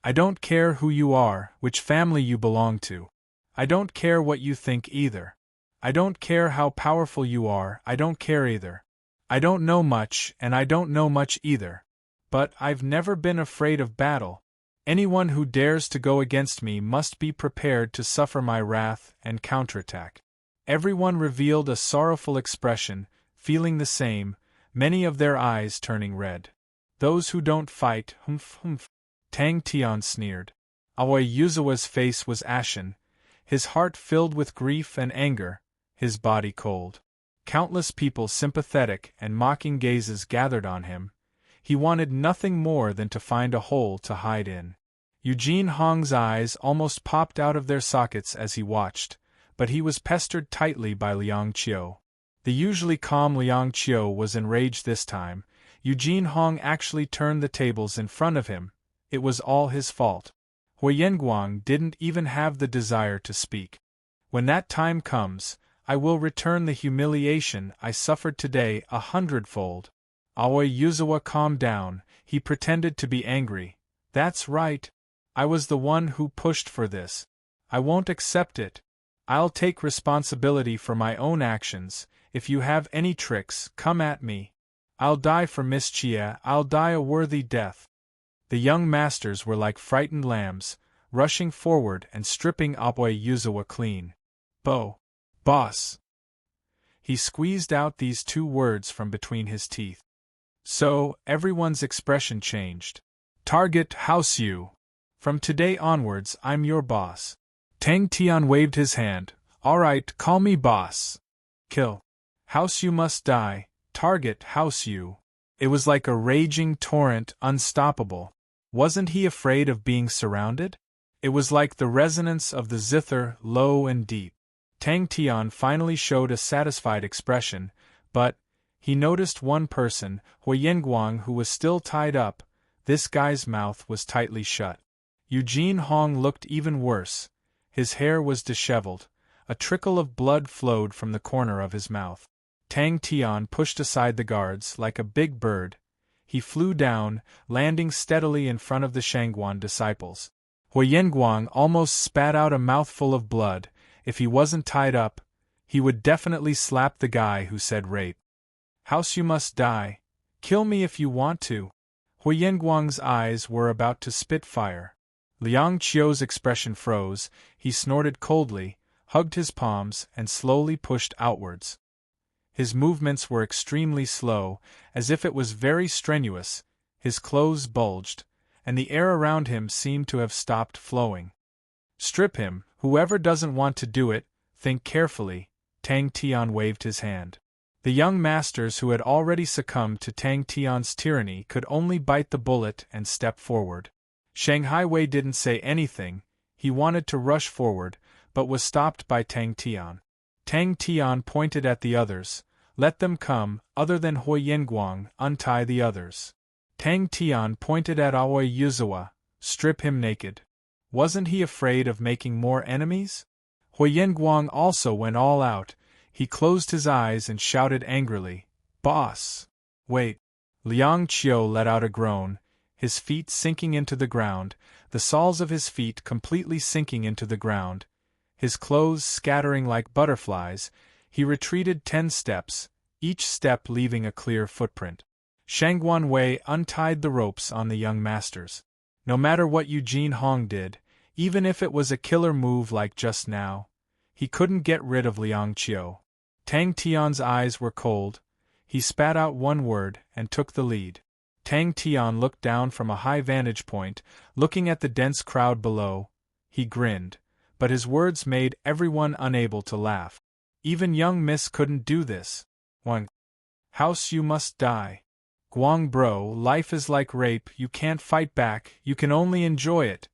Speaker 1: I don't care who you are, which family you belong to. I don't care what you think either. I don't care how powerful you are, I don't care either. I don't know much, and I don't know much either. But I've never been afraid of battle. Anyone who dares to go against me must be prepared to suffer my wrath and counterattack. Everyone revealed a sorrowful expression, feeling the same, many of their eyes turning red. Those who don't fight, humph. Tang Tian sneered. Aoi Yuzawa's face was ashen, his heart filled with grief and anger, his body cold. Countless people, sympathetic and mocking gazes gathered on him. He wanted nothing more than to find a hole to hide in. Eugene Hong's eyes almost popped out of their sockets as he watched, but he was pestered tightly by Liang Qiu. The usually calm Liang Qiu was enraged this time. Eugene Hong actually turned the tables in front of him. It was all his fault. Huiyenguang didn't even have the desire to speak. When that time comes, I will return the humiliation I suffered today 100-fold. Aoi Yuzawa calmed down. He pretended to be angry. That's right. I was the one who pushed for this. I won't accept it. I'll take responsibility for my own actions. If you have any tricks, come at me. I'll die for Miss Chia. I'll die a worthy death. The young masters were like frightened lambs, rushing forward and stripping Aoi Yuzawa clean. Boss. He squeezed out these 2 words from between his teeth. So, everyone's expression changed. Target House you. From today onwards, I'm your boss. Tang Tian waved his hand. All right, call me boss. Kill. House you must die. Target House you. It was like a raging torrent, unstoppable. Wasn't he afraid of being surrounded? It was like the resonance of the zither, low and deep. Tang Tian finally showed a satisfied expression, but he noticed one person, Huiyenguang, who was still tied up. This guy's mouth was tightly shut. Eugene Hong looked even worse. His hair was disheveled. A trickle of blood flowed from the corner of his mouth. Tang Tian pushed aside the guards like a big bird. He flew down, landing steadily in front of the Shangguan disciples. Huiyenguang almost spat out a mouthful of blood. If he wasn't tied up, he would definitely slap the guy who said rape. House you must die. Kill me if you want to. Huiyenguang's eyes were about to spit fire. Liang Qiu's expression froze. He snorted coldly, hugged his palms, and slowly pushed outwards. His movements were extremely slow, as if it was very strenuous. His clothes bulged, and the air around him seemed to have stopped flowing. Strip him. Whoever doesn't want to do it, think carefully. Tang Tian waved his hand. The young masters who had already succumbed to Tang Tian's tyranny could only bite the bullet and step forward. Shanghai Wei didn't say anything. He wanted to rush forward, but was stopped by Tang Tian. Tang Tian pointed at the others. Let them come, other than Huiyenguang, untie the others. Tang Tian pointed at Aoi Yuzawa. Strip him naked. Wasn't he afraid of making more enemies? Huiyenguang also went all out. He closed his eyes and shouted angrily, Boss! Wait! Liang Qiu let out a groan, his feet sinking into the ground, the soles of his feet completely sinking into the ground, his clothes scattering like butterflies. He retreated 10 steps, each step leaving a clear footprint. Shangguan Wei untied the ropes on the young masters. No matter what Eugene Hong did, even if it was a killer move like just now, he couldn't get rid of Liang Qiu. Tang Tian's eyes were cold. He spat out one word and took the lead. Tang Tian looked down from a high vantage point, looking at the dense crowd below. He grinned, but his words made everyone unable to laugh. Even young Miss couldn't do this. One. House you must die. Guang bro, life is like rape, you can't fight back, you can only enjoy it.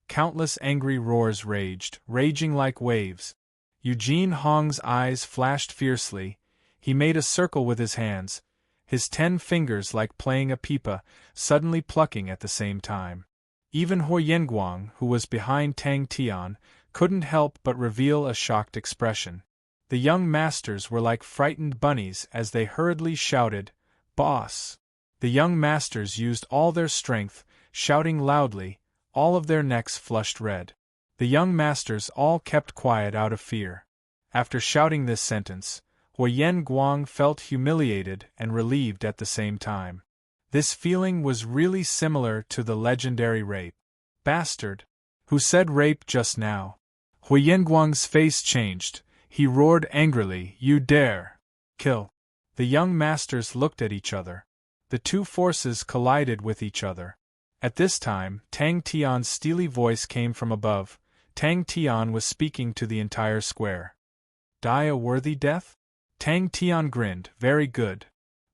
Speaker 1: Countless angry roars raged, raging like waves. Eugene Hong's eyes flashed fiercely. He made a circle with his hands, his 10 fingers like playing a pipa, suddenly plucking at the same time. Even Huiyenguang, who was behind Tang Tian, couldn't help but reveal a shocked expression. The young masters were like frightened bunnies as they hurriedly shouted, Boss! The young masters used all their strength, shouting loudly, all of their necks flushed red. The young masters all kept quiet out of fear. After shouting this sentence, Huiyenguang felt humiliated and relieved at the same time. This feeling was really similar to the legendary rape. Bastard! Who said rape just now? Huiyenguang's face changed. He roared angrily, You dare! Kill! The young masters looked at each other. The two forces collided with each other. At this time, Tang Tian's steely voice came from above. Tang Tian was speaking to the entire square. Die a worthy death? Tang Tian grinned. Very good.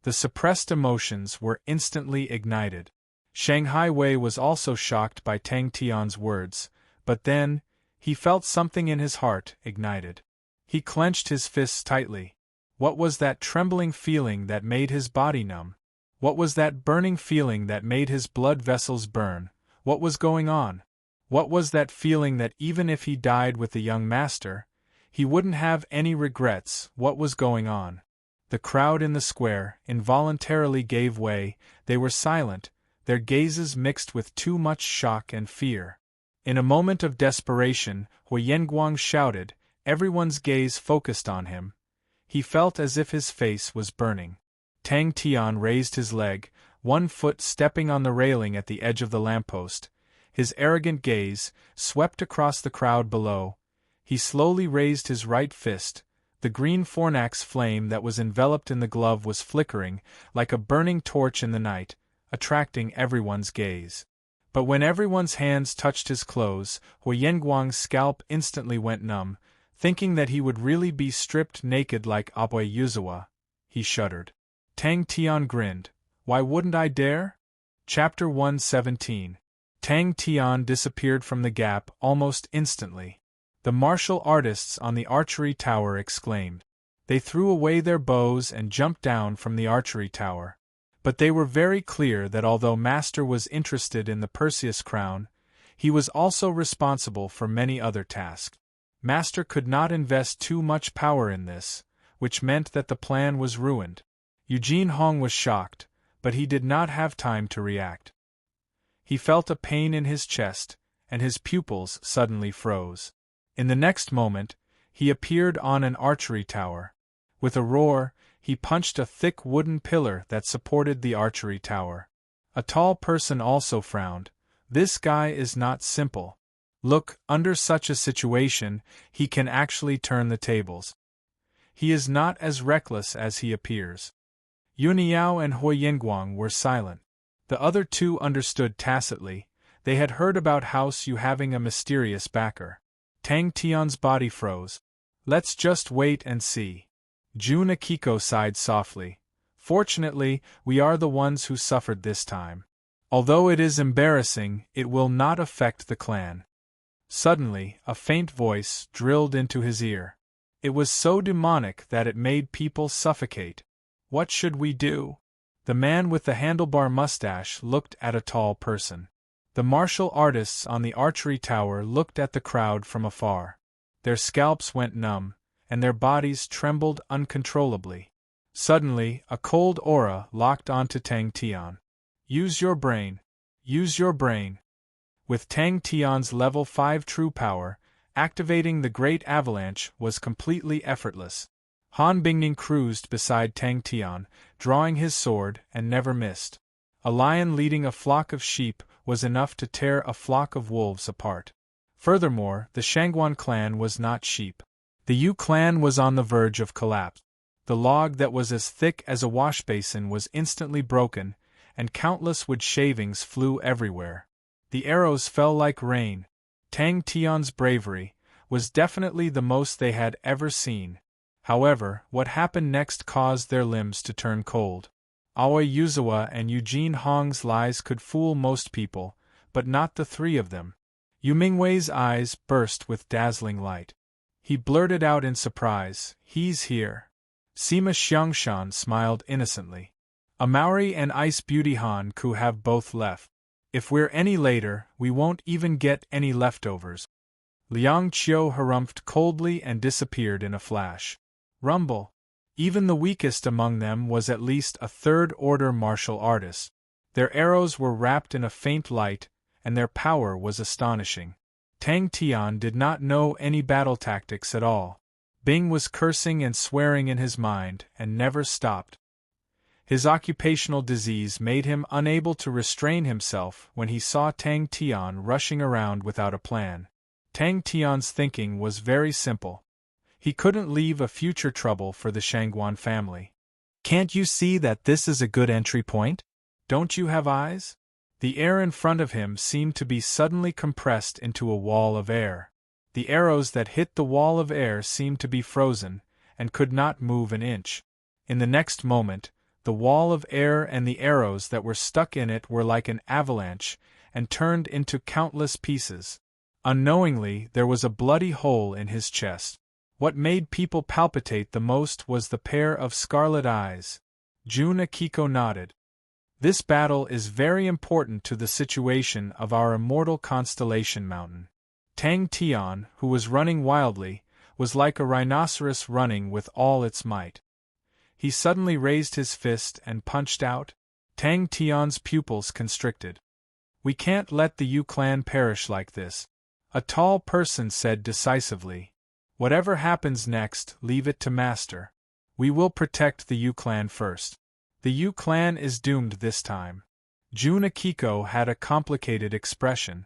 Speaker 1: The suppressed emotions were instantly ignited. Shanghai Wei was also shocked by Tang Tian's words, but then, he felt something in his heart ignited. He clenched his fists tightly. What was that trembling feeling that made his body numb? What was that burning feeling that made his blood vessels burn? What was going on? What was that feeling that even if he died with the young master, he wouldn't have any regrets? What was going on? The crowd in the square involuntarily gave way. They were silent, their gazes mixed with too much shock and fear. In a moment of desperation, Huyenguang shouted, everyone's gaze focused on him. He felt as if his face was burning. Tang Tian raised his leg, one foot stepping on the railing at the edge of the lamppost. His arrogant gaze swept across the crowd below. He slowly raised his right fist. The green fornax flame that was enveloped in the glove was flickering, like a burning torch in the night, attracting everyone's gaze. But when everyone's hands touched his clothes, Huyenguang's scalp instantly went numb. Thinking that he would really be stripped naked like Abe Yuzawa, he shuddered. Tang Tian grinned. Why wouldn't I dare? Chapter 117. Tang Tian disappeared from the gap almost instantly. The martial artists on the archery tower exclaimed. They threw away their bows and jumped down from the archery tower. But they were very clear that although Master was interested in the Perseus crown, he was also responsible for many other tasks. Master could not invest too much power in this, which meant that the plan was ruined. Eugene Hong was shocked, but he did not have time to react. He felt a pain in his chest, and his pupils suddenly froze. In the next moment, he appeared on an archery tower. With a roar, he punched a thick wooden pillar that supported the archery tower. A tall person also frowned. This guy is not simple. Look, under such a situation, he can actually turn the tables. He is not as reckless as he appears. Yuniao and Huyenguang were silent. The other two understood tacitly. They had heard about House Yu having a mysterious backer. Tang Tian's body froze. Let's just wait and see. Jun Akiko sighed softly. Fortunately, we are the ones who suffered this time. Although it is embarrassing, it will not affect the clan. Suddenly, a faint voice drilled into his ear. It was so demonic that it made people suffocate. What should we do? The man with the handlebar mustache looked at a tall person. The martial artists on the archery tower looked at the crowd from afar. Their scalps went numb, and their bodies trembled uncontrollably. Suddenly, a cold aura locked onto Tang Tian. Use your brain. Use your brain. With Tang Tian's level 5 true power, activating the Great Avalanche was completely effortless. Han Bingning cruised beside Tang Tian, drawing his sword, and never missed. A lion leading a flock of sheep was enough to tear a flock of wolves apart. Furthermore, the Shangguan clan was not sheep. The Yu clan was on the verge of collapse. The log that was as thick as a washbasin was instantly broken, and countless wood shavings flew everywhere. The arrows fell like rain. Tang Tian's bravery was definitely the most they had ever seen. However, what happened next caused their limbs to turn cold. Aoi Yuzawa and Eugene Hong's lies could fool most people, but not the three of them. Yu Mingwei's eyes burst with dazzling light. He blurted out in surprise, "He's here." Sima Xiangshan smiled innocently. Amauri and Ice Beauty Han Ku have both left. If we're any later, we won't even get any leftovers. Liang Qiu harumphed coldly and disappeared in a flash. Rumble. Even the weakest among them was at least a third-order martial artist. Their arrows were wrapped in a faint light, and their power was astonishing. Tang Tian did not know any battle tactics at all. Bing was cursing and swearing in his mind, and never stopped. His occupational disease made him unable to restrain himself when he saw Tang Tian rushing around without a plan. Tang Tian's thinking was very simple. He couldn't leave a future trouble for the Shangguan family. Can't you see that this is a good entry point? Don't you have eyes? The air in front of him seemed to be suddenly compressed into a wall of air. The arrows that hit the wall of air seemed to be frozen, and could not move an inch. In the next moment, the wall of air and the arrows that were stuck in it were like an avalanche, and turned into countless pieces. Unknowingly, there was a bloody hole in his chest. What made people palpitate the most was the pair of scarlet eyes. Jun Akiko nodded. This battle is very important to the situation of our immortal constellation mountain. Tang Tian, who was running wildly, was like a rhinoceros running with all its might. He suddenly raised his fist and punched out. Tang Tian's pupils constricted. "We can't let the Yu clan perish like this," a tall person said decisively. "Whatever happens next, leave it to Master. We will protect the Yu clan first. The Yu clan is doomed this time." Jun Akiko had a complicated expression.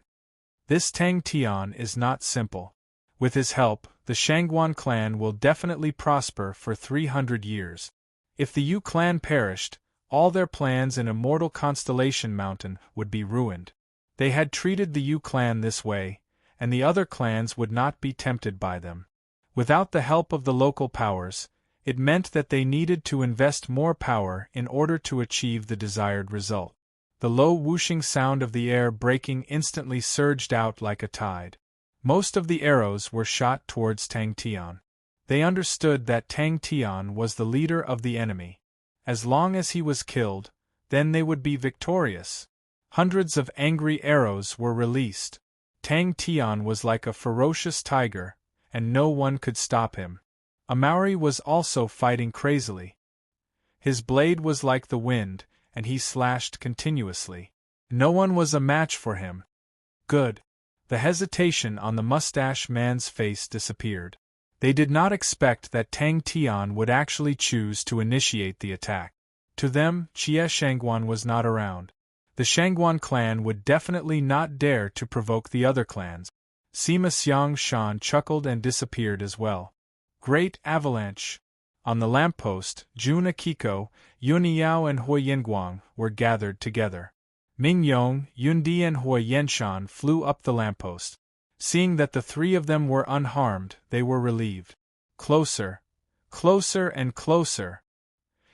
Speaker 1: "This Tang Tian is not simple. With his help, the Shangguan clan will definitely prosper for 300 years. If the Yu clan perished, all their plans in Immortal Constellation Mountain would be ruined. They had treated the Yu clan this way, and the other clans would not be tempted by them. Without the help of the local powers, it meant that they needed to invest more power in order to achieve the desired result." The low whooshing sound of the air breaking instantly surged out like a tide. Most of the arrows were shot towards Tang Tian. They understood that Tang Tian was the leader of the enemy. As long as he was killed, then they would be victorious. Hundreds of angry arrows were released. Tang Tian was like a ferocious tiger, and no one could stop him. Amauri was also fighting crazily. His blade was like the wind, and he slashed continuously. No one was a match for him. Good. The hesitation on the mustache man's face disappeared. They did not expect that Tang Tian would actually choose to initiate the attack. To them, Jie Shangguan was not around. The Shangguan clan would definitely not dare to provoke the other clans. Sima Xiang Shan chuckled and disappeared as well. Great avalanche! On the lamppost, Jun Akiko, Yun Yao and Hui Yinguang were gathered together. Ming Yong, Yun Di and Hui Yenshan flew up the lamppost. Seeing that the three of them were unharmed, they were relieved. Closer, closer and closer.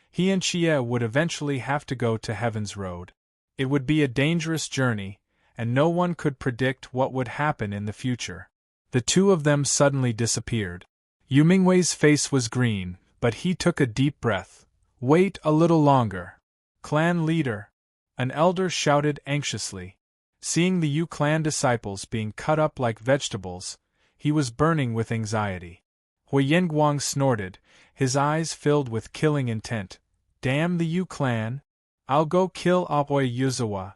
Speaker 1: He and Xie would eventually have to go to Heaven's Road. It would be a dangerous journey, and no one could predict what would happen in the future. The two of them suddenly disappeared. Yu Mingwei's face was green, but he took a deep breath. "Wait a little longer. Clan leader," an elder shouted anxiously. Seeing the Yu clan disciples being cut up like vegetables, he was burning with anxiety. Hui Yinguang snorted, his eyes filled with killing intent. "Damn the Yu clan! I'll go kill Aoi Yuzawa."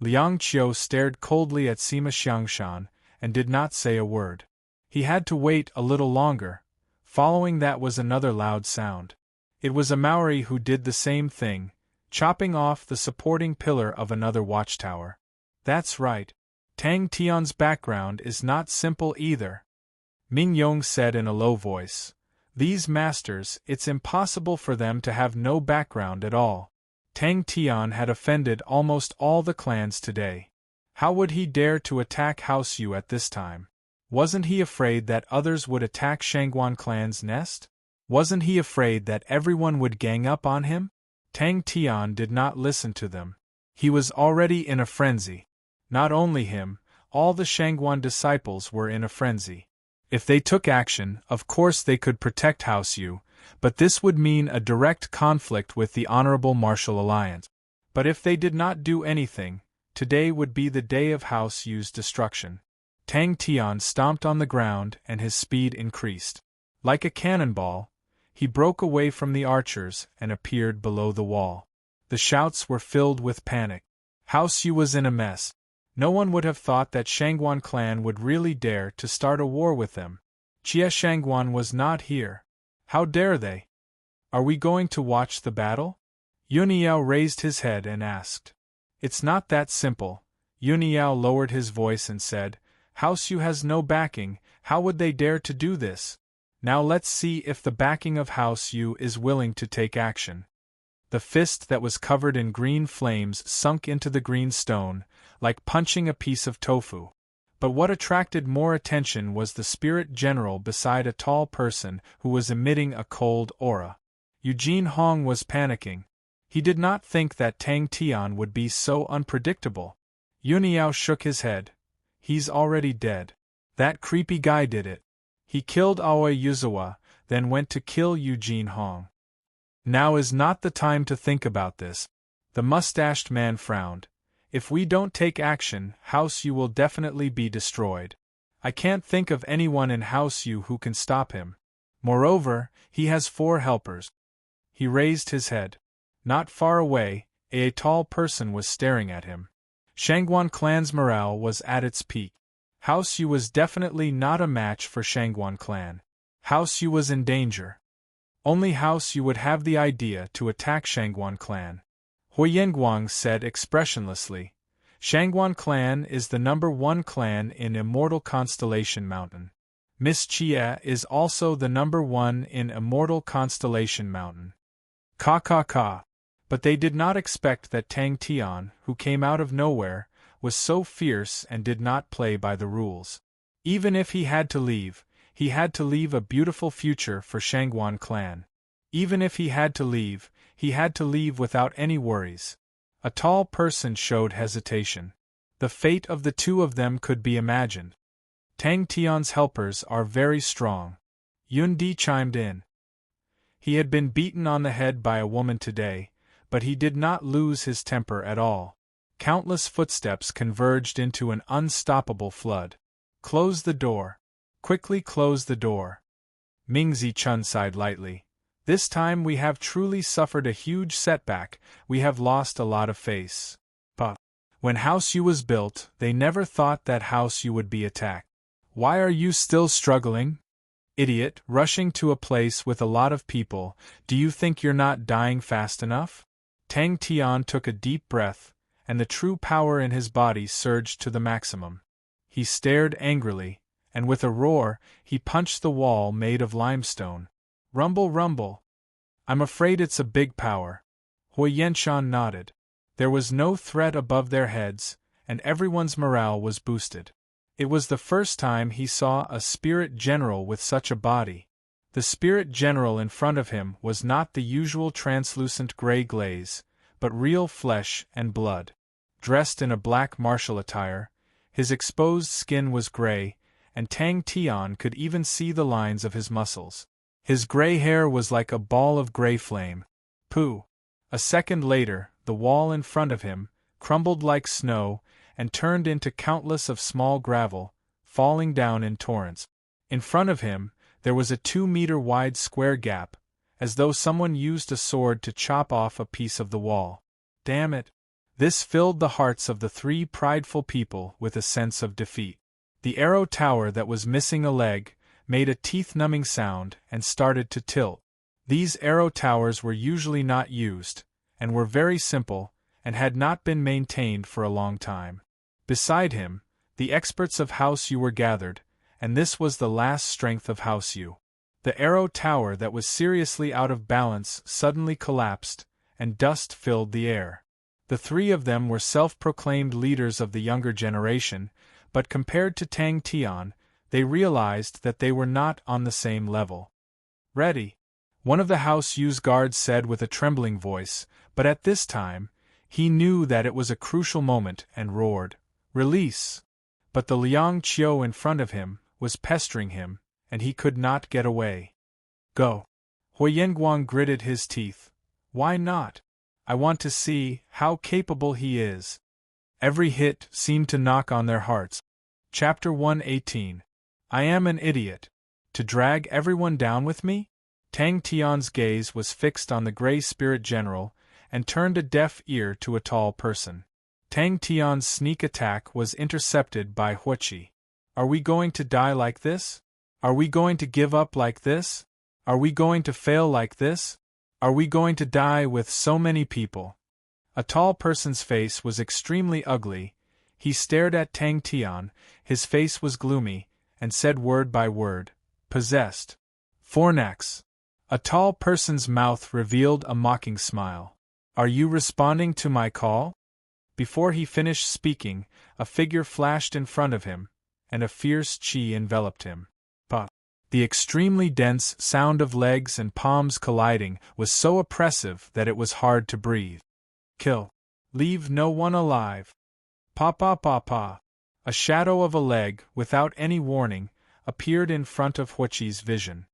Speaker 1: Liang Qiu stared coldly at Sima Xiangshan, and did not say a word. He had to wait a little longer. Following that was another loud sound. It was Amauri who did the same thing, chopping off the supporting pillar of another watchtower. "That's right. Tang Tian's background is not simple either," Ming Yong said in a low voice. "These masters, it's impossible for them to have no background at all. Tang Tian had offended almost all the clans today. How would he dare to attack House Yu at this time? Wasn't he afraid that others would attack Shangguan clan's nest? Wasn't he afraid that everyone would gang up on him?" Tang Tian did not listen to them. He was already in a frenzy. Not only him, all the Shangguan disciples were in a frenzy. If they took action, of course they could protect House Yu, but this would mean a direct conflict with the Honorable Martial Alliance. But if they did not do anything, today would be the day of House Yu's destruction. Tang Tian stomped on the ground and his speed increased. Like a cannonball, he broke away from the archers and appeared below the wall. The shouts were filled with panic. House Yu was in a mess. No one would have thought that Shangguan clan would really dare to start a war with them. Jie Shangguan was not here. How dare they? "Are we going to watch the battle?" Yuniao raised his head and asked. "It's not that simple." Yuniao lowered his voice and said, "House Yu has no backing, how would they dare to do this? Now let's see if the backing of House Yu is willing to take action." The fist that was covered in green flames sunk into the green stone, like punching a piece of tofu. But what attracted more attention was the spirit general beside a tall person who was emitting a cold aura. Eugene Hong was panicking. He did not think that Tang Tian would be so unpredictable. Yuniao shook his head. He's already dead. That creepy guy did it. He killed Aoi Yuzawa, then went to kill Eugene Hong. Now is not the time to think about this. The mustached man frowned. If we don't take action, House Yu will definitely be destroyed. I can't think of anyone in House Yu who can stop him. Moreover, he has 4 helpers. He raised his head. Not far away, a tall person was staring at him. Shangguan clan's morale was at its peak. House Yu was definitely not a match for Shangguan clan. House Yu was in danger. Only House Yu would have the idea to attack Shangguan clan. Huyenguang said expressionlessly, Shangguan clan is the #1 clan in Immortal Constellation Mountain. Miss Chia is also the #1 in Immortal Constellation Mountain. Ka. But they did not expect that Tang Tian, who came out of nowhere, was so fierce and did not play by the rules. Even if he had to leave a beautiful future for Shangguan clan. Even if he had to leave without any worries. A tall person showed hesitation. The fate of the 2 of them could be imagined. Tang Tian's helpers are very strong. Yun Di chimed in. He had been beaten on the head by a woman today, but he did not lose his temper at all. Countless footsteps converged into an unstoppable flood. Close the door. Quickly close the door. Mingzi Chun sighed lightly. This time we have truly suffered a huge setback, we have lost a lot of face. But when House Yu was built, they never thought that House Yu would be attacked. Why are you still struggling? Idiot, rushing to a place with a lot of people, do you think you're not dying fast enough? Tang Tian took a deep breath, and the true power in his body surged to the maximum. He stared angrily, and with a roar, he punched the wall made of limestone. Rumble, rumble. I'm afraid it's a big power. Huiyenshan nodded. There was no threat above their heads, and everyone's morale was boosted. It was the first time he saw a spirit general with such a body. The spirit general in front of him was not the usual translucent gray glaze, but real flesh and blood. Dressed in a black martial attire, his exposed skin was gray, and Tang Tian could even see the lines of his muscles. His gray hair was like a ball of gray flame. Pooh! A second later, the wall in front of him crumbled like snow and turned into countless of small gravel, falling down in torrents. In front of him, there was a 2-meter-wide square gap, as though someone used a sword to chop off a piece of the wall. Damn it! This filled the hearts of the 3 prideful people with a sense of defeat. The arrow tower that was missing a leg made a teeth-numbing sound and started to tilt. These arrow towers were usually not used, and were very simple, and had not been maintained for a long time. Beside him, the experts of House Yu were gathered, and this was the last strength of House Yu. The arrow tower that was seriously out of balance suddenly collapsed, and dust filled the air. The 3 of them were self-proclaimed leaders of the younger generation, but compared to Tang Tian, they realized that they were not on the same level. Ready, one of the House Yu's guards said with a trembling voice, but at this time, he knew that it was a crucial moment and roared, Release! But the Liang Qiu in front of him was pestering him, and he could not get away. Go! Huyenguang gritted his teeth. Why not? I want to see how capable he is. Every hit seemed to knock on their hearts. Chapter 118. I am an idiot. To drag everyone down with me? Tang Tian's gaze was fixed on the gray spirit general, and turned a deaf ear to a tall person. Tang Tian's sneak attack was intercepted by Huoqi. Are we going to die like this? Are we going to give up like this? Are we going to fail like this? Are we going to die with so many people? A tall person's face was extremely ugly. He stared at Tang Tian, his face was gloomy, and said word by word, Possessed. Fornax. A tall person's mouth revealed a mocking smile. Are you responding to my call? Before he finished speaking, a figure flashed in front of him, and a fierce chi enveloped him. Pa! The extremely dense sound of legs and palms colliding was so oppressive that it was hard to breathe. Kill. Leave no one alive. Pa pa pa pa. A shadow of a leg, without any warning, appeared in front of Huichi's vision.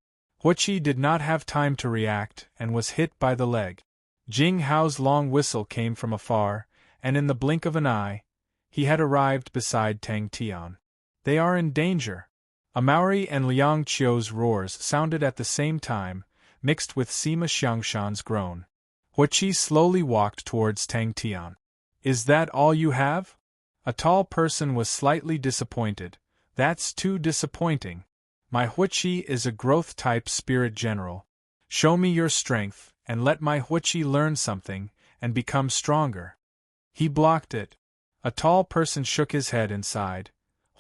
Speaker 1: Huichi did not have time to react and was hit by the leg. Jing Hao's long whistle came from afar, and in the blink of an eye, he had arrived beside Tang Tian. They are in danger. Amauri and Liang Qiu's roars sounded at the same time, mixed with Sima Xiangshan's groan. Huichi slowly walked towards Tang Tian. Is that all you have? A tall person was slightly disappointed. That's too disappointing. My Huichi is a growth-type spirit general. Show me your strength, and let my Huichi learn something, and become stronger. He blocked it. A tall person shook his head and sighed.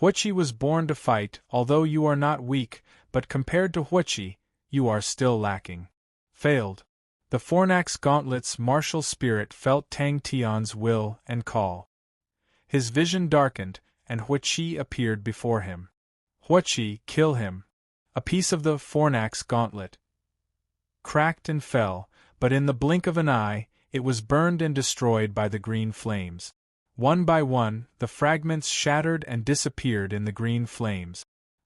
Speaker 1: Huichi was born to fight, although you are not weak, but compared to Huichi, you are still lacking. Failed. The Fornax Gauntlet's martial spirit felt Tang Tian's will and call. His vision darkened, and Huichi appeared before him. Huichi, kill him. A piece of the Fornax Gauntlet cracked and fell, but in the blink of an eye, it was burned and destroyed by the green flames. One by one, the fragments shattered and disappeared in the green flames.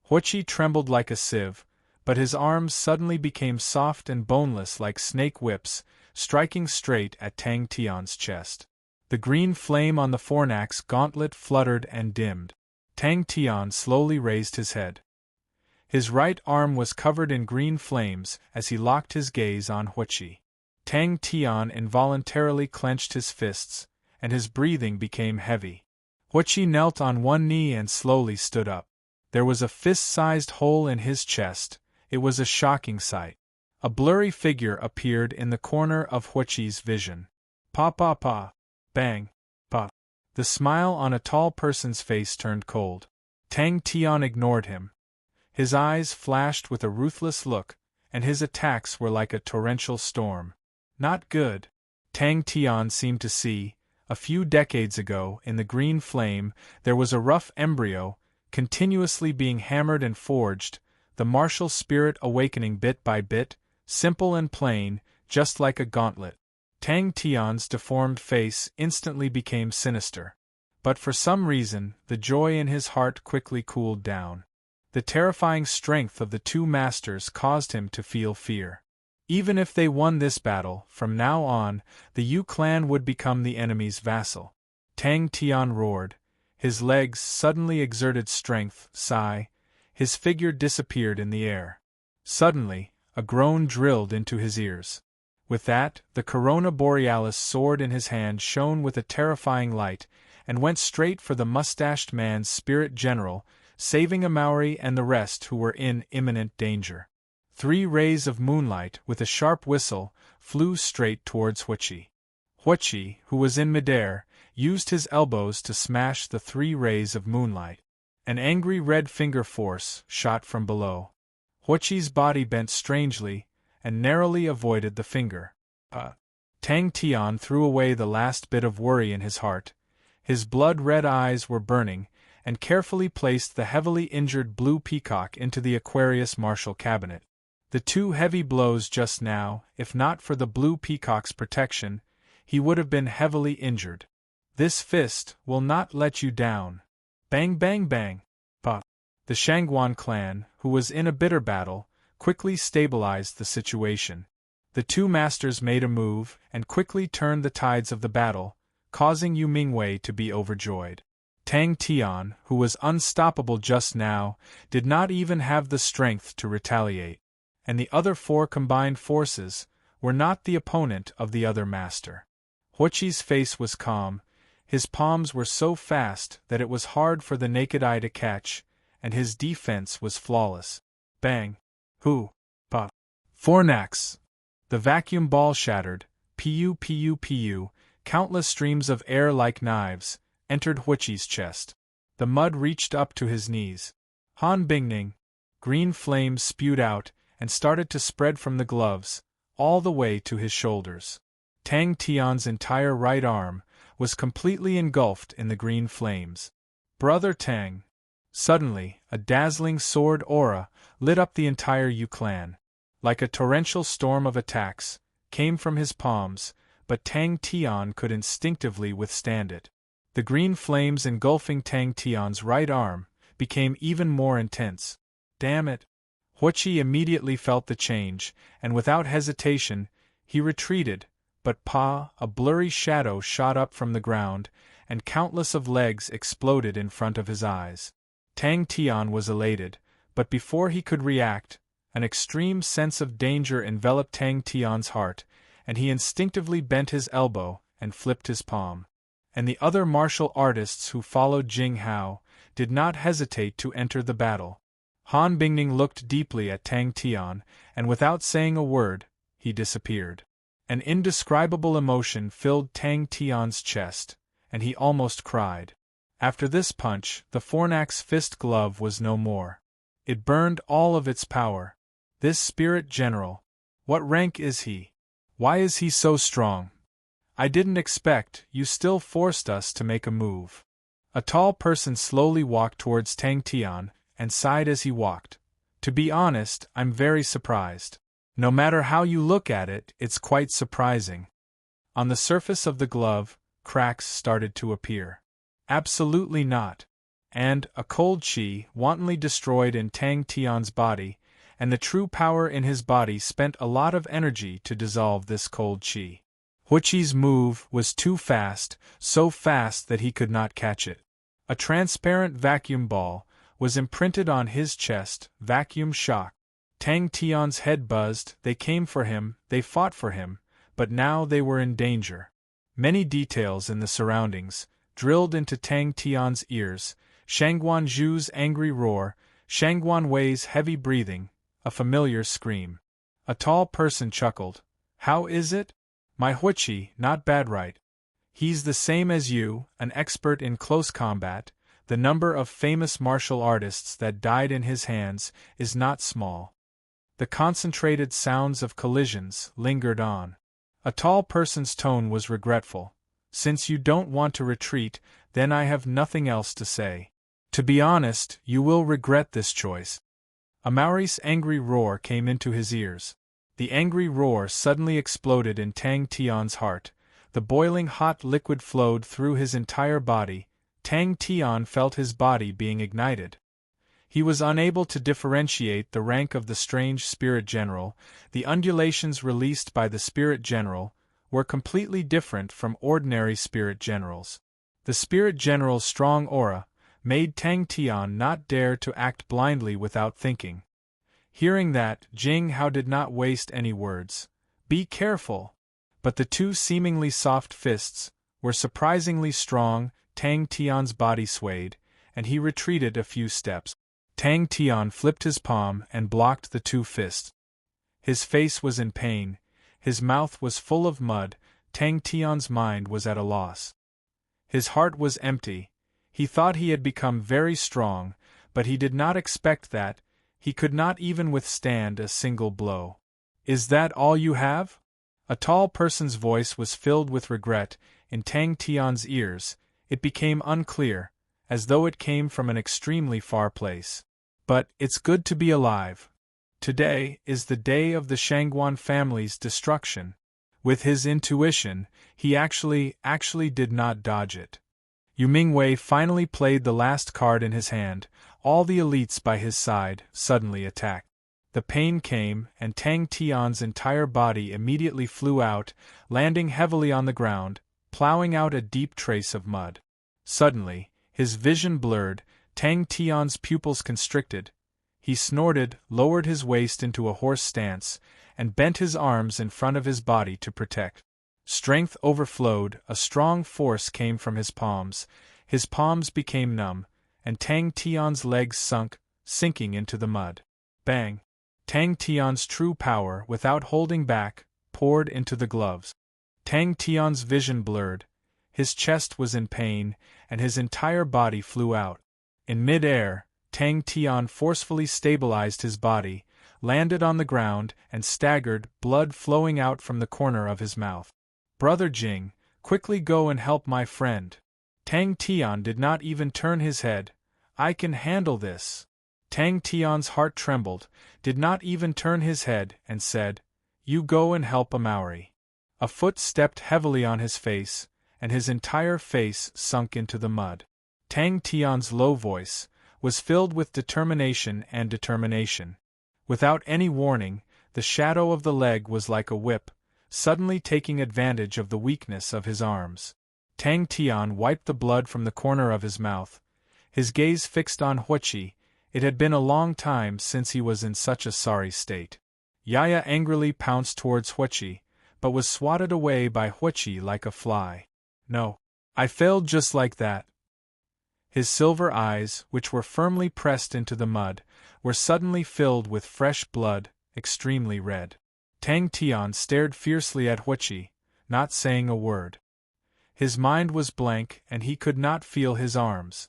Speaker 1: Huichi trembled like a sieve, but his arms suddenly became soft and boneless like snake whips, striking straight at Tang Tian's chest. The green flame on the Fornax Gauntlet fluttered and dimmed. Tang Tian slowly raised his head. His right arm was covered in green flames as he locked his gaze on Huichi. Tang Tian involuntarily clenched his fists, and his breathing became heavy. Huichi knelt on one knee and slowly stood up. There was a fist-sized hole in his chest. It was a shocking sight. A blurry figure appeared in the corner of Huichi's vision. Pa pa pa. Bang. Pa. The smile on a tall person's face turned cold. Tang Tian ignored him. His eyes flashed with a ruthless look, and his attacks were like a torrential storm. Not good. Tang Tian seemed to see, a few decades ago, in the green flame, there was a rough embryo, continuously being hammered and forged, the martial spirit awakening bit by bit, simple and plain, just like a gauntlet. Tang Tian's deformed face instantly became sinister. But for some reason, the joy in his heart quickly cooled down. The terrifying strength of the two masters caused him to feel fear. Even if they won this battle, from now on, the Yu clan would become the enemy's vassal. Tang Tian roared. His legs suddenly exerted strength, sigh. His figure disappeared in the air. Suddenly, a groan drilled into his ears. With that, the Corona Borealis sword in his hand shone with a terrifying light, and went straight for the mustached man's spirit general, saving Amauri and the rest who were in imminent danger. 3 rays of moonlight, with a sharp whistle, flew straight towards Huichi. Huichi, who was in midair, used his elbows to smash the 3 rays of moonlight. An angry red finger force shot from below. Huichi's body bent strangely, and narrowly avoided the finger. Tang Tian threw away the last bit of worry in his heart. His blood-red eyes were burning, and carefully placed the heavily injured blue peacock into the Aquarius martial cabinet. The 2 heavy blows just now, if not for the blue peacock's protection, he would have been heavily injured. This fist will not let you down. Bang bang bang. Pa. The Shangguan clan, who was in a bitter battle, quickly stabilized the situation. The 2 masters made a move and quickly turned the tides of the battle, causing Yu Mingwei to be overjoyed. Tang Tian, who was unstoppable just now, did not even have the strength to retaliate. And the other 4 combined forces were not the opponent of the other master. Huichi's face was calm, his palms were so fast that it was hard for the naked eye to catch, and his defense was flawless. Bang! Hu! Pa! Fornax! The vacuum ball shattered, pu pu pu, countless streams of air like knives entered Huichi's chest. The mud reached up to his knees. Han Bingning! Green flames spewed out, and started to spread from the gloves, all the way to his shoulders. Tang Tian's entire right arm was completely engulfed in the green flames. Brother Tang! Suddenly, a dazzling sword aura lit up the entire Yu clan. Like a torrential storm of attacks, came from his palms, but Tang Tian could instinctively withstand it. The green flames engulfing Tang Tian's right arm became even more intense. Damn it! Huoqi immediately felt the change, and without hesitation, he retreated, but a blurry shadow shot up from the ground, and countless of legs exploded in front of his eyes. Tang Tian was elated, but before he could react, an extreme sense of danger enveloped Tang Tian's heart, and he instinctively bent his elbow and flipped his palm. And the other martial artists who followed Jing Hao did not hesitate to enter the battle. Han Bingning looked deeply at Tang Tian, and without saying a word, he disappeared. An indescribable emotion filled Tang Tian's chest, and he almost cried. After this punch, the Fornax fist glove was no more. It burned all of its power. This spirit general, what rank is he? Why is he so strong? I didn't expect, you still forced us to make a move. A tall person slowly walked towards Tang Tian, and sighed as he walked. To be honest, I'm very surprised. No matter how you look at it, it's quite surprising. On the surface of the glove, cracks started to appear. Absolutely not. And a cold qi wantonly destroyed in Tang Tian's body, and the true power in his body spent a lot of energy to dissolve this cold qi. Huoqi's move was too fast, so fast that he could not catch it. A transparent vacuum ball was imprinted on his chest, vacuum shock. Tang Tian's head buzzed, they came for him, they fought for him, but now they were in danger. Many details in the surroundings drilled into Tang Tian's ears: Shangguan Zhu's angry roar, Shangguan Wei's heavy breathing, a familiar scream. A tall person chuckled. How is it? My Huoqi, not bad, right? He's the same as you, an expert in close combat. The number of famous martial artists that died in his hands is not small. The concentrated sounds of collisions lingered on. A tall person's tone was regretful. Since you don't want to retreat, then I have nothing else to say. To be honest, you will regret this choice. A Maori's angry roar came into his ears. The angry roar suddenly exploded in Tang Tian's heart. The boiling hot liquid flowed through his entire body. Tang Tian felt his body being ignited. He was unable to differentiate the rank of the strange spirit general. The undulations released by the spirit general were completely different from ordinary spirit generals. The spirit general's strong aura made Tang Tian not dare to act blindly without thinking. Hearing that, Jing Hao did not waste any words. Be careful! But the two seemingly soft fists were surprisingly strong. Tang Tian's body swayed, and he retreated a few steps. Tang Tian flipped his palm and blocked the two fists. His face was in pain, his mouth was full of mud. Tang Tian's mind was at a loss. His heart was empty. He thought he had become very strong, but he did not expect that. He could not even withstand a single blow. Is that all you have? A tall person's voice was filled with regret. In Tang Tian's ears, it became unclear, as though it came from an extremely far place. But it's good to be alive. Today is the day of the Shangguan family's destruction. With his intuition, he actually did not dodge it. Yu Mingwei finally played the last card in his hand. All the elites by his side suddenly attacked. The pain came, and Tang Tian's entire body immediately flew out, landing heavily on the ground, plowing out a deep trace of mud. Suddenly, his vision blurred. Tang Tian's pupils constricted. He snorted, lowered his waist into a horse stance, and bent his arms in front of his body to protect. Strength overflowed, a strong force came from his palms became numb, and Tang Tian's legs sunk, sinking into the mud. Bang! Tang Tian's true power, without holding back, poured into the gloves. Tang Tian's vision blurred, his chest was in pain, and his entire body flew out. In mid-air, Tang Tian forcefully stabilized his body, landed on the ground, and staggered, blood flowing out from the corner of his mouth. Brother Jing, quickly go and help my friend. Tang Tian did not even turn his head. I can handle this. Tang Tian's heart trembled, did not even turn his head, and said, You go and help a Maori. A foot stepped heavily on his face, and his entire face sunk into the mud. Tang Tian's low voice was filled with determination and determination. Without any warning, the shadow of the leg was like a whip, suddenly taking advantage of the weakness of his arms. Tang Tian wiped the blood from the corner of his mouth, his gaze fixed on Huichi. It had been a long time since he was in such a sorry state. Yaya angrily pounced towards Huichi, but was swatted away by Huichi like a fly. No. I failed just like that. His silver eyes, which were firmly pressed into the mud, were suddenly filled with fresh blood, extremely red. Tang Tian stared fiercely at Huichi, not saying a word. His mind was blank and he could not feel his arms.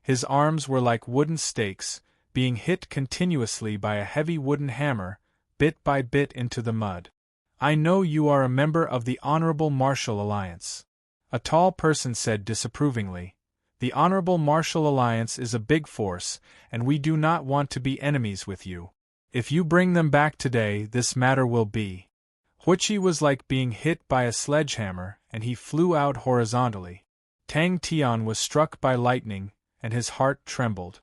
Speaker 1: His arms were like wooden stakes, being hit continuously by a heavy wooden hammer, bit by bit into the mud. I know you are a member of the Honorable Martial Alliance. A tall person said disapprovingly. The Honorable Martial Alliance is a big force, and we do not want to be enemies with you. If you bring them back today, this matter will be. Huichi was like being hit by a sledgehammer, and he flew out horizontally. Tang Tian was struck by lightning, and his heart trembled.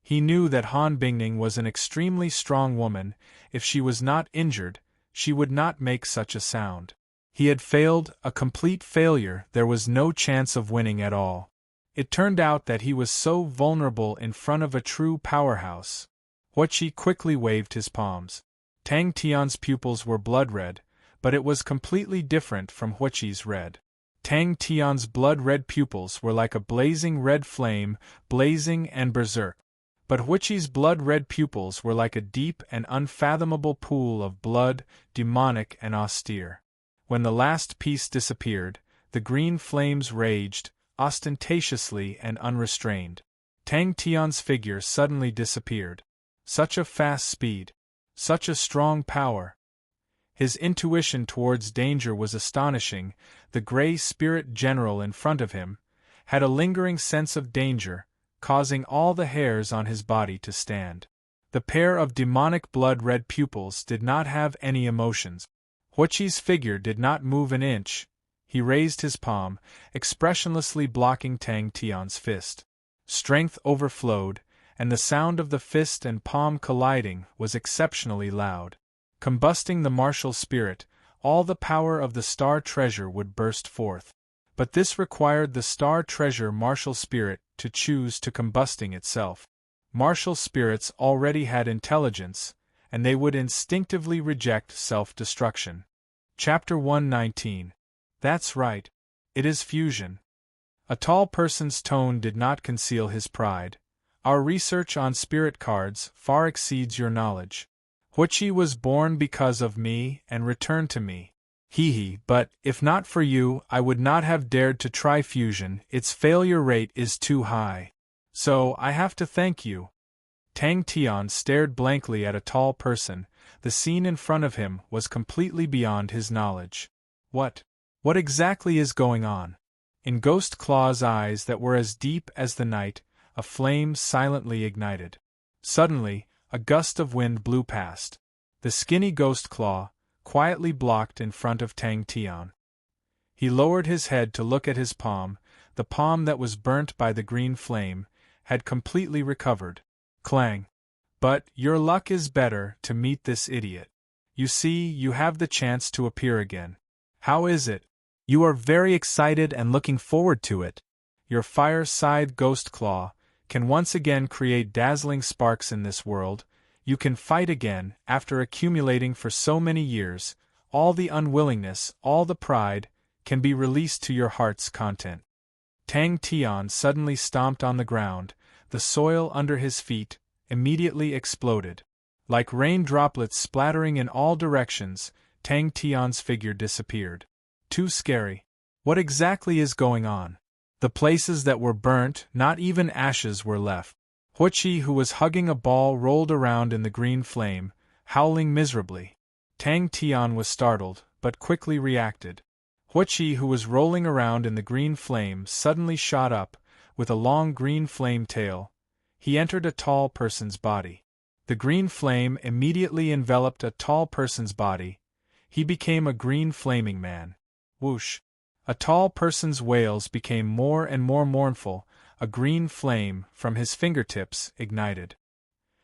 Speaker 1: He knew that Han Bingning was an extremely strong woman. If she was not injured, she would not make such a sound. He had failed, a complete failure. There was no chance of winning at all. It turned out that he was so vulnerable in front of a true powerhouse. Huichi quickly waved his palms. Tang Tian's pupils were blood-red, but it was completely different from Huichi's red. Tang Tian's blood-red pupils were like a blazing red flame, blazing and berserk. But Huichi's blood-red pupils were like a deep and unfathomable pool of blood, demonic and austere. When the last piece disappeared, the green flames raged, ostentatiously and unrestrained. Tang Tian's figure suddenly disappeared. Such a fast speed. Such a strong power. His intuition towards danger was astonishing. The gray spirit general in front of him had a lingering sense of danger, causing all the hairs on his body to stand. The pair of demonic blood-red pupils did not have any emotions. Huichi's figure did not move an inch. He raised his palm, expressionlessly blocking Tang Tian's fist. Strength overflowed, and the sound of the fist and palm colliding was exceptionally loud. Combusting the martial spirit, all the power of the star treasure would burst forth. But this required the star treasure martial spirit to choose to combusting itself. Martial spirits already had intelligence, and they would instinctively reject self-destruction. Chapter 119. That's right. It is fusion. A tall person's tone did not conceal his pride. Our research on spirit cards far exceeds your knowledge. Huichi was born because of me and returned to me. But, if not for you, I would not have dared to try fusion. Its failure rate is too high. So, I have to thank you. Tang Tian stared blankly at a tall person. The scene in front of him was completely beyond his knowledge. What exactly is going on? In Ghost Claw's eyes that were as deep as the night, a flame silently ignited. Suddenly, a gust of wind blew past. The skinny Ghost Claw quietly blocked in front of Tang Tian. He lowered his head to look at his palm. The palm that was burnt by the green flame had completely recovered. Clang. But your luck is better to meet this idiot. You see, you have the chance to appear again. How is it? You are very excited and looking forward to it. Your fire-scythe Ghost Claw can once again create dazzling sparks in this world. You can fight again, after accumulating for so many years. All the unwillingness, all the pride, can be released to your heart's content. Tang Tian suddenly stomped on the ground. The soil under his feet immediately exploded. Like rain droplets splattering in all directions, Tang Tian's figure disappeared. Too scary. What exactly is going on? The places that were burnt, not even ashes were left. Huichi, who was hugging a ball, rolled around in the green flame, howling miserably. Tang Tian was startled, but quickly reacted. Huichi, who was rolling around in the green flame, suddenly shot up, with a long green flame tail, he entered a tall person's body. The green flame immediately enveloped a tall person's body. He became a green flaming man. Whoosh! A tall person's wails became more and more mournful, a green flame, from his fingertips, ignited.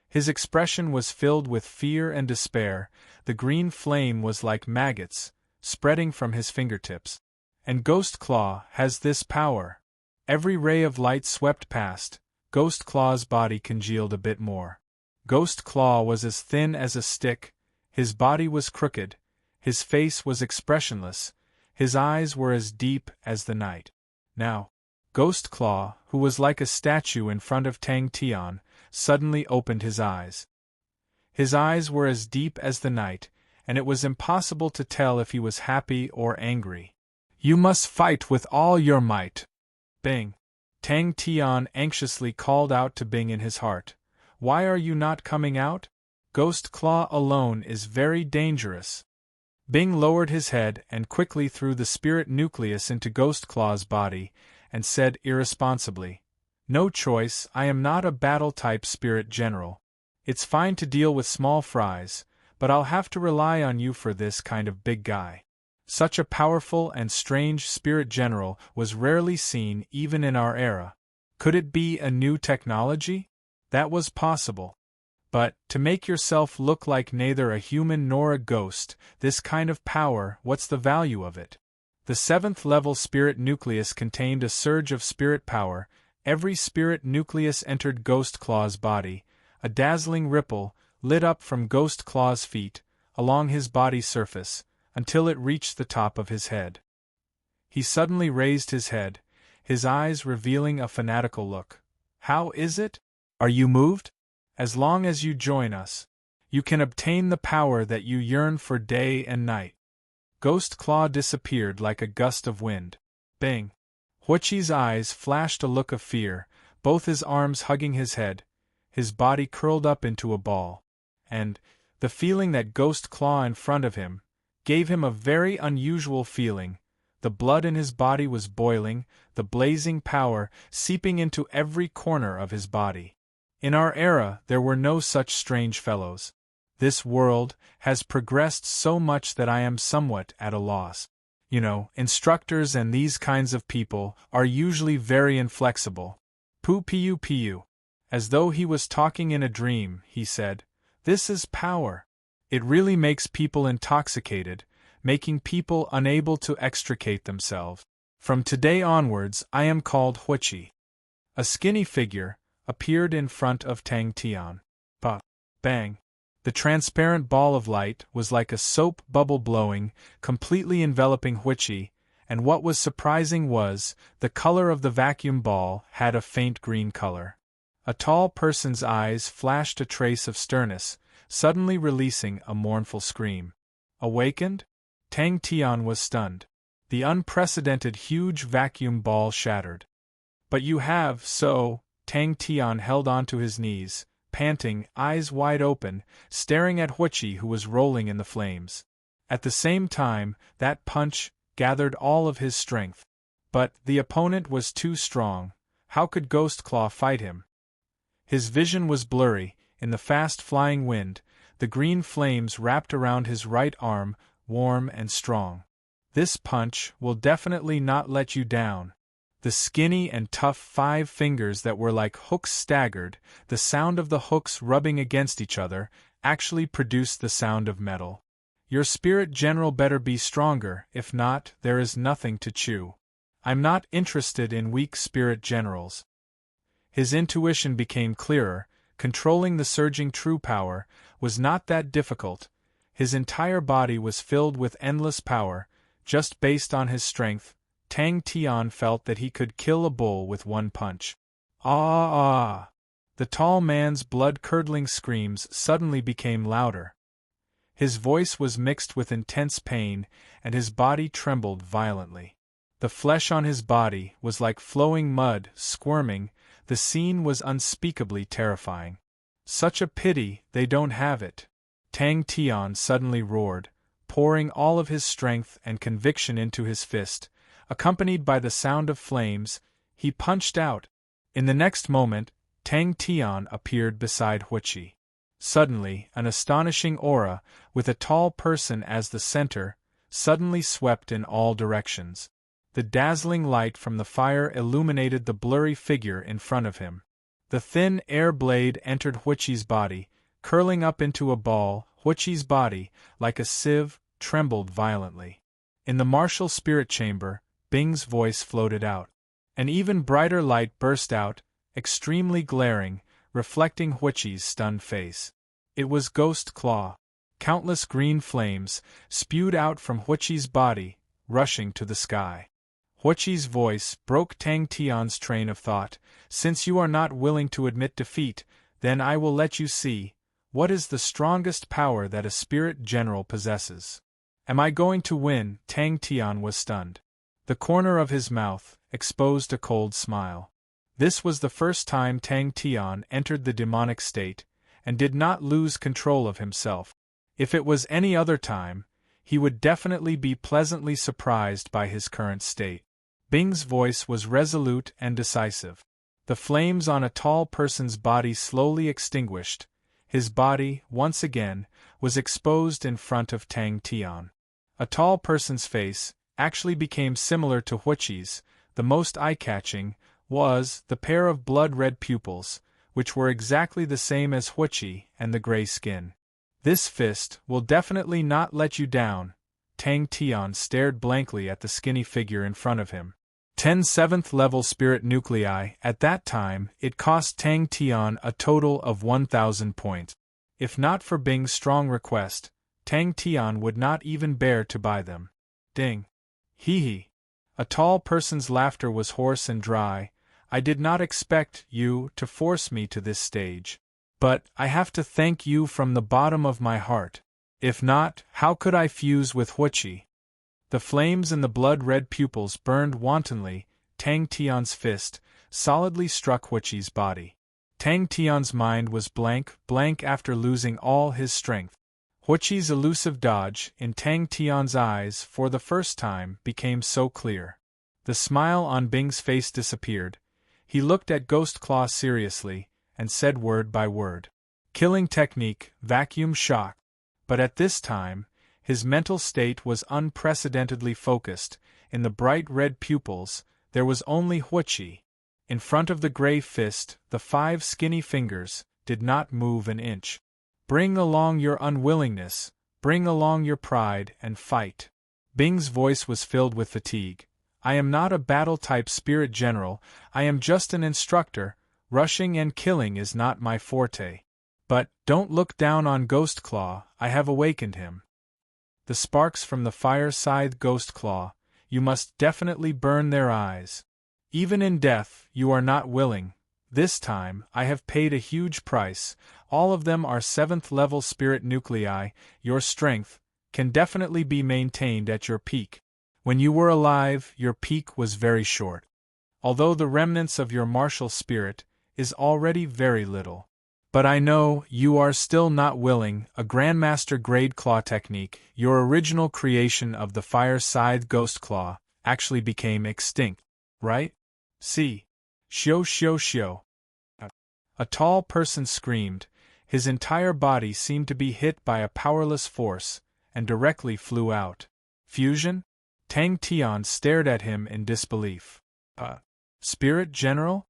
Speaker 1: His expression was filled with fear and despair. The green flame was like maggots, spreading from his fingertips. And Ghost Claw has this power. Every ray of light swept past, Ghost Claw's body congealed a bit more. Ghost Claw was as thin as a stick, his body was crooked, his face was expressionless, his eyes were as deep as the night. Now, Ghost Claw, who was like a statue in front of Tang Tian, suddenly opened his eyes. His eyes were as deep as the night, and it was impossible to tell if he was happy or angry. "You must fight with all your might." Bing! Tang Tian anxiously called out to Bing in his heart. "Why are you not coming out? Ghost Claw alone is very dangerous." Bing lowered his head and quickly threw the spirit nucleus into Ghost Claw's body, and said irresponsibly, "No choice, I am not a battle-type spirit general. It's fine to deal with small fries, but I'll have to rely on you for this kind of big guy." Such a powerful and strange spirit general was rarely seen even in our era. Could it be a new technology? That was possible. But, to make yourself look like neither a human nor a ghost, this kind of power, what's the value of it? The 7th level spirit nucleus contained a surge of spirit power. Every spirit nucleus entered Ghost Claw's body. A dazzling ripple lit up from Ghost Claw's feet, along his body's surface, until it reached the top of his head. He suddenly raised his head, his eyes revealing a fanatical look. "How is it? Are you moved? As long as you join us, you can obtain the power that you yearn for day and night." Ghost Claw disappeared like a gust of wind. Bang! Huichi's eyes flashed a look of fear, both his arms hugging his head, his body curled up into a ball. And, the feeling that Ghost Claw in front of him, gave him a very unusual feeling. The blood in his body was boiling, the blazing power seeping into every corner of his body. In our era there were no such strange fellows. This world has progressed so much that I am somewhat at a loss. You know, instructors and these kinds of people are usually very inflexible. Pu. As though he was talking in a dream, he said, "This is power. It really makes people intoxicated, making people unable to extricate themselves. From today onwards I am called Huichi." A skinny figure appeared in front of Tang Tian. Bang! The transparent ball of light was like a soap bubble blowing, completely enveloping Huichi, and what was surprising was, the color of the vacuum ball had a faint green color. A tall person's eyes flashed a trace of sternness, suddenly releasing a mournful scream. Awakened? Tang Tian was stunned. The unprecedented huge vacuum ball shattered. "But you have, so..." Tang Tian held on to his knees, panting, eyes wide open, staring at Huichi who was rolling in the flames. At the same time, that punch gathered all of his strength. But the opponent was too strong. How could Ghost Claw fight him? His vision was blurry. In the fast-flying wind, the green flames wrapped around his right arm, warm and strong. "This punch will definitely not let you down." The skinny and tough 5 fingers that were like hooks staggered. The sound of the hooks rubbing against each other actually produced the sound of metal. "Your spirit general better be stronger, if not, there is nothing to chew. I'm not interested in weak spirit generals." His intuition became clearer. Controlling the surging true power was not that difficult. His entire body was filled with endless power, just based on his strength. Tang Tian felt that he could kill a bull with one punch. Ah! The tall man's blood-curdling screams suddenly became louder. His voice was mixed with intense pain, and his body trembled violently. The flesh on his body was like flowing mud, squirming. The scene was unspeakably terrifying. "Such a pity they don't have it," Tang Tian suddenly roared, pouring all of his strength and conviction into his fist. Accompanied by the sound of flames, he punched out. In the next moment, Tang Tian appeared beside Huichi. Suddenly, an astonishing aura, with a tall person as the center, suddenly swept in all directions. The dazzling light from the fire illuminated the blurry figure in front of him. The thin air blade entered Huichi's body, curling up into a ball. Huichi's body, like a sieve, trembled violently. In the martial spirit chamber, Bing's voice floated out. An even brighter light burst out, extremely glaring, reflecting Huichi's stunned face. It was Ghost Claw. Countless green flames spewed out from Huichi's body, rushing to the sky. Huichi's voice broke Tang Tian's train of thought. Since you are not willing to admit defeat, then I will let you see what is the strongest power that a spirit general possesses. Am I going to win? Tang Tian was stunned. The corner of his mouth exposed a cold smile. This was the first time Tang Tian entered the demonic state, and did not lose control of himself. If it was any other time, he would definitely be pleasantly surprised by his current state. Bing's voice was resolute and decisive. The flames on a tall person's body slowly extinguished. His body, once again, was exposed in front of Tang Tian. A tall person's face actually became similar to Huichi's. The most eye-catching was the pair of blood-red pupils, which were exactly the same as Huichi and the gray skin. This fist will definitely not let you down. Tang Tian stared blankly at the skinny figure in front of him. 10 7th-level spirit nuclei. At that time, it cost Tang Tian a total of 1,000 points. If not for Bing's strong request, Tang Tian would not even bear to buy them. Ding. Hee hee. A tall person's laughter was hoarse and dry. I did not expect you to force me to this stage. But I have to thank you from the bottom of my heart. If not, how could I fuse with Huichi? The flames in the blood-red pupils burned wantonly. Tang Tian's fist solidly struck Huichi's body. Tang Tian's mind was blank after losing all his strength. Huichi's elusive dodge in Tang Tian's eyes for the first time became so clear. The smile on Bing's face disappeared. He looked at Ghost Claw seriously, and said word by word. Killing technique, vacuum shock. But at this time, his mental state was unprecedentedly focused. In the bright red pupils, there was only Huichi. In front of the gray fist, the 5 skinny fingers did not move an inch. Bring along your unwillingness, bring along your pride, and fight. Bing's voice was filled with fatigue. I am not a battle-type spirit general, I am just an instructor. Rushing and killing is not my forte. But, don't look down on Ghost Claw, I have awakened him. The sparks from the fire-scythe Ghost Claw, you must definitely burn their eyes. Even in death, you are not willing. This time, I have paid a huge price. All of them are 7th-level spirit nuclei. Your strength can definitely be maintained at your peak. When you were alive, your peak was very short. Although the remnants of your martial spirit is already very little. But I know you are still not willing. A Grandmaster grade claw technique, your original creation of the fire-scythe Ghost Claw, actually became extinct, right? See. Shio. A tall person screamed. His entire body seemed to be hit by a powerless force, and directly flew out. Fusion? Tang Tian stared at him in disbelief. Spirit General?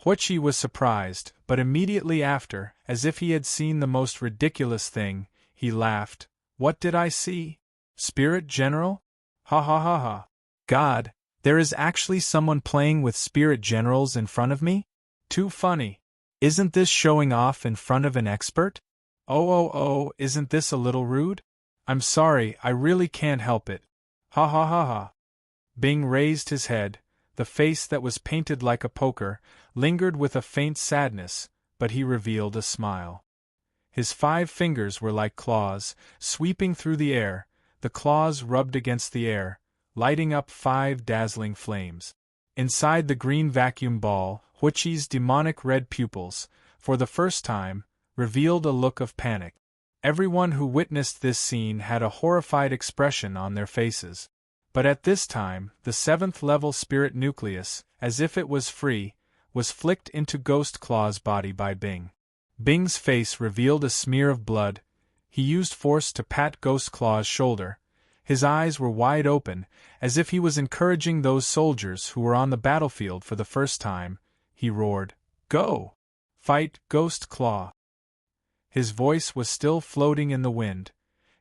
Speaker 1: Huichi was surprised, but immediately after, as if he had seen the most ridiculous thing, he laughed. What did I see? Spirit General? Ha ha ha ha. God, there is actually someone playing with spirit generals in front of me? Too funny. Isn't this showing off in front of an expert? Oh, isn't this a little rude? I'm sorry, I really can't help it. Ha ha ha ha. Bing raised his head. The face that was painted like a poker lingered with a faint sadness, but he revealed a smile. His 5 fingers were like claws, sweeping through the air. The claws rubbed against the air, lighting up 5 dazzling flames. Inside the green vacuum ball, Huichi's demonic red pupils, for the first time, revealed a look of panic. Everyone who witnessed this scene had a horrified expression on their faces. But at this time, the 7th-level spirit nucleus, as if it was free, was flicked into Ghost Claw's body by Bing. Bing's face revealed a smear of blood. He used force to pat Ghost Claw's shoulder. His eyes were wide open, as if he was encouraging those soldiers who were on the battlefield for the first time. He roared, "Go! Fight, Ghost Claw!" His voice was still floating in the wind.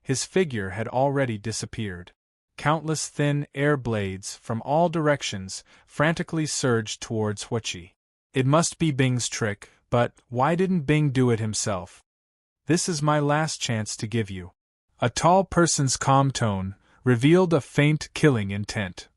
Speaker 1: His figure had already disappeared. Countless thin air blades from all directions frantically surged towards Huichi. It must be Bing's trick, but why didn't Bing do it himself? "This is my last chance to give you." A tall person's calm tone revealed a faint killing intent.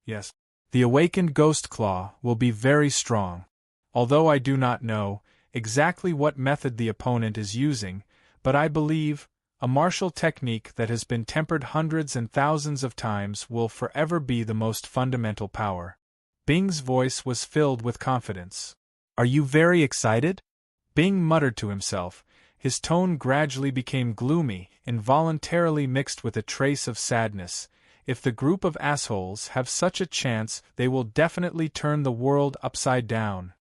Speaker 1: "Yes, the awakened Ghost Claw will be very strong. Although I do not know exactly what method the opponent is using, but I believe a martial technique that has been tempered hundreds and thousands of times will forever be the most fundamental power." Bing's voice was filled with confidence. "Are you very excited?" Bing muttered to himself. His tone gradually became gloomy, involuntarily mixed with a trace of sadness. "If the group of assholes have such a chance, they will definitely turn the world upside down."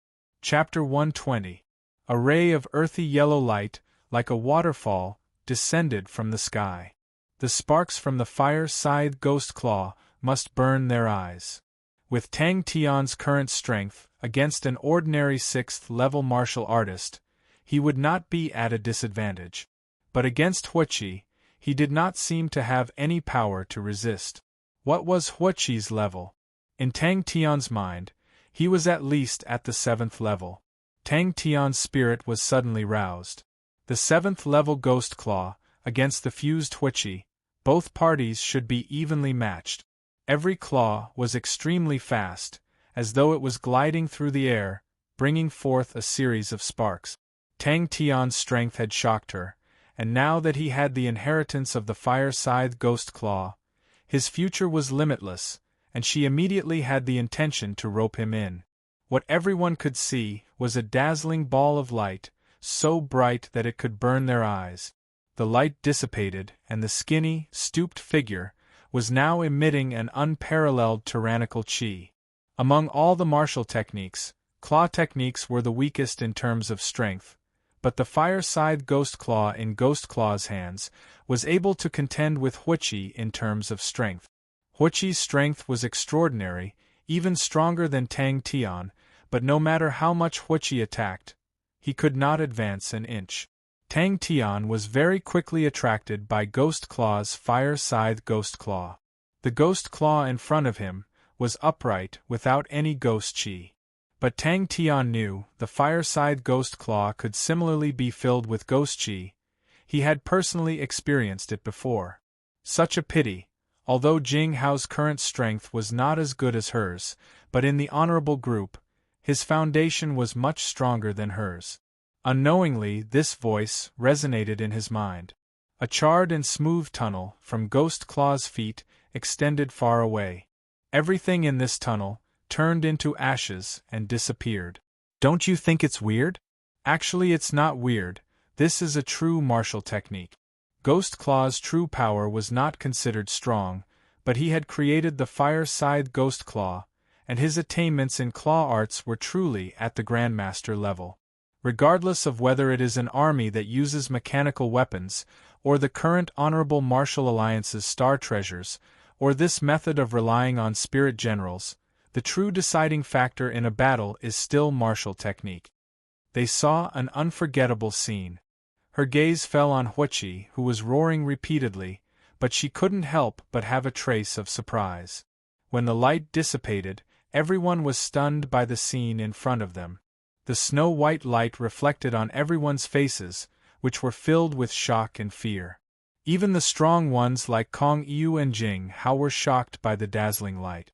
Speaker 1: Chapter 120. A ray of earthy yellow light, like a waterfall, descended from the sky. The sparks from the fire-scythe Ghost Claw must burn their eyes. With Tang Tian's current strength, against an ordinary 6th-level martial artist, he would not be at a disadvantage. But against Huichi, he did not seem to have any power to resist. What was Huichi's level? In Tang Tian's mind, he was at least at the 7th level. Tang Tian's spirit was suddenly roused. The 7th-level Ghost Claw, against the fused Huichi, both parties should be evenly matched. Every claw was extremely fast, as though it was gliding through the air, bringing forth a series of sparks. Tang Tian's strength had shocked her, and now that he had the inheritance of the fire-scythe Ghost Claw, his future was limitless, and she immediately had the intention to rope him in. What everyone could see was a dazzling ball of light, so bright that it could burn their eyes. The light dissipated, and the skinny, stooped figure was now emitting an unparalleled tyrannical chi. Among all the martial techniques, claw techniques were the weakest in terms of strength, but the fire-scythe Ghost Claw in Ghost Claw's hands was able to contend with Huichi in terms of strength. Huichi's strength was extraordinary, even stronger than Tang Tian, but no matter how much Huichi attacked, he could not advance an inch. Tang Tian was very quickly attracted by Ghost Claw's fire-scythe Ghost Claw. The Ghost Claw in front of him was upright without any ghost chi. But Tang Tian knew the fire-scythe Ghost Claw could similarly be filled with ghost chi. He had personally experienced it before. Such a pity, although Jing Hao's current strength was not as good as hers, but in the honorable group, his foundation was much stronger than hers. Unknowingly, this voice resonated in his mind. A charred and smooth tunnel from Ghost Claw's feet extended far away. Everything in this tunnel turned into ashes and disappeared. Don't you think it's weird? Actually, it's not weird. This is a true martial technique. Ghost Claw's true power was not considered strong, but he had created the fire-scythe Ghost Claw, and his attainments in claw arts were truly at the Grandmaster level. Regardless of whether it is an army that uses mechanical weapons, or the current Honorable Martial Alliance's star treasures, or this method of relying on spirit generals, the true deciding factor in a battle is still martial technique. They saw an unforgettable scene. Her gaze fell on Huichi, who was roaring repeatedly, but she couldn't help but have a trace of surprise. When the light dissipated, everyone was stunned by the scene in front of them. The snow-white light reflected on everyone's faces, which were filled with shock and fear. Even the strong ones like Kong Yu and Jing Hao were shocked by the dazzling light.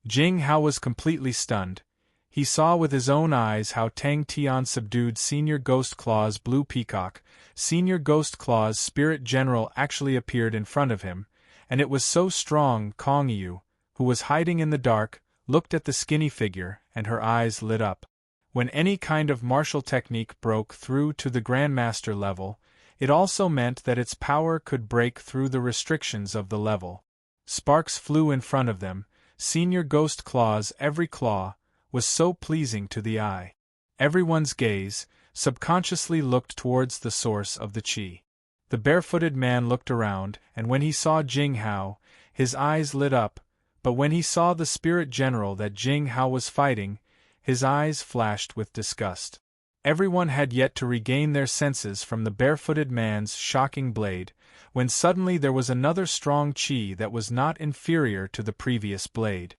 Speaker 1: Jing Hao was completely stunned. He saw with his own eyes how Tang Tian subdued Senior Ghost Claw's Blue Peacock. Senior Ghost Claw's Spirit General actually appeared in front of him, and it was so strong Kong Yu, who was hiding in the dark, looked at the skinny figure, and her eyes lit up. When any kind of martial technique broke through to the Grandmaster level, it also meant that its power could break through the restrictions of the level. Sparks flew in front of them. Senior Ghost Claw's every claw was so pleasing to the eye. Everyone's gaze subconsciously looked towards the source of the qi. The barefooted man looked around, and when he saw Jing Hao, his eyes lit up, but when he saw the spirit general that Jing Hao was fighting, his eyes flashed with disgust. Everyone had yet to regain their senses from the barefooted man's shocking blade, when suddenly there was another strong qi that was not inferior to the previous blade.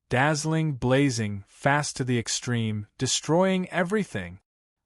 Speaker 1: Dazzling, blazing, fast to the extreme, destroying everything.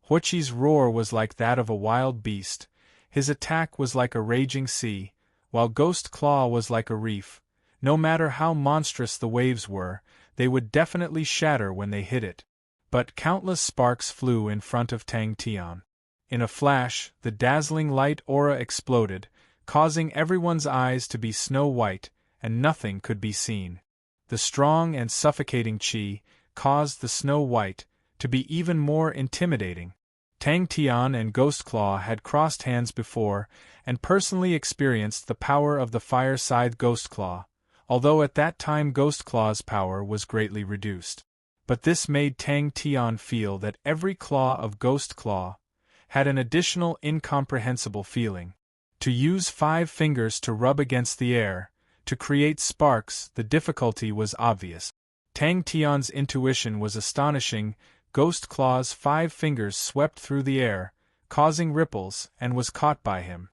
Speaker 1: Huoqi's roar was like that of a wild beast, his attack was like a raging sea, while Ghost Claw was like a reef. No matter how monstrous the waves were, they would definitely shatter when they hit it. But countless sparks flew in front of Tang Tian. In a flash, the dazzling light aura exploded, causing everyone's eyes to be snow white, and nothing could be seen. The strong and suffocating qi caused the Snow White to be even more intimidating. Tang Tian and Ghost Claw had crossed hands before and personally experienced the power of the Fire Scythe Ghost Claw, although at that time Ghost Claw's power was greatly reduced. But this made Tang Tian feel that every claw of Ghost Claw had an additional incomprehensible feeling. To use 5 fingers to rub against the air, to create sparks, the difficulty was obvious. Tang Tian's intuition was astonishing. Ghost Claw's 5 fingers swept through the air, causing ripples, and was caught by him.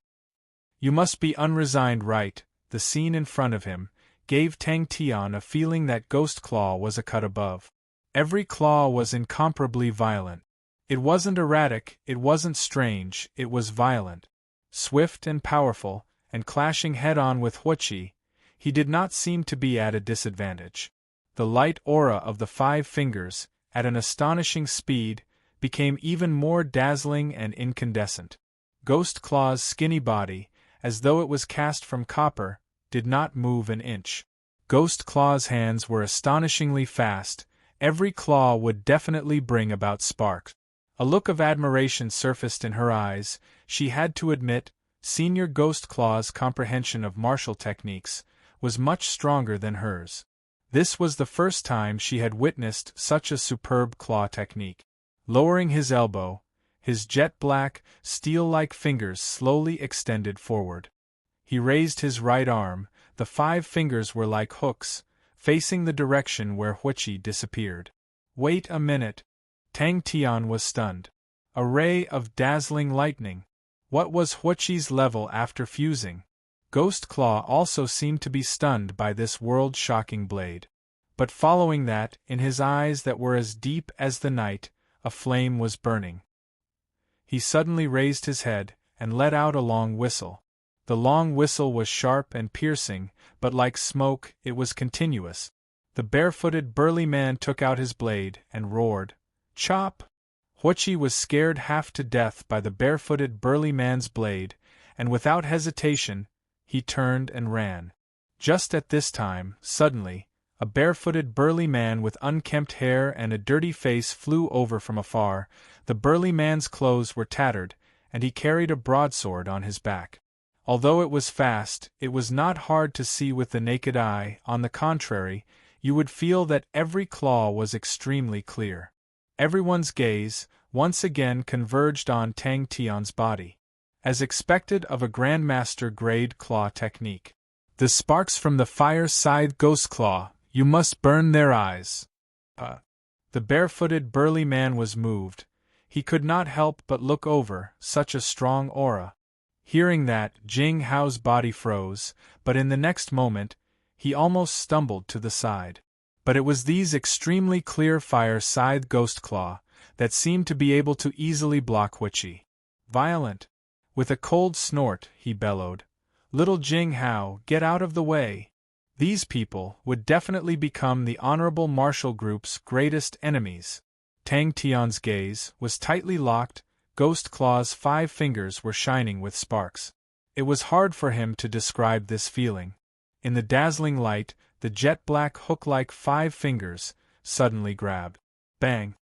Speaker 1: You must be unresigned, right? The scene in front of him gave Tang Tian a feeling that Ghost Claw was a cut above. Every claw was incomparably violent. It wasn't erratic, it wasn't strange, it was violent. Swift and powerful, and clashing head-on with Huoqi, he did not seem to be at a disadvantage. The light aura of the 5 fingers, at an astonishing speed, became even more dazzling and incandescent. Ghost Claw's skinny body, as though it was cast from copper, did not move an inch. Ghost Claw's hands were astonishingly fast. Every claw would definitely bring about sparks. A look of admiration surfaced in her eyes. She had to admit, Senior Ghost Claw's comprehension of martial techniques was much stronger than hers. This was the first time she had witnessed such a superb claw technique. Lowering his elbow, his jet-black, steel-like fingers slowly extended forward. He raised his right arm. The 5 fingers were like hooks, facing the direction where Huoqi disappeared. Wait a minute. Tang Tian was stunned. A ray of dazzling lightning. What was Huoqi's level after fusing? Ghost Claw also seemed to be stunned by this world-shocking blade. But following that, in his eyes that were as deep as the night, a flame was burning. He suddenly raised his head and let out a long whistle. The long whistle was sharp and piercing, but like smoke, it was continuous. The barefooted burly man took out his blade and roared, "Chop!" Huoqi was scared half to death by the barefooted burly man's blade, and without hesitation, he turned and ran. Just at this time, suddenly, a barefooted burly man with unkempt hair and a dirty face flew over from afar. The burly man's clothes were tattered, and he carried a broadsword on his back. Although it was fast, it was not hard to see with the naked eye. On the contrary, you would feel that every claw was extremely clear. Everyone's gaze, once again, converged on Tang Tian's body. As expected of a Grandmaster grade claw technique. The sparks from the Fire Scythe Ghost Claw, you must burn their eyes. The barefooted burly man was moved. He could not help but look over, such a strong aura. Hearing that, Jing Hao's body froze, but in the next moment, he almost stumbled to the side. But it was these extremely clear Fire Scythe Ghost Claw that seemed to be able to easily block Huoqi. Violent. With a cold snort, he bellowed, "Little Jing Hao, get out of the way!" These people would definitely become the Honorable Martial Group's greatest enemies. Tang Tian's gaze was tightly locked. Ghost Claw's 5 fingers were shining with sparks. It was hard for him to describe this feeling. In the dazzling light, the jet-black hook-like 5 fingers suddenly grabbed. Bang!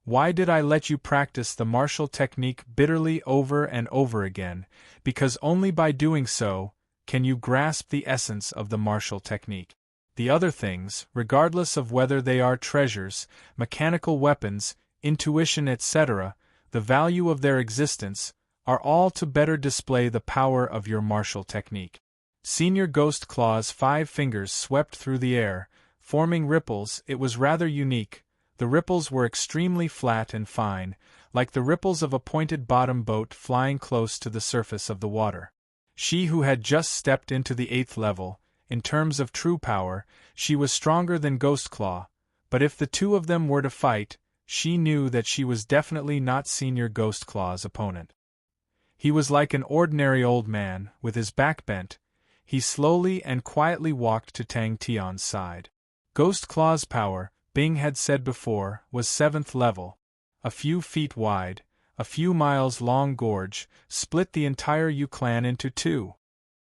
Speaker 1: Why did I let you practice the martial technique bitterly over and over again? Because only by doing so can you grasp the essence of the martial technique. The other things, regardless of whether they are treasures, mechanical weapons, intuition, etc., the value of their existence, are all to better display the power of your martial technique. Senior Ghost Claw's 5 fingers swept through the air, forming ripples. It was rather unique. The ripples were extremely flat and fine, like the ripples of a pointed-bottom boat flying close to the surface of the water. She who had just stepped into the 8th level, in terms of true power, she was stronger than Ghost Claw, but if the two of them were to fight, she knew that she was definitely not Senior Ghost Claw's opponent. He was like an ordinary old man, with his back bent. He slowly and quietly walked to Tang Tian's side. Ghost Claw's power, Bing had said before, was 7th level. A few feet wide, a few miles long gorge, split the entire Yu clan into two.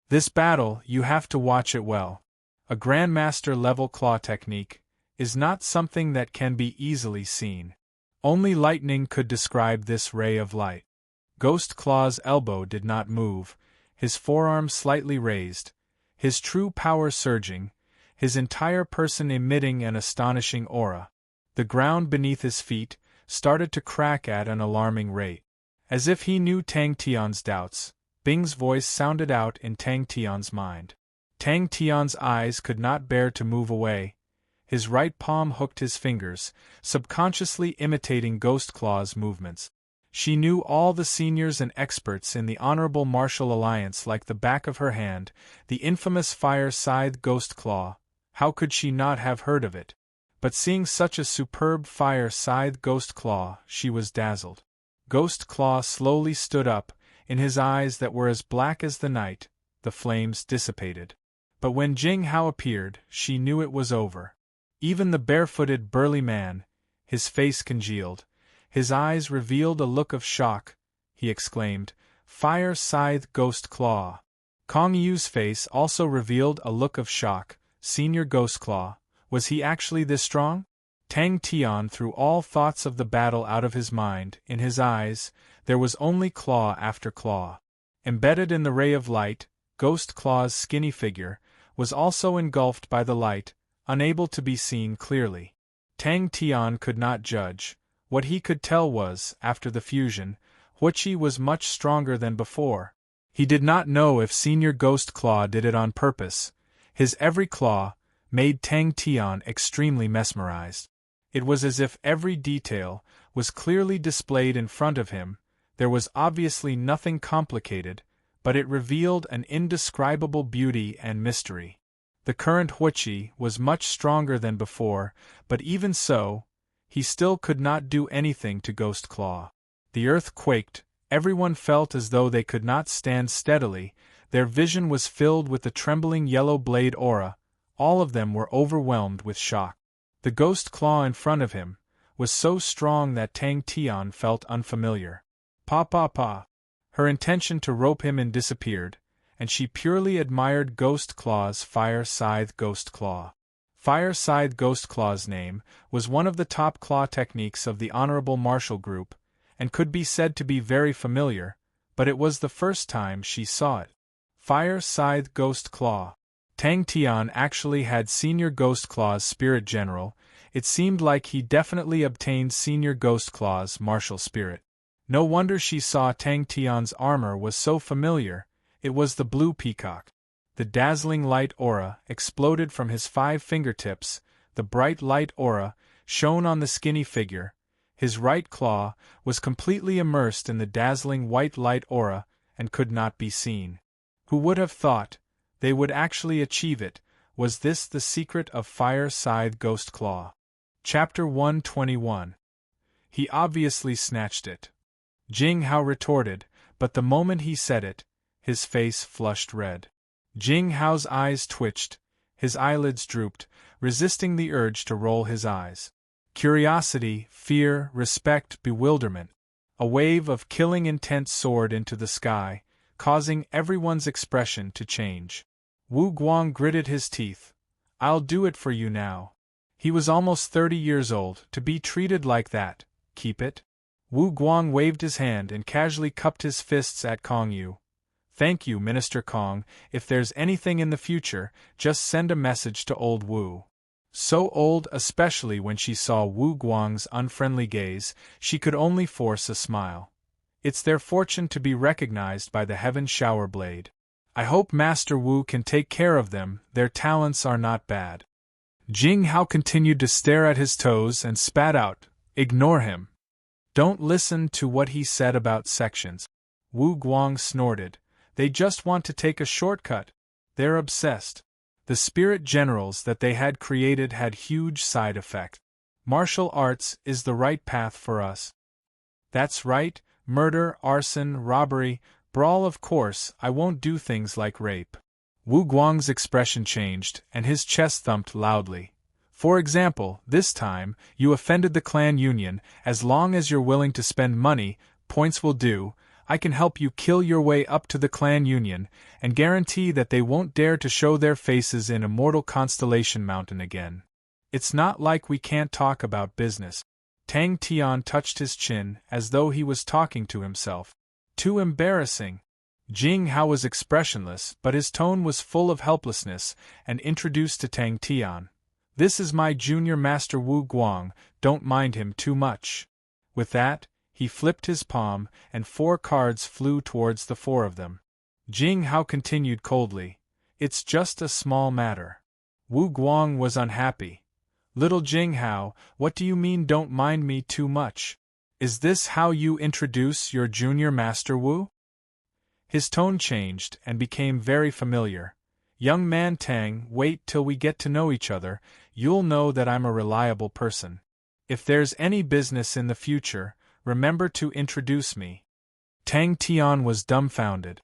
Speaker 1: This battle, you have to watch it well. A Grandmaster level claw technique is not something that can be easily seen. Only lightning could describe this ray of light. Ghost Claw's elbow did not move, his forearm slightly raised, his true power surging, his entire person emitting an astonishing aura. The ground beneath his feet started to crack at an alarming rate. As if he knew Tang Tian's doubts, Bing's voice sounded out in Tang Tian's mind. Tang Tian's eyes could not bear to move away. His right palm hooked his fingers, subconsciously imitating Ghost Claw's movements. She knew all the seniors and experts in the Honorable Martial Alliance like the back of her hand, the infamous Fire Scythe Ghost Claw. How could she not have heard of it? But seeing such a superb Fire Scythe Ghost Claw, she was dazzled. Ghost Claw slowly stood up, in his eyes that were as black as the night, the flames dissipated. But when Jing Hao appeared, she knew it was over. Even the barefooted burly man, his face congealed, his eyes revealed a look of shock. He exclaimed, "Fire Scythe Ghost Claw." Kong Yu's face also revealed a look of shock. Senior Ghost Claw, was he actually this strong? Tang Tian threw all thoughts of the battle out of his mind. In his eyes, there was only claw after claw. Embedded in the ray of light, Ghost Claw's skinny figure was also engulfed by the light, unable to be seen clearly. Tang Tian could not judge. What he could tell was, after the fusion, Huichi was much stronger than before. He did not know if Senior Ghost Claw did it on purpose. His every claw made Tang Tian extremely mesmerized. It was as if every detail was clearly displayed in front of him. There was obviously nothing complicated, but it revealed an indescribable beauty and mystery. The current Huichi was much stronger than before, but even so, he still could not do anything to Ghost Claw. The earth quaked, everyone felt as though they could not stand steadily, their vision was filled with the trembling yellow blade aura, all of them were overwhelmed with shock. The Ghost Claw in front of him was so strong that Tang Tian felt unfamiliar. Pa. Her intention to rope him in disappeared, and she purely admired Ghost Claw's Fire Scythe Ghost Claw. Fire Scythe Ghost Claw's name was one of the top claw techniques of the Honorable Martial Group, and could be said to be very familiar, but it was the first time she saw it. Fire Scythe Ghost Claw. Tang Tian actually had Senior Ghost Claw's spirit general. It seemed like he definitely obtained Senior Ghost Claw's martial spirit. No wonder she saw Tang Tian's armor was so familiar. It was the blue peacock. The dazzling light aura exploded from his 5 fingertips. The bright light aura shone on the skinny figure. His right claw was completely immersed in the dazzling white light aura and could not be seen. Who would have thought they would actually achieve it? Was this the secret of Fire Scythe Ghost Claw? Chapter 121. He obviously snatched it. Jing Hao retorted, but the moment he said it, his face flushed red. Jing Hao's eyes twitched, his eyelids drooped, resisting the urge to roll his eyes. Curiosity, fear, respect, bewilderment. A wave of killing intent soared into the sky, causing everyone's expression to change. Wu Guang gritted his teeth. "I'll do it for you now." He was almost 30 years old, to be treated like that. Keep it? Wu Guang waved his hand and casually cupped his fists at Kong Yu. Thank you, Minister Kong. If there's anything in the future, just send a message to old Wu. So old, especially when she saw Wu Guang's unfriendly gaze, she could only force a smile. It's their fortune to be recognized by the Heaven Shower Blade. I hope Master Wu can take care of them, their talents are not bad. Jing Hao continued to stare at his toes and spat out, "Ignore him. Don't listen to what he said about sections." Wu Guang snorted, "They just want to take a shortcut. They're obsessed." The spirit generals that they had created had huge side effects. Martial arts is the right path for us. That's right, murder, arson, robbery, brawl. Of course, I won't do things like rape. Wu Guang's expression changed, and his chest thumped loudly. For example, this time, you offended the clan union. As long as you're willing to spend money, points will do. I can help you kill your way up to the clan union, and guarantee that they won't dare to show their faces in Immortal Constellation Mountain again. It's not like we can't talk about business. Tang Tian touched his chin as though he was talking to himself. Too embarrassing. Jing Hao was expressionless, but his tone was full of helplessness, and introduced to Tang Tian. "This is my junior master Wu Guang, don't mind him too much." With that, he flipped his palm, and 4 cards flew towards the 4 of them. Jing Hao continued coldly, "It's just a small matter." Wu Guang was unhappy. "Little Jing Hao, what do you mean don't mind me too much? Is this how you introduce your junior master Wu?" His tone changed and became very familiar. "Young man Tang, wait till we get to know each other, you'll know that I'm a reliable person. If there's any business in the future, remember to introduce me." Tang Tian was dumbfounded.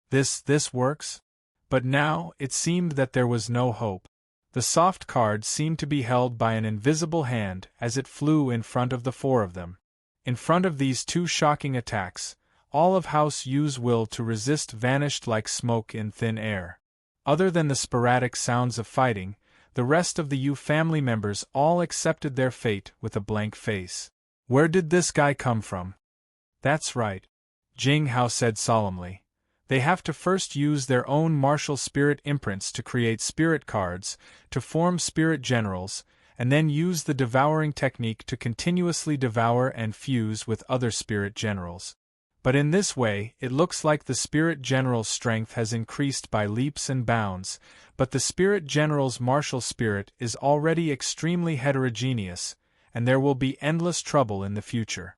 Speaker 1: This works? But now, it seemed that there was no hope. The soft card seemed to be held by an invisible hand as it flew in front of the 4 of them. In front of these 2 shocking attacks, all of House Yu's will to resist vanished like smoke in thin air. Other than the sporadic sounds of fighting, the rest of the Yu family members all accepted their fate with a blank face. "Where did this guy come from?" "That's right," Jing Hao said solemnly. "They have to first use their own martial spirit imprints to create spirit cards, to form spirit generals, and then use the devouring technique to continuously devour and fuse with other spirit generals. But in this way, it looks like the Spirit General's strength has increased by leaps and bounds, but the Spirit General's martial spirit is already extremely heterogeneous, and there will be endless trouble in the future."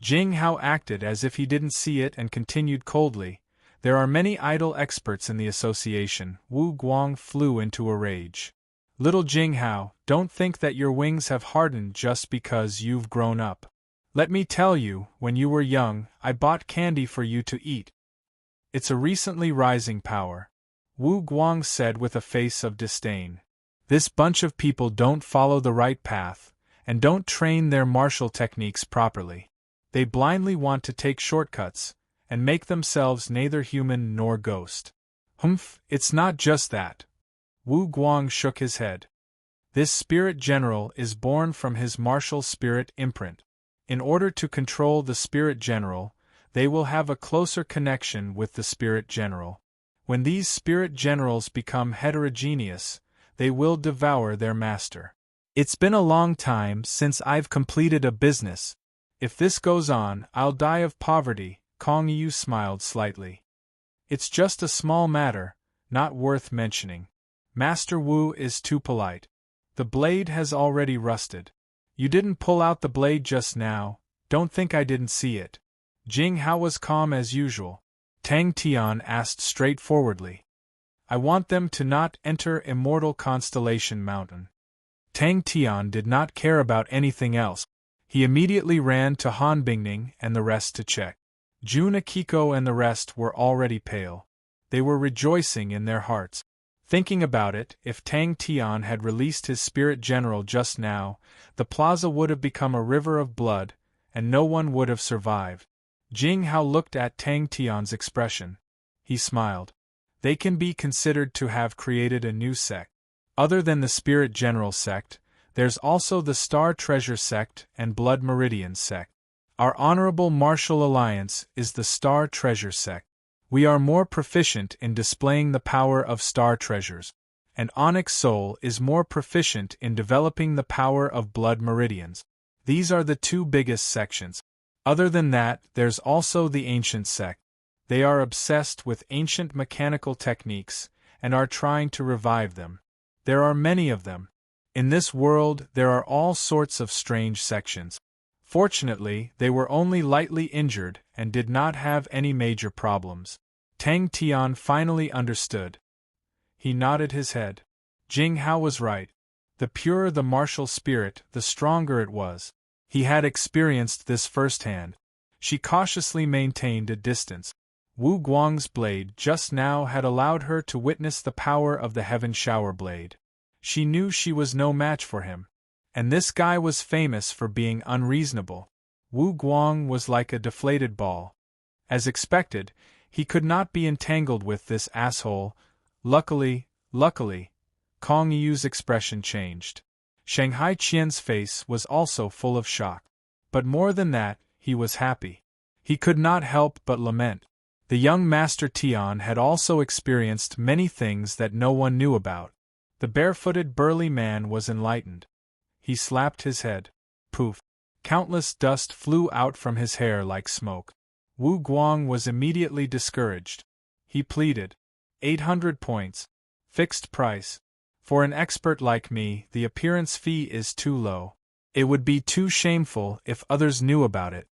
Speaker 1: Jing Hao acted as if he didn't see it and continued coldly, "There are many idle experts in the association." Wu Guang flew into a rage. "Little Jing Hao, don't think that your wings have hardened just because you've grown up. Let me tell you, when you were young, I bought candy for you to eat. It's a recently rising power," Wu Guang said with a face of disdain. "This bunch of people don't follow the right path, and don't train their martial techniques properly. They blindly want to take shortcuts, and make themselves neither human nor ghost." "Humph, it's not just that." Wu Guang shook his head. "This spirit general is born from his martial spirit imprint. In order to control the Spirit General, they will have a closer connection with the Spirit General. When these Spirit Generals become heterogeneous, they will devour their master. It's been a long time since I've completed a business. If this goes on, I'll die of poverty." Kong Yu smiled slightly. "It's just a small matter, not worth mentioning. Master Wu is too polite. The blade has already rusted. You didn't pull out the blade just now, don't think I didn't see it." Jing Hao was calm as usual. Tang Tian asked straightforwardly, "I want them to not enter Immortal Constellation Mountain." Tang Tian did not care about anything else. He immediately ran to Han Bingning and the rest to check. Jun Akiko and the rest were already pale. They were rejoicing in their hearts. Thinking about it, if Tang Tian had released his spirit general just now, the plaza would have become a river of blood, and no one would have survived. Jing Hao looked at Tang Tian's expression. He smiled. They can be considered to have created a new sect. Other than the Spirit General sect, there's also the Star Treasure sect and Blood Meridian sect. Our honorable martial alliance is the Star Treasure sect. We are more proficient in displaying the power of star treasures. And onyx soul is more proficient in developing the power of blood meridians. These are the two biggest sections. Other than that, there's also the ancient sect. They are obsessed with ancient mechanical techniques and are trying to revive them. There are many of them. In this world, there are all sorts of strange sections. Fortunately, they were only lightly injured and did not have any major problems. Tang Tian finally understood. He nodded his head. Jing Hao was right. The purer the martial spirit, the stronger it was. He had experienced this firsthand. She cautiously maintained a distance. Wu Guang's blade just now had allowed her to witness the power of the heaven shower blade. She knew she was no match for him. And this guy was famous for being unreasonable. Wu Guang was like a deflated ball. As expected, he could not be entangled with this asshole. Luckily, Kong Yu's expression changed. Shanghai Qian's face was also full of shock. But more than that, he was happy. He could not help but lament. The young Master Tian had also experienced many things that no one knew about. The barefooted burly man was enlightened. He slapped his head. Poof! Countless dust flew out from his hair like smoke. Wu Guang was immediately discouraged. He pleaded. 800 points. Fixed price. For an expert like me, the appearance fee is too low. It would be too shameful if others knew about it.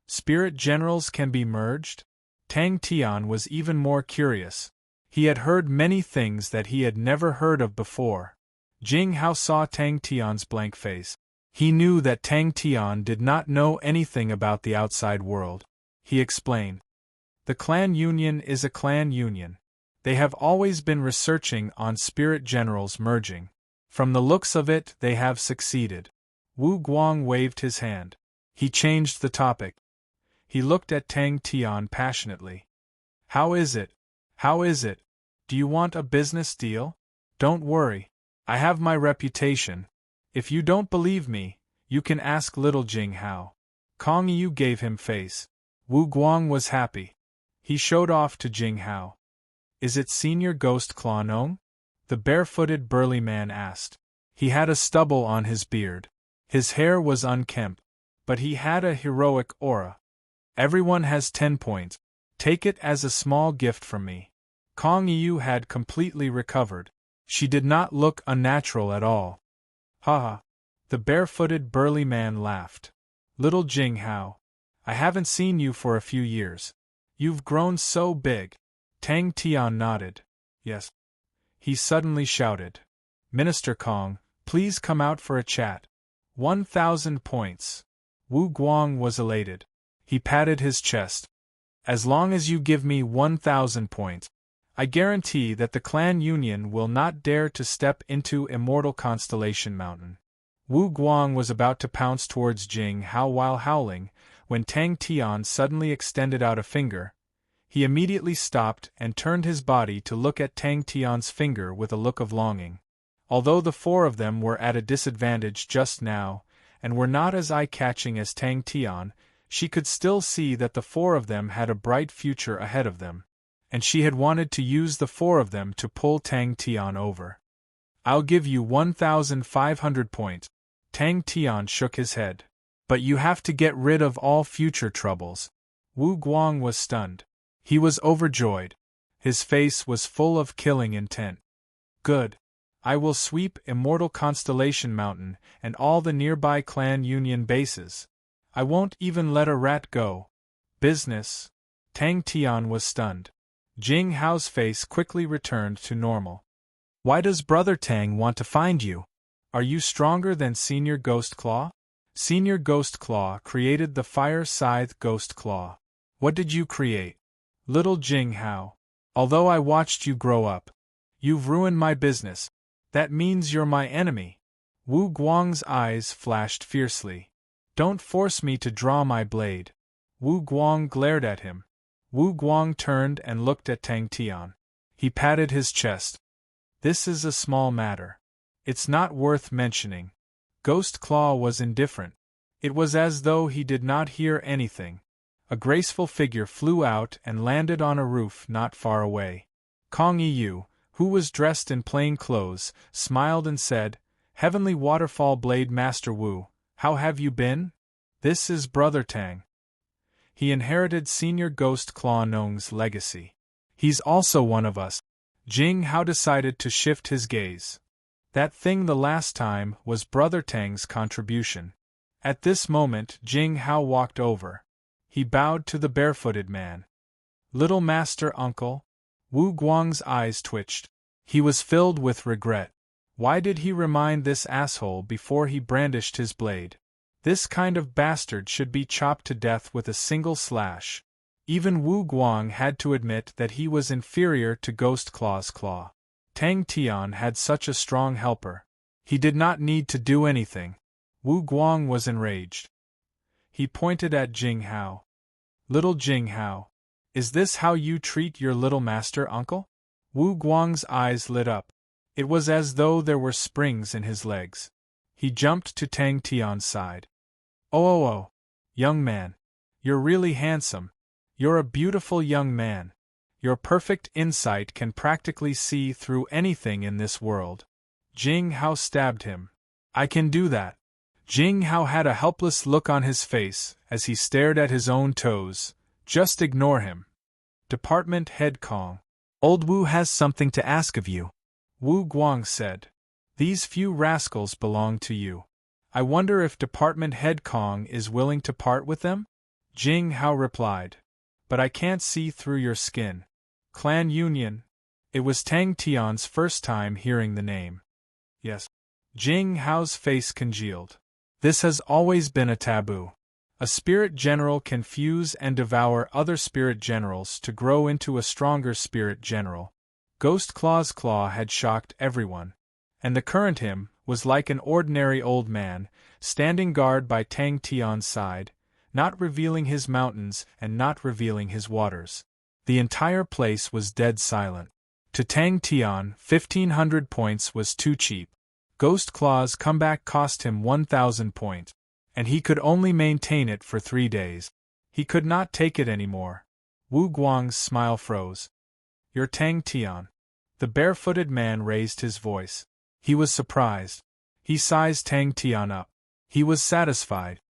Speaker 1: Spirit generals can be merged? Tang Tian was even more curious. He had heard many things that he had never heard of before. Jing Hao saw Tang Tian's blank face. He knew that Tang Tian did not know anything about the outside world. He explained. The clan union is a clan union. They have always been researching on spirit generals merging. From the looks of it, they have succeeded. Wu Guang waved his hand. He changed the topic. He looked at Tang Tian passionately. How is it? How is it? Do you want a business deal? Don't worry. I have my reputation. If you don't believe me, you can ask little Jing Hao. Kong Yu gave him face. Wu Guang was happy. He showed off to Jing Hao. Is it Senior Ghost Claw Nong? The barefooted burly man asked. He had a stubble on his beard. His hair was unkempt, but he had a heroic aura. Everyone has 10 points. Take it as a small gift from me. Kong Yu had completely recovered. She did not look unnatural at all. Ha ha. The barefooted burly man laughed. Little Jing Hao. I haven't seen you for a few years. You've grown so big. Tang Tian nodded. Yes. He suddenly shouted. Minister Kong, please come out for a chat. 1,000 points. Wu Guang was elated. He patted his chest. As long as you give me 1,000 points, I guarantee that the clan union will not dare to step into Immortal Constellation Mountain. Wu Guang was about to pounce towards Jing Hao while howling, when Tang Tian suddenly extended out a finger. He immediately stopped and turned his body to look at Tang Tian's finger with a look of longing. Although the four of them were at a disadvantage just now, and were not as eye-catching as Tang Tian, she could still see that the four of them had a bright future ahead of them, and she had wanted to use the four of them to pull Tang Tian over. I'll give you 1,500 points. Tang Tian shook his head. But you have to get rid of all future troubles. Wu Guang was stunned. He was overjoyed. His face was full of killing intent. Good. I will sweep Immortal Constellation Mountain and all the nearby clan union bases. I won't even let a rat go. Business. Tang Tian was stunned. Jing Hao's face quickly returned to normal. Why does Brother Tang want to find you? Are you stronger than Senior Ghost Claw? Senior Ghost Claw created the Fire Scythe Ghost Claw. What did you create? Little Jing Hao. Although I watched you grow up, you've ruined my business. That means you're my enemy. Wu Guang's eyes flashed fiercely. Don't force me to draw my blade. Wu Guang glared at him. Wu Guang turned and looked at Tang Tian. He patted his chest. This is a small matter. It's not worth mentioning. Ghost Claw was indifferent. It was as though he did not hear anything. a graceful figure flew out and landed on a roof not far away. Kong Yu, who was dressed in plain clothes, smiled and said, "Heavenly Waterfall Blade Master Wu, how have you been? This is Brother Tang. He inherited Senior Ghost Claw Nong's legacy. He's also one of us." Jing Hao decided to shift his gaze. That thing the last time was Brother Tang's contribution. At this moment Jing Hao walked over. He bowed to the barefooted man. "Little Master Uncle?" Wu Guang's eyes twitched. He was filled with regret. Why did he remind this asshole before he brandished his blade? This kind of bastard should be chopped to death with a single slash. Even Wu Guang had to admit that he was inferior to Ghost Claw's claw. Tang Tian had such a strong helper. He did not need to do anything. Wu Guang was enraged. He pointed at Jing Hao. "Little Jing Hao, is this how you treat your little master, uncle?" Wu Guang's eyes lit up. It was as though there were springs in his legs. He jumped to Tang Tian's side. "Oh, young man. You're really handsome. You're a beautiful young man. Your perfect insight can practically see through anything in this world." Jing Hao stabbed him. "I can do that." Jing Hao had a helpless look on his face as he stared at his own toes. "Just ignore him." Department Head Kong. "Old Wu has something to ask of you," Wu Guang said. "These few rascals belong to you. I wonder if Department Head Kong is willing to part with them?" Jing Hao replied. "But I can't see through your skin." Clan Union. It was Tang Tian's first time hearing the name. "Yes." Jing Hao's face congealed. "This has always been a taboo. A spirit general can fuse and devour other spirit generals to grow into a stronger spirit general." Ghost Claw's claw had shocked everyone. And the current him was like an ordinary old man, standing guard by Tang Tian's side, not revealing his mountains and not revealing his waters. The entire place was dead silent. To Tang Tian, 1,500 points was too cheap. Ghost Claw's comeback cost him 1,000 points, and he could only maintain it for 3 days. He could not take it anymore. Wu Guang's smile froze. "You're Tang Tian." The barefooted man raised his voice. He was surprised. He sized Tang Tian up. He was satisfied.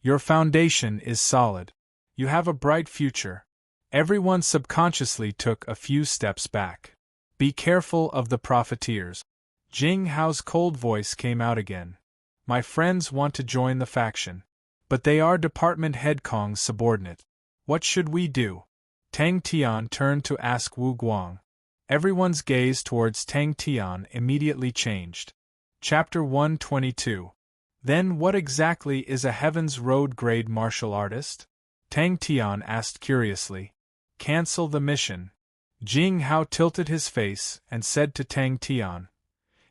Speaker 1: "Your foundation is solid. You have a bright future." Everyone subconsciously took a few steps back. "Be careful of the profiteers." Jing Hao's cold voice came out again. "My friends want to join the faction. But they are Department Head Kong's subordinate. What should we do?" Tang Tian turned to ask Wu Guang. Everyone's gaze towards Tang Tian immediately changed. Chapter 122. Then what exactly is a Heaven's Road grade martial artist? Tang Tian asked curiously. "Cancel the mission." Jing Hao tilted his face and said to Tang Tian,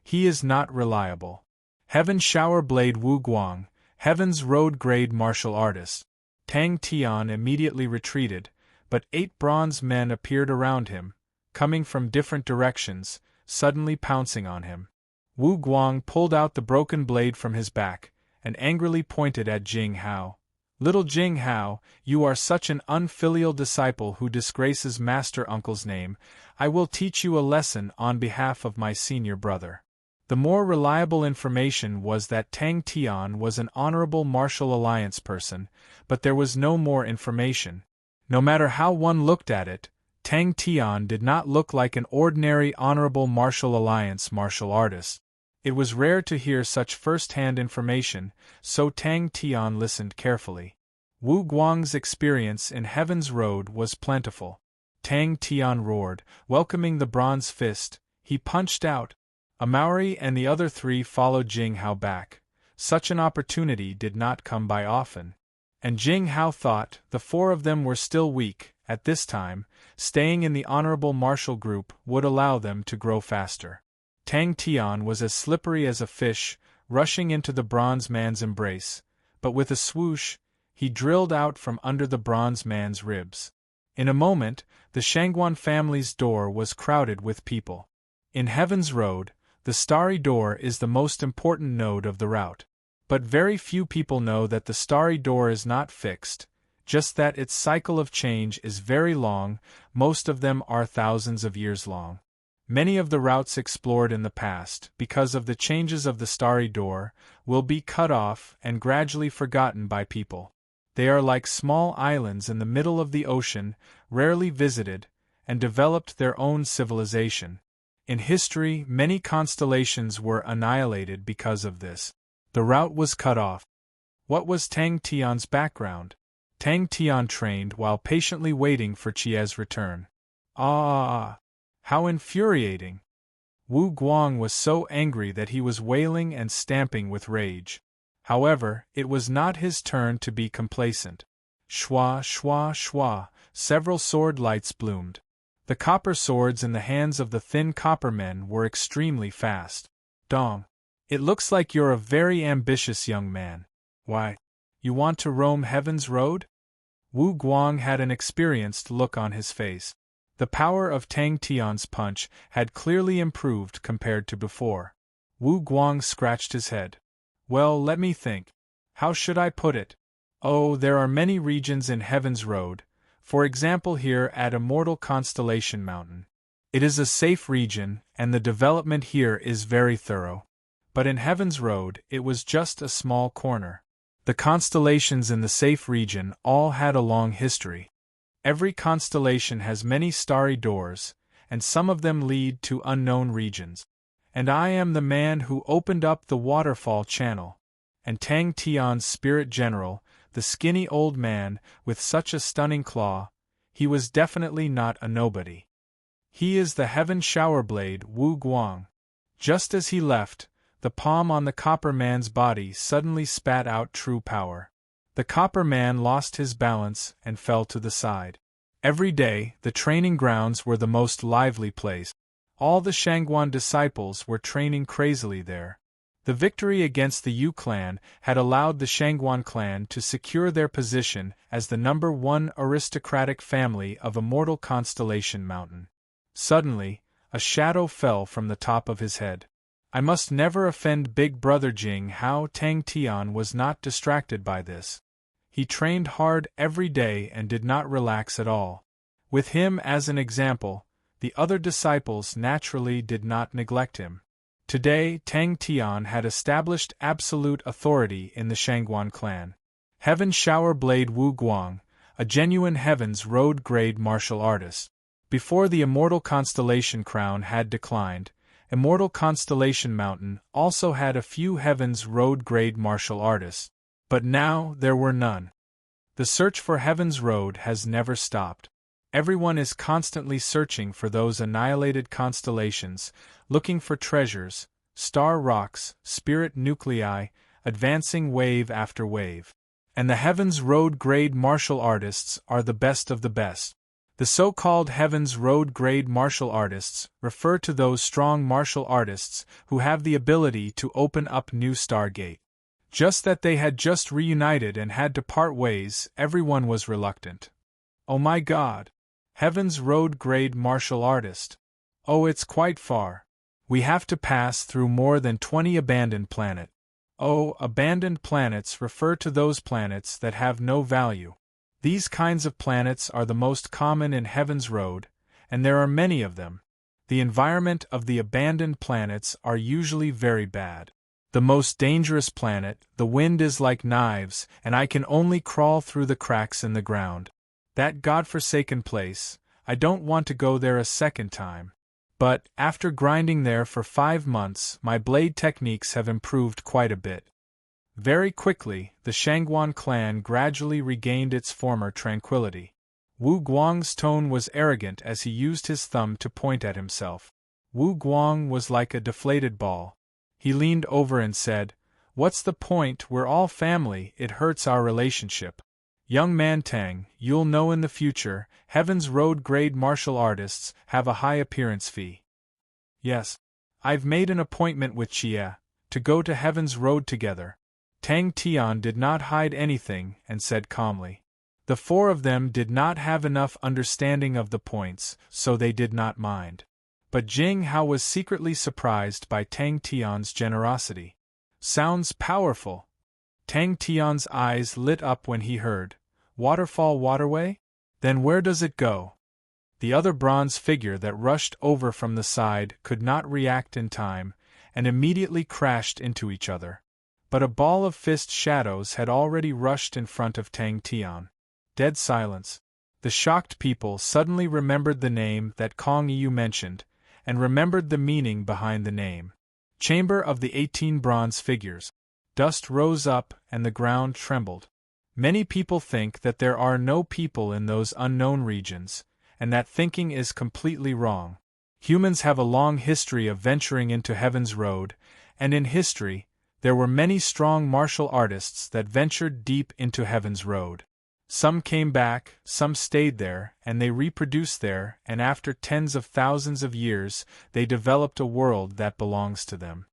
Speaker 1: "He is not reliable." Heaven Shower Blade Wu Guang, Heaven's Road grade martial artist. Tang Tian immediately retreated, but 8 bronze men appeared around him, coming from different directions, suddenly pouncing on him. Wu Guang pulled out the broken blade from his back, and angrily pointed at Jing Hao. "Little Jing Hao, you are such an unfilial disciple who disgraces Master Uncle's name. I will teach you a lesson on behalf of my senior brother." The more reliable information was that Tang Tian was an honorable martial alliance person, but there was no more information. No matter how one looked at it, Tang Tian did not look like an ordinary honorable martial alliance martial artist. It was rare to hear such first-hand information, so Tang Tian listened carefully. Wu Guang's experience in Heaven's Road was plentiful. Tang Tian roared, welcoming the bronze fist. He punched out. Amauri and the other 3 followed Jing Hao back. Such an opportunity did not come by often. And Jing Hao thought the 4 of them were still weak. At this time, staying in the honorable martial group would allow them to grow faster. Tang Tian was as slippery as a fish, rushing into the bronze man's embrace, but with a swoosh, he drilled out from under the bronze man's ribs. In a moment, the Shangguan family's door was crowded with people. In Heaven's Road, the Starry Door is the most important node of the route. But very few people know that the Starry Door is not fixed. just that its cycle of change is very long, most of them are thousands of years long. Many of the routes explored in the past, because of the changes of the starry door, will be cut off and gradually forgotten by people. They are like small islands in the middle of the ocean, rarely visited, and developed their own civilization. In history, many constellations were annihilated because of this. The route was cut off. What was Tang Tian's background? Tang Tian trained while patiently waiting for Chie's return. Ah! How infuriating! Wu Guang was so angry that he was wailing and stamping with rage. However, it was not his turn to be complacent. Shwa, shwa, shwa, several sword lights bloomed. The copper swords in the hands of the thin copper men were extremely fast. Dong! It looks like you're a very ambitious young man. Why? You want to roam Heaven's Road? Wu Guang had an experienced look on his face. The power of Tang Tian's punch had clearly improved compared to before. Wu Guang scratched his head. Well, let me think. How should I put it? Oh, there are many regions in Heaven's Road, for example here at Immortal Constellation Mountain. It is a safe region, and the development here is very thorough. But in Heaven's Road, it was just a small corner. The constellations in the safe region all had a long history. Every constellation has many starry doors, and some of them lead to unknown regions. And I am the man who opened up the waterfall channel. And Tang Tian's spirit general, the skinny old man, with such a stunning claw, he was definitely not a nobody. He is the heaven shower blade Wu Guang. Just as he left, the palm on the copper man's body suddenly spat out true power. The copper man lost his balance and fell to the side. Every day, the training grounds were the most lively place. All the Shangguan disciples were training crazily there. The victory against the Yu clan had allowed the Shangguan clan to secure their position as the #1 aristocratic family of Immortal Constellation Mountain. Suddenly, a shadow fell from the top of his head. I must never offend Big Brother Jing. How Tang Tian was not distracted by this. He trained hard every day and did not relax at all. With him as an example, the other disciples naturally did not neglect him. Today, Tang Tian had established absolute authority in the Shangguan clan. Heaven Shower Blade Wu Guang, a genuine Heaven's Road grade martial artist. Before the Immortal Constellation crown had declined, Immortal Constellation Mountain also had a few Heaven's Road grade martial artists. But now there were none. The search for Heaven's Road has never stopped. Everyone is constantly searching for those annihilated constellations, looking for treasures, star rocks, spirit nuclei, advancing wave after wave. And the Heaven's Road grade martial artists are the best of the best. The so-called Heaven's Road grade martial artists refer to those strong martial artists who have the ability to open up new Stargate. Just that they had just reunited and had to part ways, everyone was reluctant. Oh my God! Heaven's Road grade martial artist. Oh, it's quite far. We have to pass through more than 20 abandoned planets. Oh, abandoned planets refer to those planets that have no value. These kinds of planets are the most common in Heaven's Road, and there are many of them. The environment of the abandoned planets are usually very bad. The most dangerous planet, the wind is like knives, and I can only crawl through the cracks in the ground. That godforsaken place, I don't want to go there a second time. But, after grinding there for 5 months, my blade techniques have improved quite a bit. Very quickly, the Shangguan clan gradually regained its former tranquility. Wu Guang's tone was arrogant as he used his thumb to point at himself. Wu Guang was like a deflated ball. He leaned over and said, "What's the point? We're all family, it hurts our relationship. Young man Tang, you'll know in the future, Heaven's Road grade martial artists have a high appearance fee." "Yes. I've made an appointment with Chie, to go to Heaven's Road together." Tang Tian did not hide anything and said calmly. The 4 of them did not have enough understanding of the points, so they did not mind. But Jing Hao was secretly surprised by Tang Tian's generosity. "Sounds powerful." Tang Tian's eyes lit up when he heard, Waterfall waterway? Then where does it go? The other bronze figure that rushed over from the side could not react in time, and immediately crashed into each other. But a ball of fist shadows had already rushed in front of Tang Tian. Dead silence. The shocked people suddenly remembered the name that Kong Yu mentioned, and remembered the meaning behind the name. Chamber of the 18 bronze figures. Dust rose up and the ground trembled. Many people think that there are no people in those unknown regions, and that thinking is completely wrong. Humans have a long history of venturing into Heaven's Road, and in history, there were many strong martial artists that ventured deep into Heaven's Road. Some came back, some stayed there, and they reproduced there, and after tens of thousands of years, they developed a world that belongs to them.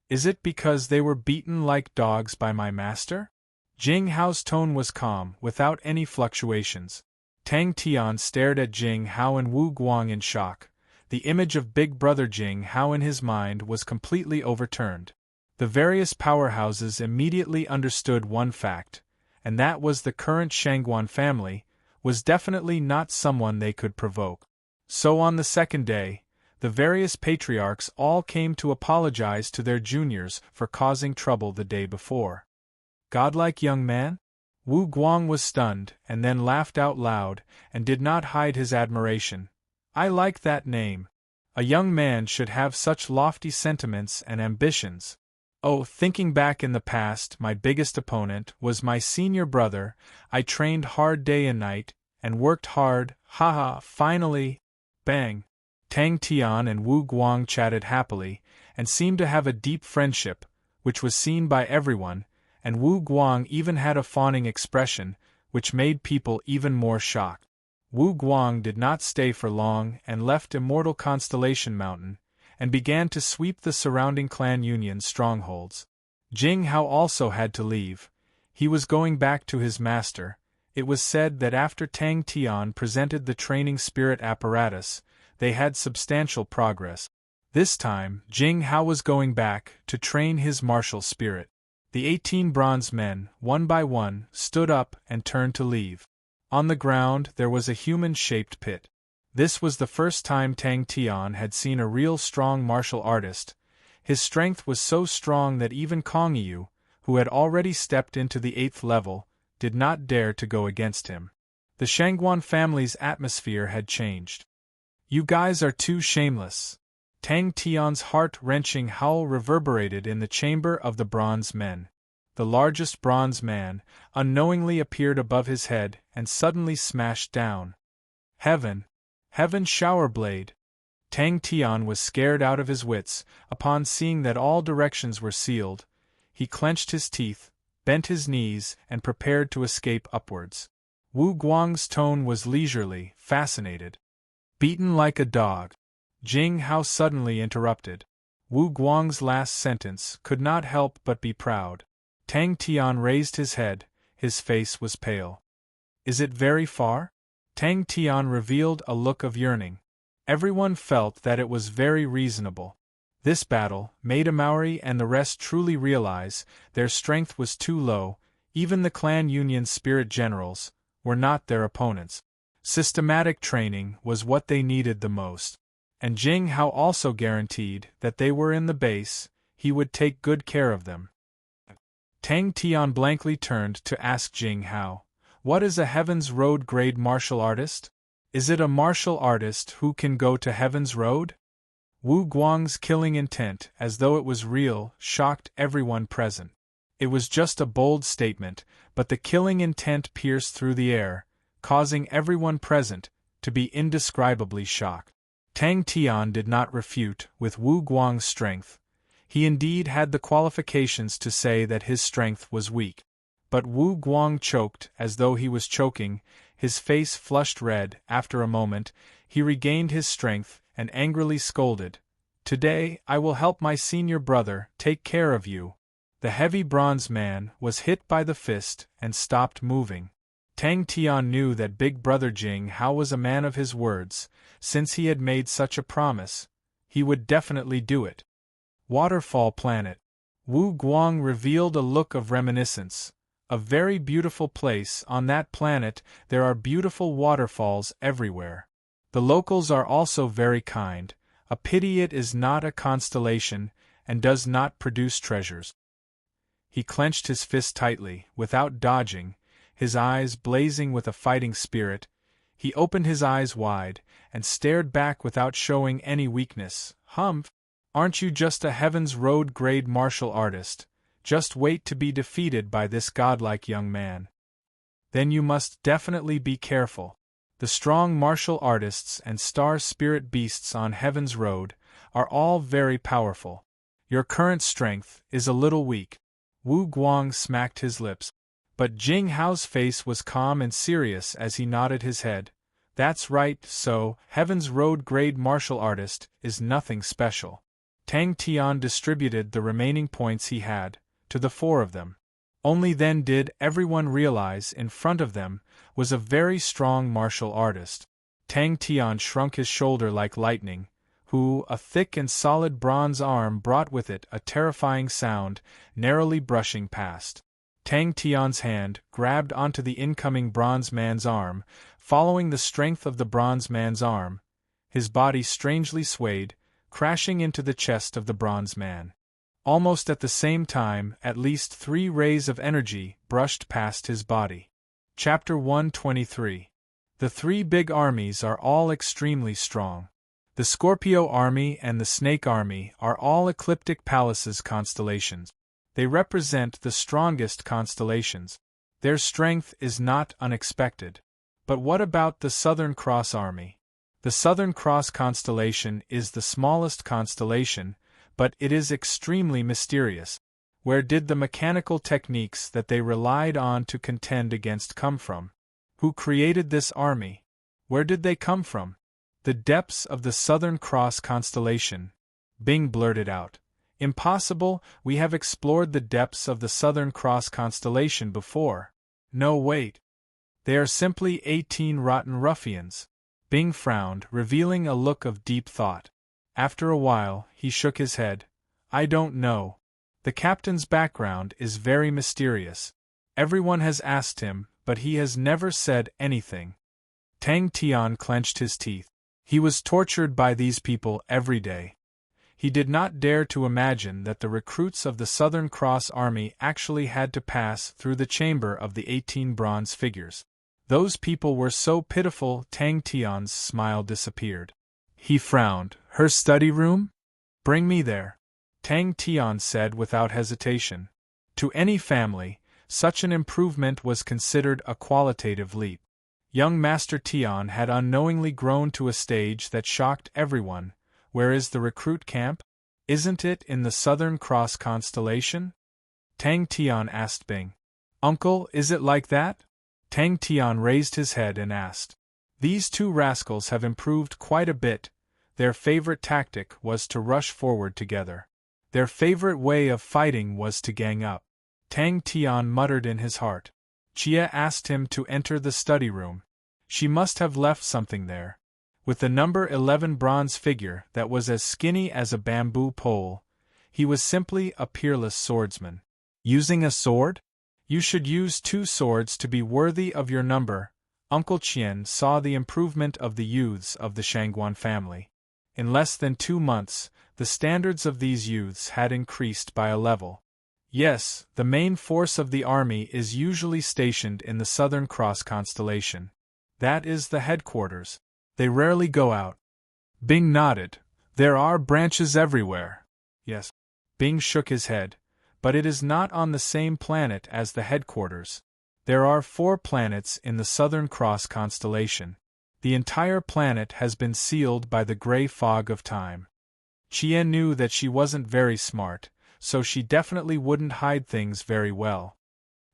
Speaker 1: Is it because they were beaten like dogs by my master? Jing Hao's tone was calm, without any fluctuations. Tang Tian stared at Jing Hao and Wu Guang in shock. The image of Big Brother Jing Hao in his mind was completely overturned. The various powerhouses immediately understood one fact, and that was the current Shangguan family was definitely not someone they could provoke. So on the second day, the various patriarchs all came to apologize to their juniors for causing trouble the day before. Godlike young man? Wu Guang was stunned, and then laughed out loud, and did not hide his admiration. I like that name. A young man should have such lofty sentiments and ambitions. Oh, thinking back in the past, my biggest opponent was my senior brother. I trained hard day and night, and worked hard, haha, finally… Bang! Tang Tian and Wu Guang chatted happily, and seemed to have a deep friendship, which was seen by everyone, and Wu Guang even had a fawning expression, which made people even more shocked. Wu Guang did not stay for long and left Immortal Constellation Mountain, and began to sweep the surrounding clan union strongholds. Jing Hao also had to leave. He was going back to his master. It was said that after Tang Tian presented the training spirit apparatus, they had substantial progress. This time, Jing Hao was going back to train his martial spirit. The 18 bronze men, one by one, stood up and turned to leave. On the ground there was a human-shaped pit. This was the first time Tang Tian had seen a real strong martial artist. His strength was so strong that even Kong Yu, who had already stepped into the 8th level, did not dare to go against him. The Shangguan family's atmosphere had changed. You guys are too shameless. Tang Tian's heart-wrenching howl reverberated in the chamber of the bronze men. The largest bronze man unknowingly appeared above his head and suddenly smashed down. Heaven! Heaven shower blade! Tang Tian was scared out of his wits upon seeing that all directions were sealed. He clenched his teeth, bent his knees, and prepared to escape upwards. Wu Guang's tone was leisurely, fascinated. Beaten like a dog. Jing Hao suddenly interrupted. Wu Guang's last sentence could not help but be proud. Tang Tian raised his head, his face was pale. Is it very far? Tang Tian revealed a look of yearning. Everyone felt that it was very reasonable. This battle made Maori and the rest truly realize their strength was too low. Even the clan union's spirit generals were not their opponents. Systematic training was what they needed the most. And Jing Hao also guaranteed that they were in the base, he would take good care of them. Tang Tian blankly turned to ask Jing Hao, what is a Heaven's Road grade martial artist? Is it a martial artist who can go to Heaven's Road? Wu Guang's killing intent, as though it was real, shocked everyone present. It was just a bold statement, but the killing intent pierced through the air, causing everyone present to be indescribably shocked. Tang Tian did not refute with Wu Guang's strength. He indeed had the qualifications to say that his strength was weak. But Wu Guang choked as though he was choking, his face flushed red. After a moment, he regained his strength and angrily scolded, Today I will help my senior brother take care of you. The heavy bronze man was hit by the fist and stopped moving. Tang Tian knew that Big Brother Jing Hao was a man of his words. Since he had made such a promise, he would definitely do it. Waterfall Planet. Wu Guang revealed a look of reminiscence. A very beautiful place. On that planet there are beautiful waterfalls everywhere. The locals are also very kind. A pity it is not a constellation, and does not produce treasures. He clenched his fist tightly, without dodging, his eyes blazing with a fighting spirit. He opened his eyes wide, and stared back without showing any weakness. Humph! Aren't you just a Heaven's Road grade martial artist? Just wait to be defeated by this godlike young man. Then you must definitely be careful. The strong martial artists and star spirit beasts on Heaven's Road are all very powerful. Your current strength is a little weak. Wu Guang smacked his lips. But Jing Hao's face was calm and serious as he nodded his head. That's right, so, Heaven's Road grade martial artist is nothing special. Tang Tian distributed the remaining points he had, to the four of them. Only then did everyone realize in front of them was a very strong martial artist. Tang Tian shrunk his shoulder like lightning, who, a thick and solid bronze arm brought with it a terrifying sound, narrowly brushing past. Tang Tian's hand grabbed onto the incoming bronze man's arm, following the strength of the bronze man's arm. His body strangely swayed, crashing into the chest of the bronze man. Almost at the same time, at least 3 rays of energy brushed past his body. Chapter 123. The 3 big armies are all extremely strong. The Scorpio army and the Snake army are all ecliptic palaces constellations. They represent the strongest constellations. Their strength is not unexpected. But what about the Southern Cross army? The Southern Cross constellation is the smallest constellation, but it is extremely mysterious. Where did the mechanical techniques that they relied on to contend against come from? Who created this army? Where did they come from? The depths of the Southern Cross constellation. Bing blurted out. Impossible, we have explored the depths of the Southern Cross constellation before. No, wait. They are simply 18 rotten ruffians. Bing frowned, revealing a look of deep thought. After a while, he shook his head. I don't know. The captain's background is very mysterious. Everyone has asked him, but he has never said anything. Tang Tian clenched his teeth. He was tortured by these people every day. He did not dare to imagine that the recruits of the Southern Cross Army actually had to pass through the chamber of the 18 bronze figures. Those people were so pitiful. Tang Tian's smile disappeared. He frowned. Her study room? Bring me there. Tang Tian said without hesitation. To any family, such an improvement was considered a qualitative leap. Young Master Tian had unknowingly grown to a stage that shocked everyone. Where is the recruit camp? Isn't it in the Southern Cross constellation? Tang Tian asked Bing. Uncle, is it like that? Tang Tian raised his head and asked. These 2 rascals have improved quite a bit. Their favorite tactic was to rush forward together. Their favorite way of fighting was to gang up. Tang Tian muttered in his heart. Chia asked him to enter the study room. She must have left something there. With the number 11 bronze figure that was as skinny as a bamboo pole, he was simply a peerless swordsman. Using a sword? You should use 2 swords to be worthy of your number. Uncle Qian saw the improvement of the youths of the Shangguan family. In less than 2 months, the standards of these youths had increased by a level. Yes, the main force of the army is usually stationed in the Southern Cross constellation. That is the headquarters. They rarely go out. Bing nodded. There are branches everywhere. Yes. Bing shook his head. But it is not on the same planet as the headquarters. There are 4 planets in the Southern Cross constellation. The entire planet has been sealed by the gray fog of time. Chia knew that she wasn't very smart, so she definitely wouldn't hide things very well.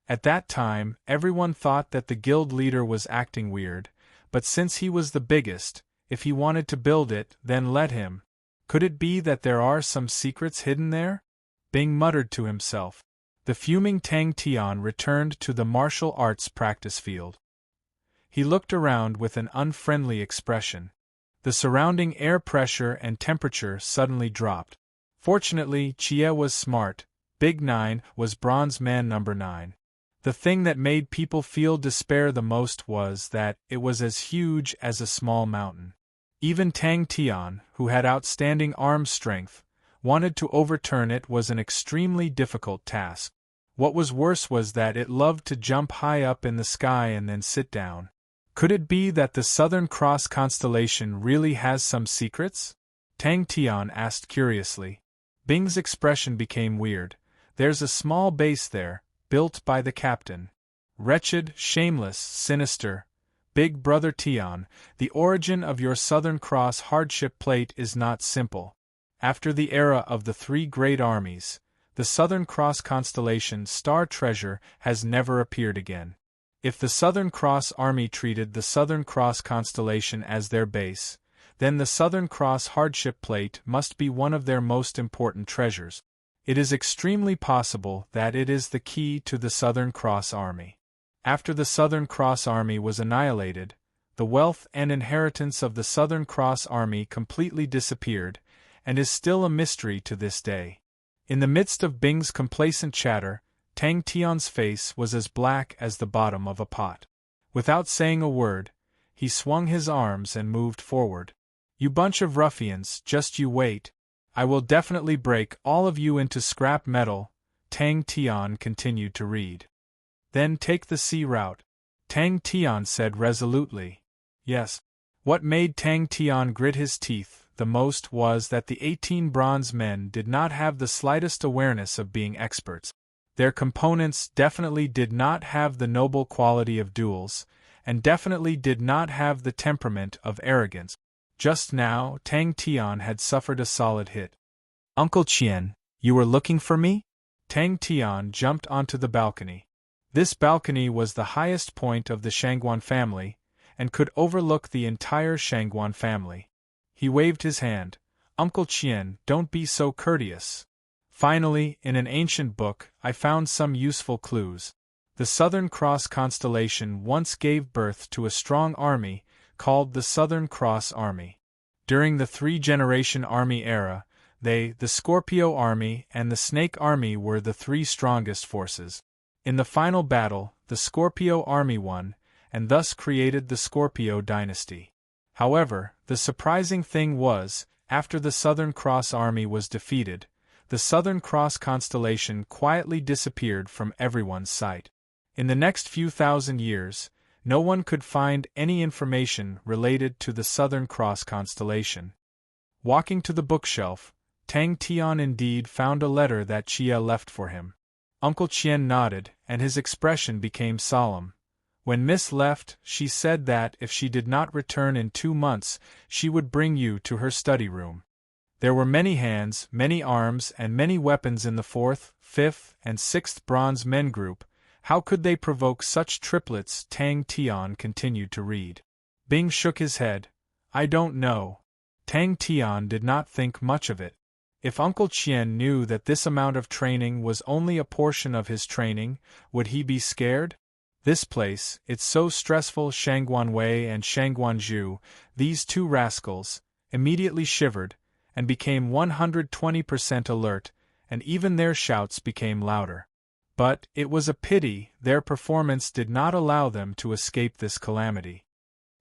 Speaker 1: At that time, everyone thought that the guild leader was acting weird, but since he was the biggest, if he wanted to build it, then let him. Could it be that there are some secrets hidden there? Bing muttered to himself. The fuming Tang Tian returned to the martial arts practice field. He looked around with an unfriendly expression. The surrounding air pressure and temperature suddenly dropped. Fortunately, Chia was smart. Big 9 was bronze man number 9. The thing that made people feel despair the most was that it was as huge as a small mountain. Even Tang Tian, who had outstanding arm strength, wanted to overturn it was an extremely difficult task. What was worse was that it loved to jump high up in the sky and then sit down. Could it be that the Southern Cross constellation really has some secrets? Tang Tian asked curiously. Bing's expression became weird. There's a small base there, built by the captain. Wretched, shameless, sinister. Big Brother Tian, the origin of your Southern Cross hardship plate is not simple. After the era of the three great armies, the Southern Cross constellation star treasure has never appeared again. If the Southern Cross Army treated the Southern Cross constellation as their base, then the Southern Cross hardship plate must be one of their most important treasures. It is extremely possible that it is the key to the Southern Cross Army. After the Southern Cross Army was annihilated, the wealth and inheritance of the Southern Cross Army completely disappeared, and is still a mystery to this day. In the midst of Bing's complacent chatter, Tang Tian's face was as black as the bottom of a pot. Without saying a word, he swung his arms and moved forward. You bunch of ruffians, just you wait. I will definitely break all of you into scrap metal, Tang Tian continued to read. Then take the sea route, Tang Tian said resolutely. Yes. What made Tang Tian grit his teeth the most was that the 18 bronze men did not have the slightest awareness of being experts. Their components definitely did not have the noble quality of duels, and definitely did not have the temperament of arrogance. Just now, Tang Tian had suffered a solid hit. Uncle Qian, you were looking for me? Tang Tian jumped onto the balcony. This balcony was the highest point of the Shangguan family, and could overlook the entire Shangguan family. He waved his hand. Uncle Qian, don't be so courteous. Finally, in an ancient book, I found some useful clues. The Southern Cross constellation once gave birth to a strong army, called the Southern Cross Army. During the three-generation army era, the Scorpio Army and the Snake Army were the three strongest forces. In the final battle, the Scorpio Army won, and thus created the Scorpio dynasty. However, the surprising thing was, after the Southern Cross Army was defeated, the Southern Cross constellation quietly disappeared from everyone's sight. In the next few thousand years, no one could find any information related to the Southern Cross constellation. Walking to the bookshelf, Tang Tian indeed found a letter that Chia left for him. Uncle Qian nodded, and his expression became solemn. When Miss left, she said that if she did not return in 2 months, she would bring you to her study room. There were many hands, many arms, and many weapons in the 4th, 5th, and 6th bronze men group. How could they provoke such triplets? Tang Tian continued to read. Bing shook his head. I don't know. Tang Tian did not think much of it. If Uncle Qian knew that this amount of training was only a portion of his training, would he be scared? This place, it's so stressful. Shangguan Wei and Shangguan Zhu, these two rascals, immediately shivered, and became 120% alert, and even their shouts became louder. But it was a pity their performance did not allow them to escape this calamity.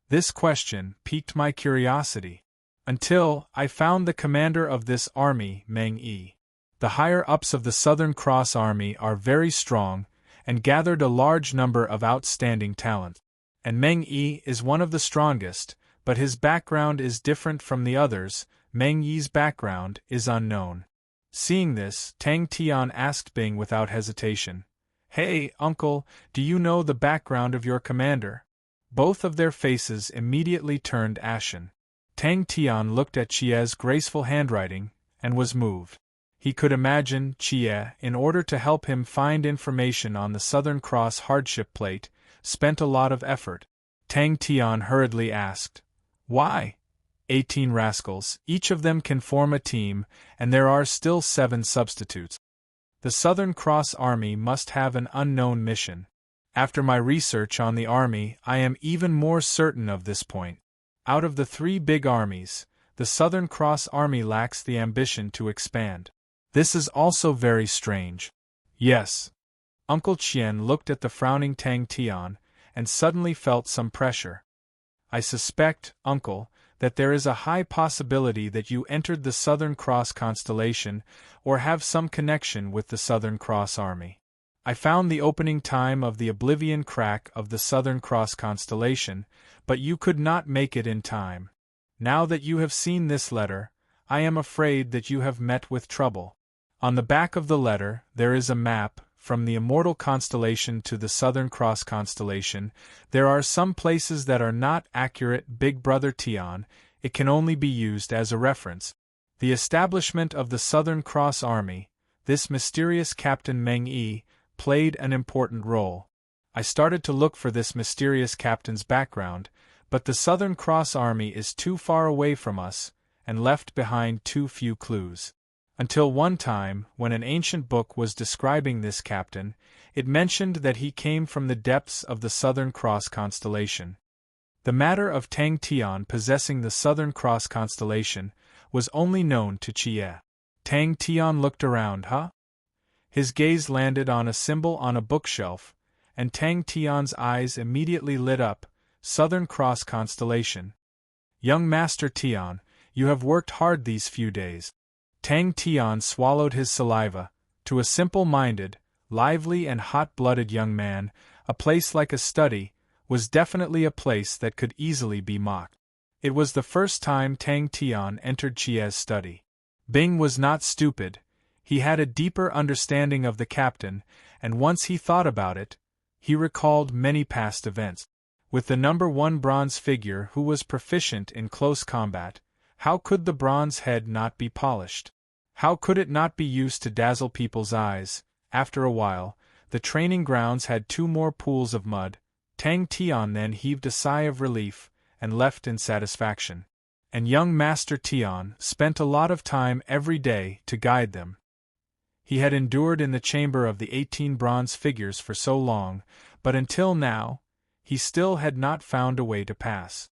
Speaker 1: This question piqued my curiosity. Until I found the commander of this army, Meng Yi. The higher-ups of the Southern Cross Army are very strong, and gathered a large number of outstanding talent. And Meng Yi is one of the strongest, but his background is different from the others. Meng Yi's background is unknown. Seeing this, Tang Tian asked Bing without hesitation. Hey, uncle, do you know the background of your commander? Both of their faces immediately turned ashen. Tang Tian looked at Chia's graceful handwriting, and was moved. He could imagine Chia, in order to help him find information on the Southern Cross hardship plate, spent a lot of effort. Tang Tian hurriedly asked, Why? 18 rascals, each of them can form a team, and there are still 7 substitutes. The Southern Cross Army must have an unknown mission. After my research on the army, I am even more certain of this point. Out of the 3 big armies, the Southern Cross Army lacks the ambition to expand. This is also very strange. Yes. Uncle Chien looked at the frowning Tang Tian, and suddenly felt some pressure. I suspect, Uncle, that there is a high possibility that you entered the Southern Cross constellation, or have some connection with the Southern Cross Army. I found the opening time of the Oblivion crack of the Southern Cross constellation, but you could not make it in time. Now that you have seen this letter, I am afraid that you have met with trouble. On the back of the letter, there is a map. From the Immortal constellation to the Southern Cross constellation, there are some places that are not accurate, Big Brother Tian. It can only be used as a reference. The establishment of the Southern Cross Army, this mysterious Captain Meng Yi, played an important role. I started to look for this mysterious captain's background, but the Southern Cross Army is too far away from us, and left behind too few clues. Until one time, when an ancient book was describing this captain, it mentioned that he came from the depths of the Southern Cross constellation. The matter of Tang Tian possessing the Southern Cross constellation was only known to Chie. Tang Tian looked around, His gaze landed on a symbol on a bookshelf, and Tang Tian's eyes immediately lit up. Southern Cross constellation. Young Master Tian, you have worked hard these few days. Tang Tian swallowed his saliva. To a simple-minded, lively and hot-blooded young man, a place like a study was definitely a place that could easily be mocked. It was the first time Tang Tian entered Chie's study. Bing was not stupid. He had a deeper understanding of the captain, and once he thought about it, he recalled many past events. With the number 1 bronze figure who was proficient in close combat, how could the bronze head not be polished? How could it not be used to dazzle people's eyes? After a while, the training grounds had 2 more pools of mud. Tang Tian then heaved a sigh of relief, and left in satisfaction. And young Master Tian spent a lot of time every day to guide them. He had endured in the chamber of the 18 bronze figures for so long, but until now, he still had not found a way to pass.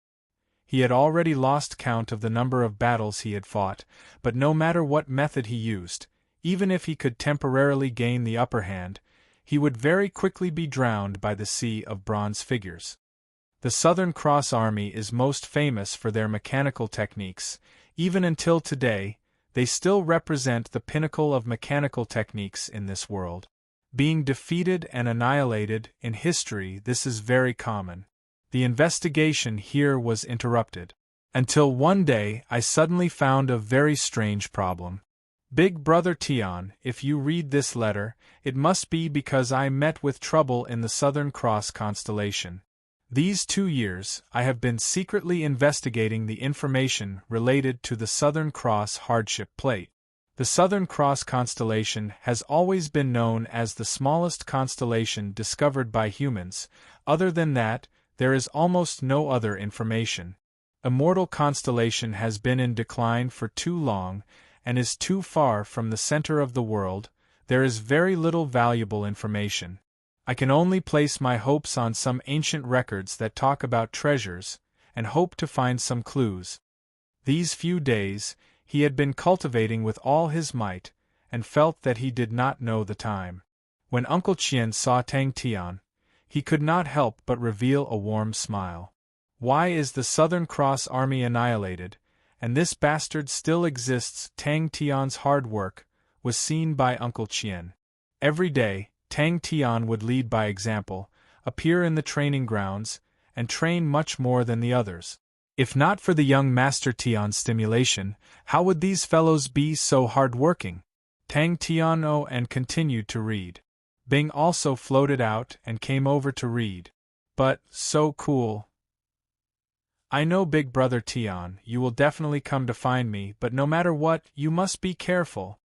Speaker 1: He had already lost count of the number of battles he had fought, but no matter what method he used, even if he could temporarily gain the upper hand, he would very quickly be drowned by the sea of bronze figures. The Southern Cross Army is most famous for their mechanical techniques. Even until today, they still represent the pinnacle of mechanical techniques in this world. Being defeated and annihilated in history, this is very common. The investigation here was interrupted. Until one day I suddenly found a very strange problem. Big Brother Tian, if you read this letter, it must be because I met with trouble in the Southern Cross constellation. These 2 years, I have been secretly investigating the information related to the Southern Cross hardship plate. The Southern Cross constellation has always been known as the smallest constellation discovered by humans. Other than that, there is almost no other information. Immortal constellation has been in decline for too long, and is too far from the center of the world. There is very little valuable information. I can only place my hopes on some ancient records that talk about treasures, and hope to find some clues. These few days, he had been cultivating with all his might, and felt that he did not know the time. When Uncle Chien saw Tang Tian, he could not help but reveal a warm smile. Why is the Southern Cross Army annihilated, and this bastard still exists? Tang Tian's hard work was seen by Uncle Chien. Every day, Tang Tian would lead by example, appear in the training grounds, and train much more than the others. If not for the young Master Tian's stimulation, how would these fellows be so hard-working? Tang Tian and continued to read. Bing also floated out and came over to read. But, so cool. I know Big Brother Tian, you will definitely come to find me, but no matter what, you must be careful.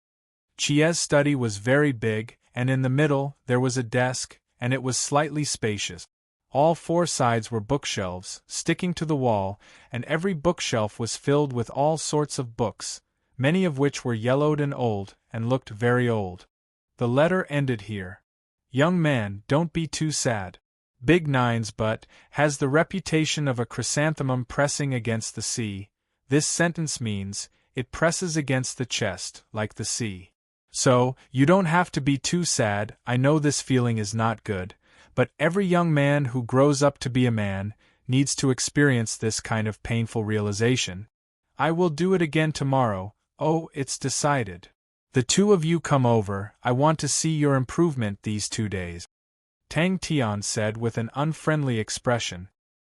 Speaker 1: Chie's study was very big, and in the middle there was a desk, and it was slightly spacious. All 4 sides were bookshelves, sticking to the wall, and every bookshelf was filled with all sorts of books, many of which were yellowed and old, and looked very old. The letter ended here. Young man, don't be too sad. Big Nines but has the reputation of a chrysanthemum pressing against the sea. This sentence means, it presses against the chest, like the sea. So, you don't have to be too sad. I know this feeling is not good, but every young man who grows up to be a man needs to experience this kind of painful realization. I will do it again tomorrow. Oh, it's decided. The two of you come over. I want to see your improvement these 2 days. Tang Tian said with an unfriendly expression,